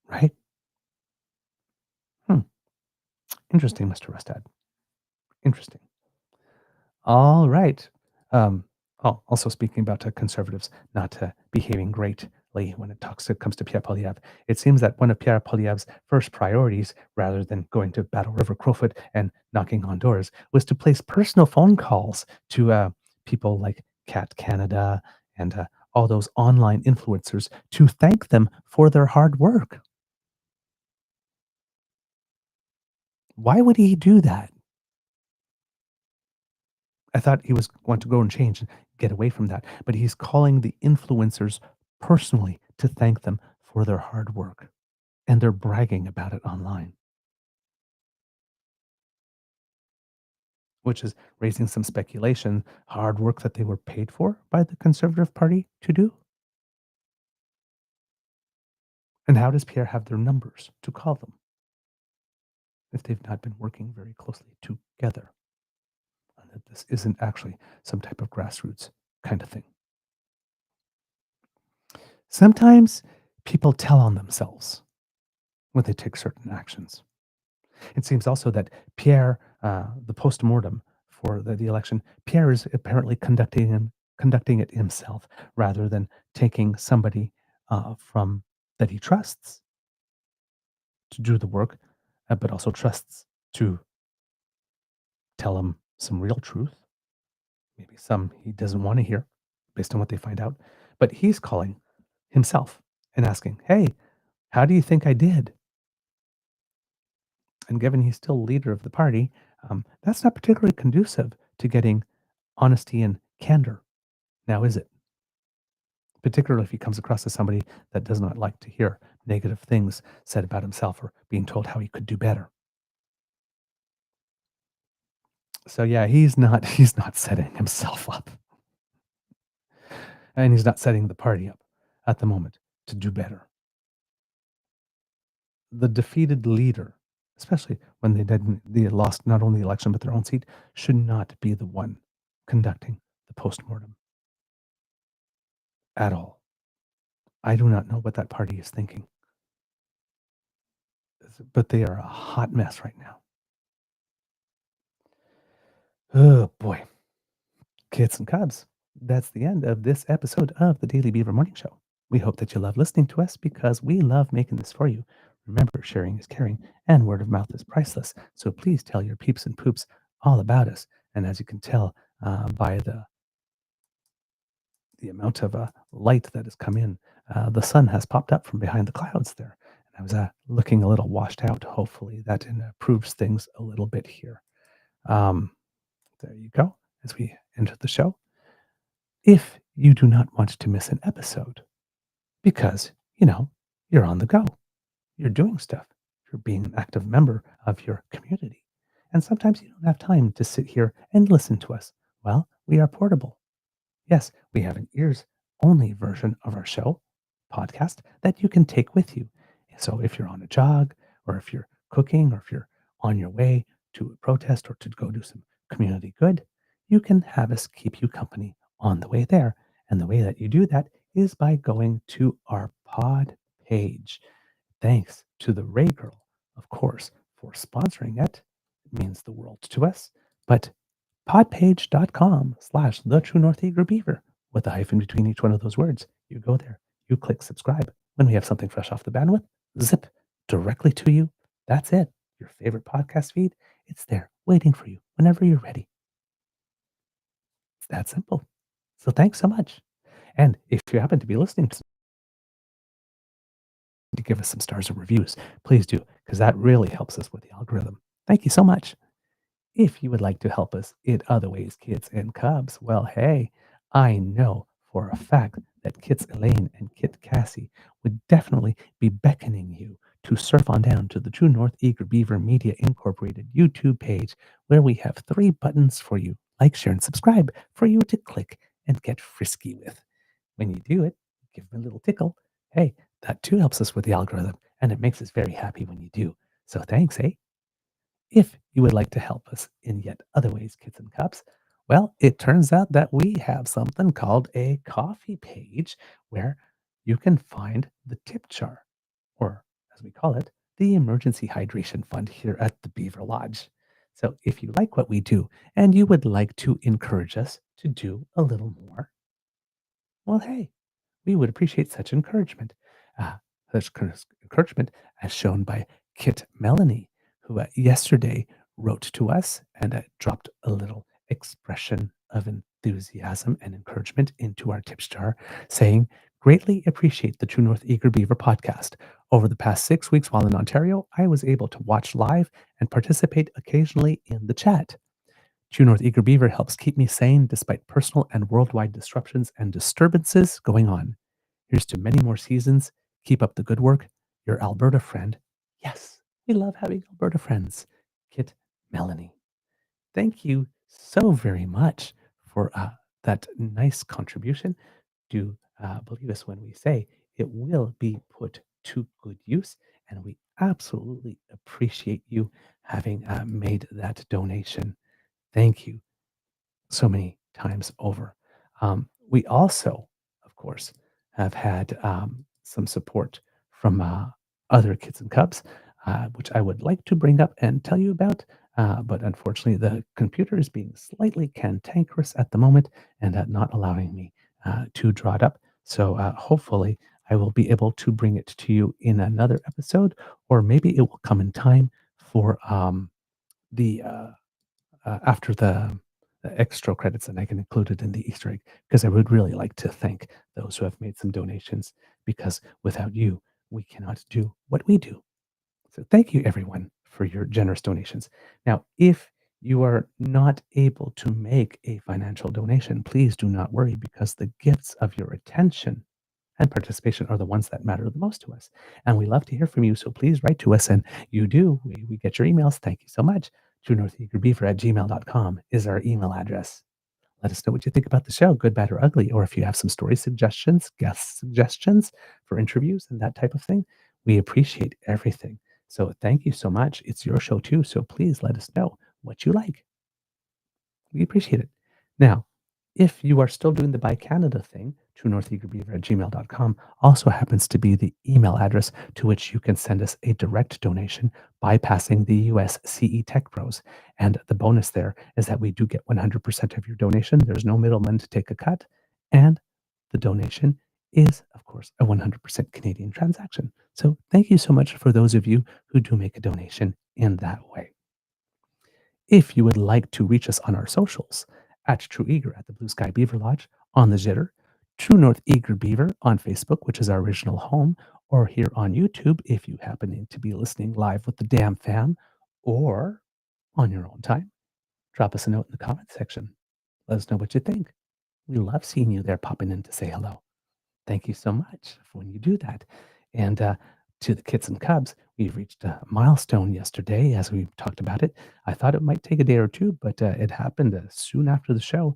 Right? Interesting, Mr. Rustad. Interesting. All right. Also speaking about conservatives not behaving greatly when it comes to Pierre Poilievre, it seems that one of Pierre Poilievre's first priorities, rather than going to Battle River Crowfoot and knocking on doors, was to place personal phone calls to people like Cat Canada and all those online influencers to thank them for their hard work. Why would he do that? I thought he was going to go and change and get away from that, but he's calling the influencers personally to thank them for their hard work, and they're bragging about it online, which is raising some speculation. Hard work that they were paid for by the Conservative Party to do? And how does Pierre have their numbers to call them if they've not been working very closely together? That this isn't actually some type of grassroots kind of thing. Sometimes people tell on themselves when they take certain actions. It seems also that Pierre, the post-mortem for the election, Pierre is apparently conducting it himself rather than taking somebody from that he trusts to do the work, but also trusts to tell him some real truth, maybe some he doesn't want to hear based on what they find out. But he's calling himself and asking, hey, how do you think I did? And given he's still leader of the party, that's not particularly conducive to getting honesty and candor. Now, is it? Particularly if he comes across as somebody that does not like to hear negative things said about himself or being told how he could do better. So yeah, he's not setting himself up. And he's not setting the party up at the moment to do better. The defeated leader, especially when they lost not only the election but their own seat, should not be the one conducting the postmortem at all. I do not know what that party is thinking, but they are a hot mess right now. Oh boy, kids and cubs, that's the end of this episode of the Daily Beaver Morning Show. We hope that you love listening to us because we love making this for you. Remember, sharing is caring and word of mouth is priceless. So please tell your peeps and poops all about us. And as you can tell by the amount of light that has come in, the sun has popped up from behind the clouds there. And I was looking a little washed out. Hopefully that improves things a little bit here. There you go, as we enter the show. If you do not want to miss an episode, because, you're on the go, you're doing stuff, you're being an active member of your community, and sometimes you don't have time to sit here and listen to us. Well, we are portable. Yes, we have an ears-only version of our show, podcast, that you can take with you. So if you're on a jog, or if you're cooking, or if you're on your way to a protest or to go do some community good, you can have us keep you company on the way there. And the way that you do that is by going to our pod page. Thanks to the Ray Girl, of course, for sponsoring it. It means the world to us. But podpage.com/the-true-northeagerbeaver with a hyphen between each one of those words. You go there, you click subscribe. When we have something fresh off the bandwidth, zip directly to you. That's it. Your favorite podcast feed, it's there waiting for you whenever you're ready. It's that simple. So thanks so much. And if you happen to be listening to give us some stars or reviews, please do, because that really helps us with the algorithm. Thank you so much. If you would like to help us in other ways, kids and cubs, well, hey, I know for a fact that Kits Elaine and Kit Cassie would definitely be beckoning you to surf on down to the True North Eager Beaver Media Incorporated YouTube page, where we have 3 buttons for you: like, share, and subscribe, for you to click and get frisky with. When you do it, give me a little tickle. Hey, that too helps us with the algorithm, and it makes us very happy when you do. So thanks, eh? If you would like to help us in yet other ways, kids and cups, well, it turns out that we have something called a coffee page where you can find the tip jar, or as we call it, the Emergency Hydration Fund here at the Beaver Lodge. So if you like what we do and you would like to encourage us to do a little more, well, hey, we would appreciate such encouragement. Uh, Encouragement as shown by Kit Melanie, who yesterday wrote to us and dropped a little expression of enthusiasm and encouragement into our tips jar, saying, "Greatly appreciate the True North Eager Beaver podcast. Over the past 6 weeks while in Ontario, I was able to watch live and participate occasionally in the chat. True North Eager Beaver helps keep me sane despite personal and worldwide disruptions and disturbances going on. Here's to many more seasons. Keep up the good work. Your Alberta friend." Yes, we love having Alberta friends. Kit Melanie. Thank you so very much for that nice contribution. Do believe us when we say it will be put to good use, and we absolutely appreciate you having made that donation. Thank you so many times over. We also, of course, have had some support from other kids and cubs, which I would like to bring up and tell you about. But unfortunately, the computer is being slightly cantankerous at the moment and not allowing me to draw it up. So hopefully, I will be able to bring it to you in another episode, or maybe it will come in time for the after the extra credits, and I can include it in the Easter egg, because I would really like to thank those who have made some donations, because without you, we cannot do what we do. So thank you, everyone, for your generous donations. Now, if you are not able to make a financial donation, please do not worry, because the gifts of your attention and participation are the ones that matter the most to us. And we love to hear from you, so please write to us, and you do. We get your emails. Thank you so much. truenortheagerbeaver@gmail.com is our email address. Let us know what you think about the show, good, bad, or ugly, or if you have some story suggestions, guest suggestions for interviews and that type of thing. We appreciate everything. So thank you so much. It's your show too, so please let us know what you like. We appreciate it. Now, if you are still doing the Buy Canada thing, truenortheagerbeaver@gmail.com also happens to be the email address to which you can send us a direct donation bypassing the US CE Tech Pros. And the bonus there is that we do get 100% of your donation. There's no middleman to take a cut. And the donation is, of course, a 100% Canadian transaction. So thank you so much for those of you who do make a donation in that way. If you would like to reach us on our socials, at True Eager at the Blue Sky Beaver Lodge on the Jitter, True North Eager Beaver on Facebook, which is our original home, or here on YouTube if you happen to be listening live with the damn fam, or on your own time, drop us a note in the comment section. Let us know what you think. We love seeing you there popping in to say hello. Thank you so much for when you do that. And to the kids and cubs, we've reached a milestone yesterday as we talked about it. I thought it might take a day or two, but it happened soon after the show.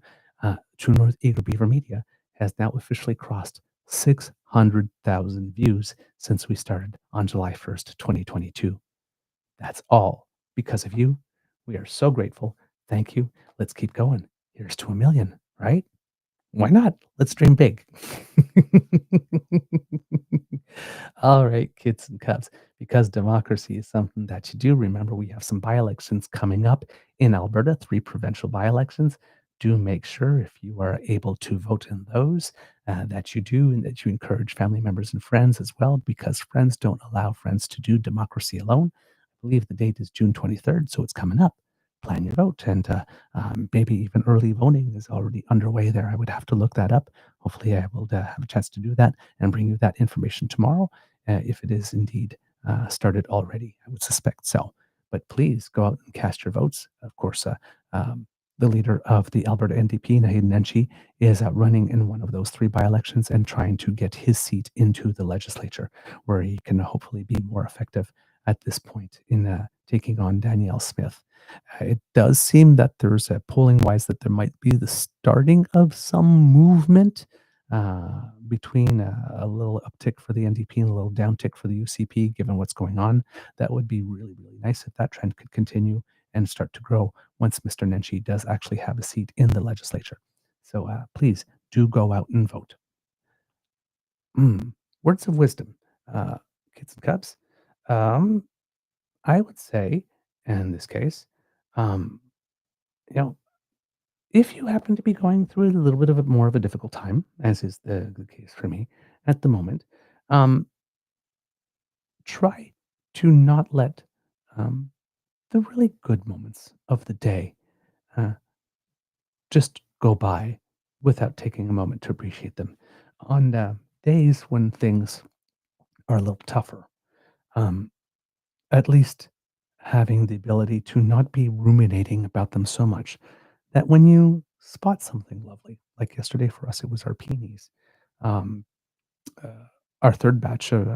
True North Eager Beaver Media has now officially crossed 600,000 views since we started on July 1st, 2022. That's all because of you. We are so grateful. Thank you. Let's keep going. Here's to 1 million, right? Why not? Let's dream big. All right, kids and cubs, because democracy is something that you do. Remember, we have some by-elections coming up in Alberta, 3 provincial by-elections. Do make sure, if you are able to vote in those, that you do, and that you encourage family members and friends as well, because friends don't allow friends to do democracy alone. I believe the date is June 23rd, so it's coming up. Plan your vote, and maybe even early voting is already underway there. I would have to look that up. Hopefully I will have a chance to do that and bring you that information tomorrow, if it is indeed started already. I would suspect so. But please go out and cast your votes. Of course, the leader of the Alberta NDP, Naheed Nenshi, is running in one of those 3 by-elections and trying to get his seat into the legislature, where he can hopefully be more effective at this point in taking on Danielle Smith. It does seem that there's polling-wise that there might be the starting of some movement between a little uptick for the NDP and a little downtick for the UCP, given what's going on. That would be really, really nice if that trend could continue and start to grow once Mr. Nenshi does actually have a seat in the legislature. So please do go out and vote. Words of wisdom, kids and cubs. I would say, in this case, you know, if you happen to be going through a little bit of more of a difficult time, as is the case for me at the moment, try to not let the really good moments of the day just go by without taking a moment to appreciate them. On days when things are a little tougher, at least having the ability to not be ruminating about them so much that when you spot something lovely, like yesterday for us, it was our peonies. Um, uh, our third batch of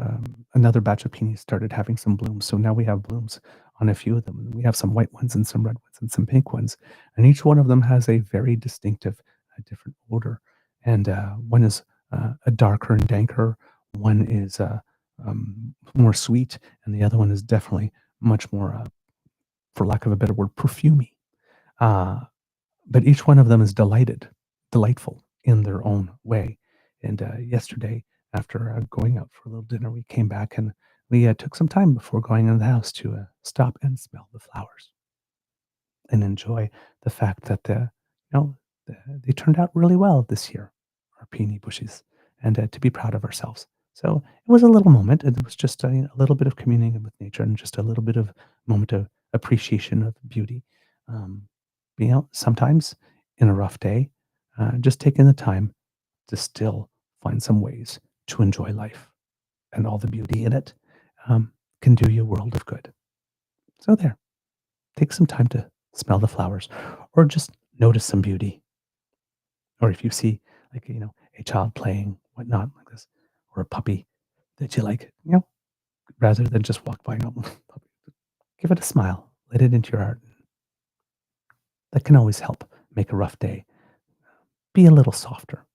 another batch of peonies started having some blooms. So now we have blooms on a few of them. And we have some white ones and some red ones and some pink ones. And each one of them has a very distinctive, different odor. And one is a darker and danker. One is more sweet. And the other one is definitely much more, for lack of a better word, perfumey. But each one of them is delightful in their own way. And yesterday, after going out for a little dinner, we came back and we took some time before going into the house to stop and smell the flowers and enjoy the fact that they turned out really well this year, our peony bushes, and to be proud of ourselves. So it was a little moment, and it was just a little bit of communing with nature and just a little bit of moment of appreciation of beauty. Sometimes in a rough day, just taking the time to still find some ways to enjoy life and all the beauty in it can do you a world of good. So there, take some time to smell the flowers or just notice some beauty. Or if you see a child playing, whatnot like this, or a puppy that you like, rather than just walk by normal puppy, give it a smile, let it into your heart. That can always help make a rough day be a little softer.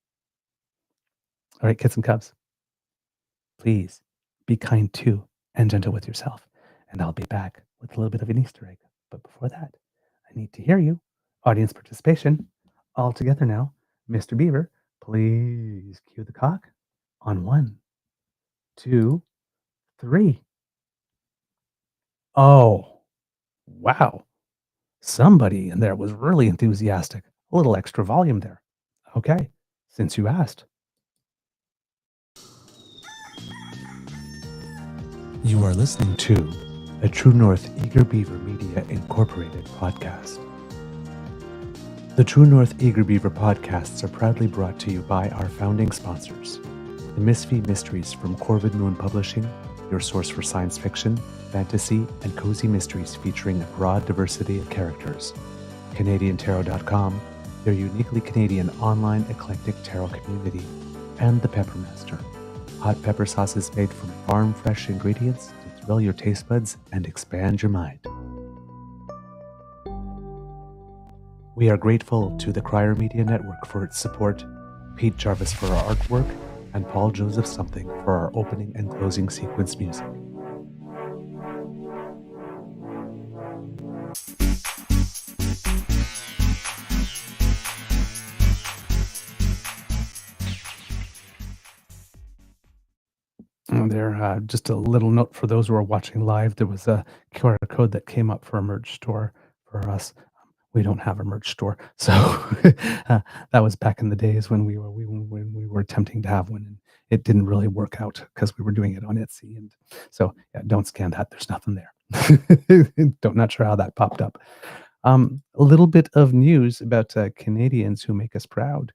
All right, kids and cubs, please be kind to and gentle with yourself. And I'll be back with a little bit of an Easter egg. But before that, I need to hear you. Audience participation. All together now. Mr. Beaver, please cue the cock on 1, 2, 3. Oh, wow. Somebody in there was really enthusiastic. A little extra volume there. Okay, since you asked. You are listening to a True North Eager Beaver Media Incorporated podcast. The True North Eager Beaver podcasts are proudly brought to you by our founding sponsors, the Misfit Mysteries from Corvid Moon Publishing, your source for science fiction, fantasy, and cozy mysteries featuring a broad diversity of characters, CanadianTarot.com, their uniquely Canadian online eclectic tarot community, and the Peppermaster, hot pepper sauces made from farm-fresh ingredients to thrill your taste buds and expand your mind. We are grateful to the Crier Media Network for its support, Pete Jarvis for our artwork, and Paul Joseph Something for our opening and closing sequence music. There, just a little note for those who are watching live. There was a QR code that came up for a merch store for us. We don't have a merch store, so that was back in the days when we were attempting to have one, and it didn't really work out because we were doing it on Etsy, and so yeah, don't scan that. There's nothing there. Not sure how that popped up. A little bit of news about Canadians who make us proud.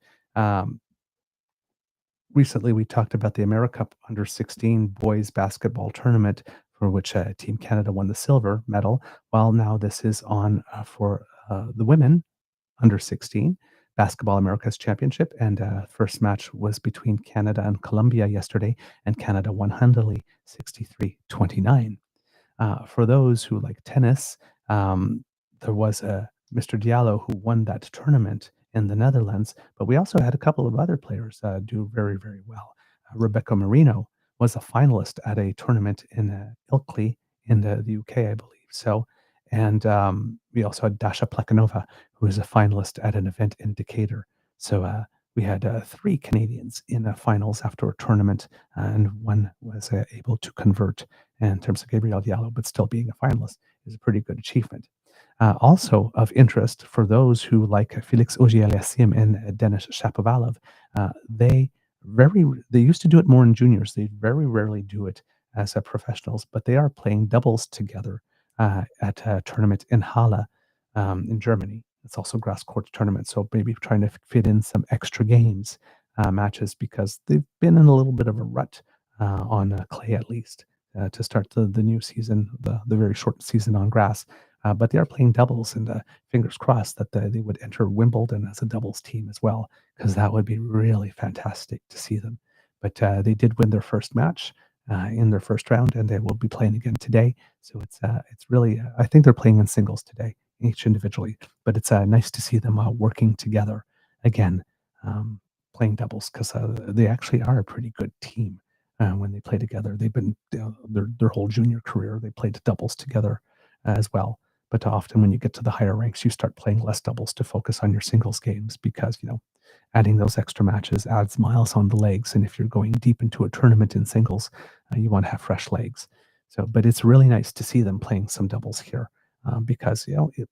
Recently, we talked about the AmeriCup Under-16 boys basketball tournament, for which Team Canada won the silver medal. While now this is on for the women under 16 Basketball Americas Championship, and first match was between Canada and Colombia yesterday, and Canada won handily 63-29. For those who like tennis, there was Mr. Diallo who won that tournament in the Netherlands, but we also had a couple of other players do very, very well. Rebecca Marino was a finalist at a tournament in Ilkley in the UK, I believe. So, and we also had Dasha Plekhanova, who was a finalist at an event in Decatur. So we had 3 Canadians in the finals after a tournament, and one was able to convert in terms of Gabriel Diallo, but still being a finalist is a pretty good achievement. Also of interest for those who like Felix Auger-Aliassime and Denis Shapovalov, they used to do it more in juniors. They very rarely do it as professionals, but they are playing doubles together at a tournament in Halle in Germany. It's also a grass court tournament, so maybe trying to fit in some extra games matches, because they've been in a little bit of a rut on clay, at least to start the new season, the very short season on grass. But they are playing doubles, and fingers crossed that they would enter Wimbledon as a doubles team as well, because that would be really fantastic to see them. But they did win their first match in their first round, and they will be playing again today. So it's really, I think they're playing in singles today, each individually. But it's nice to see them working together again, playing doubles, because they actually are a pretty good team when they play together. They've been their whole junior career, they played doubles together as well. But often when you get to the higher ranks, you start playing less doubles to focus on your singles games, because, adding those extra matches adds miles on the legs. And if you're going deep into a tournament in singles, you want to have fresh legs. So, but it's really nice to see them playing some doubles here, because,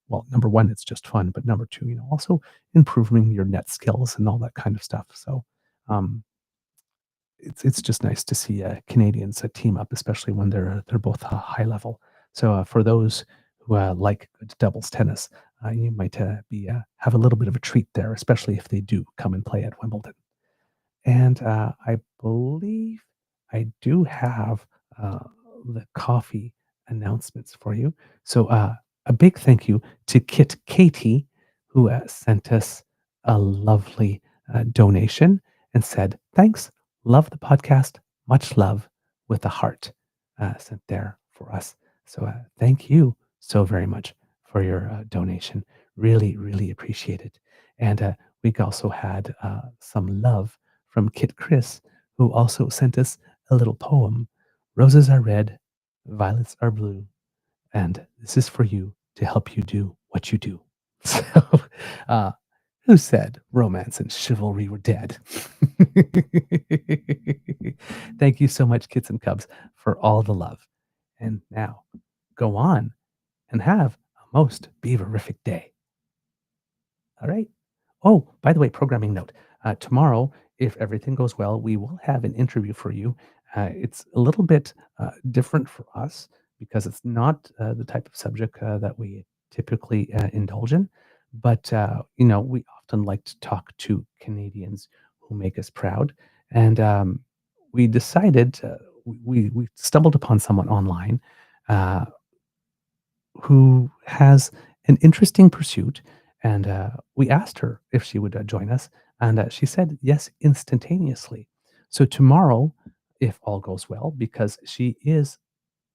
well, number one, it's just fun. But number two, also improving your net skills and all that kind of stuff. So it's just nice to see Canadians team up, especially when they're both high level. So for those who like good doubles tennis, you might have a little bit of a treat there, especially if they do come and play at Wimbledon. And I believe I do have the coffee announcements for you. So a big thank you to Kit Katie, who sent us a lovely donation and said, "Thanks, love the podcast, much love," with a heart sent there for us. So thank you so very much for your donation. Really, really appreciate it. And we also had some love from Kit Chris, who also sent us a little poem. "Roses are red, violets are blue, and this is for you to help you do what you do." So, who said romance and chivalry were dead? Thank you so much, Kits and Cubs, for all the love. And now, go on and have a most beaverific day. All right. Oh, by the way, programming note. Tomorrow, if everything goes well, we will have an interview for you. It's a little bit different for us, because it's not the type of subject that we typically indulge in. But, we often like to talk to Canadians who make us proud. And we decided, we stumbled upon someone online who has an interesting pursuit. And we asked her if she would join us. And she said yes instantaneously. So tomorrow, if all goes well, because she is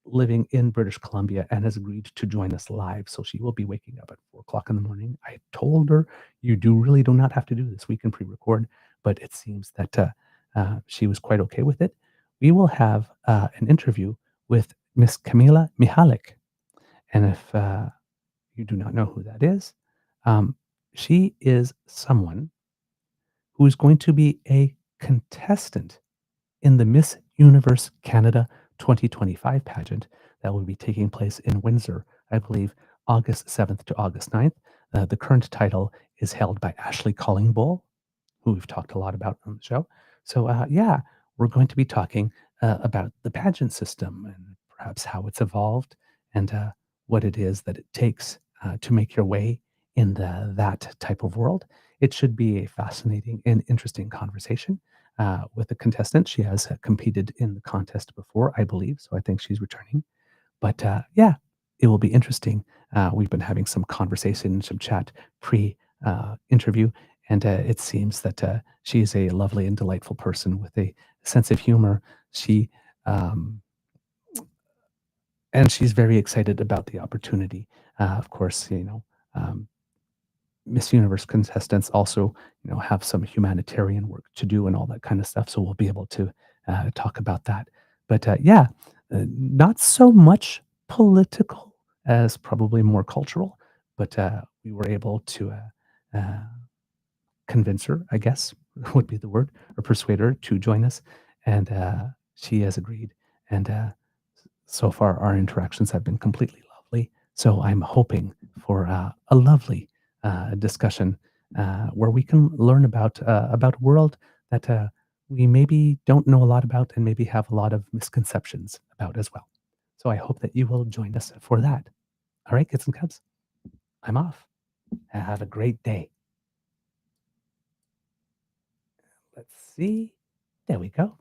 living in British Columbia and has agreed to join us live. So she will be waking up at 4 o'clock in the morning. I told her, you do not have to do this. We can pre-record. But it seems that she was quite okay with it. We will have an interview with Miss Kamila Mihalik. And if you do not know who that is, she is someone who is going to be a contestant in the Miss Universe Canada 2025 pageant that will be taking place in Windsor, I believe, August 7th to August 9th. The current title is held by Ashley Collingbull, who we've talked a lot about on the show. So, we're going to be talking about the pageant system and perhaps how it's evolved, and what it is that it takes to make your way in that type of world. It should be a fascinating and interesting conversation with the contestant. She has competed in the contest before, I believe, so I think she's returning. But it will be interesting. We've been having some conversation, some chat pre interview, and it seems that she is a lovely and delightful person with a sense of humor. She and she's very excited about the opportunity. Of course, Miss Universe contestants also, have some humanitarian work to do and all that kind of stuff. So we'll be able to talk about that. But not so much political as probably more cultural. But we were able to convince her, I guess would be the word, or persuade her to join us, and she has agreed. And so far, our interactions have been completely lovely. So I'm hoping for a lovely discussion where we can learn about a world that we maybe don't know a lot about and maybe have a lot of misconceptions about as well. So I hope that you will join us for that. All right, kids and cubs, I'm off. Have a great day. Let's see. There we go.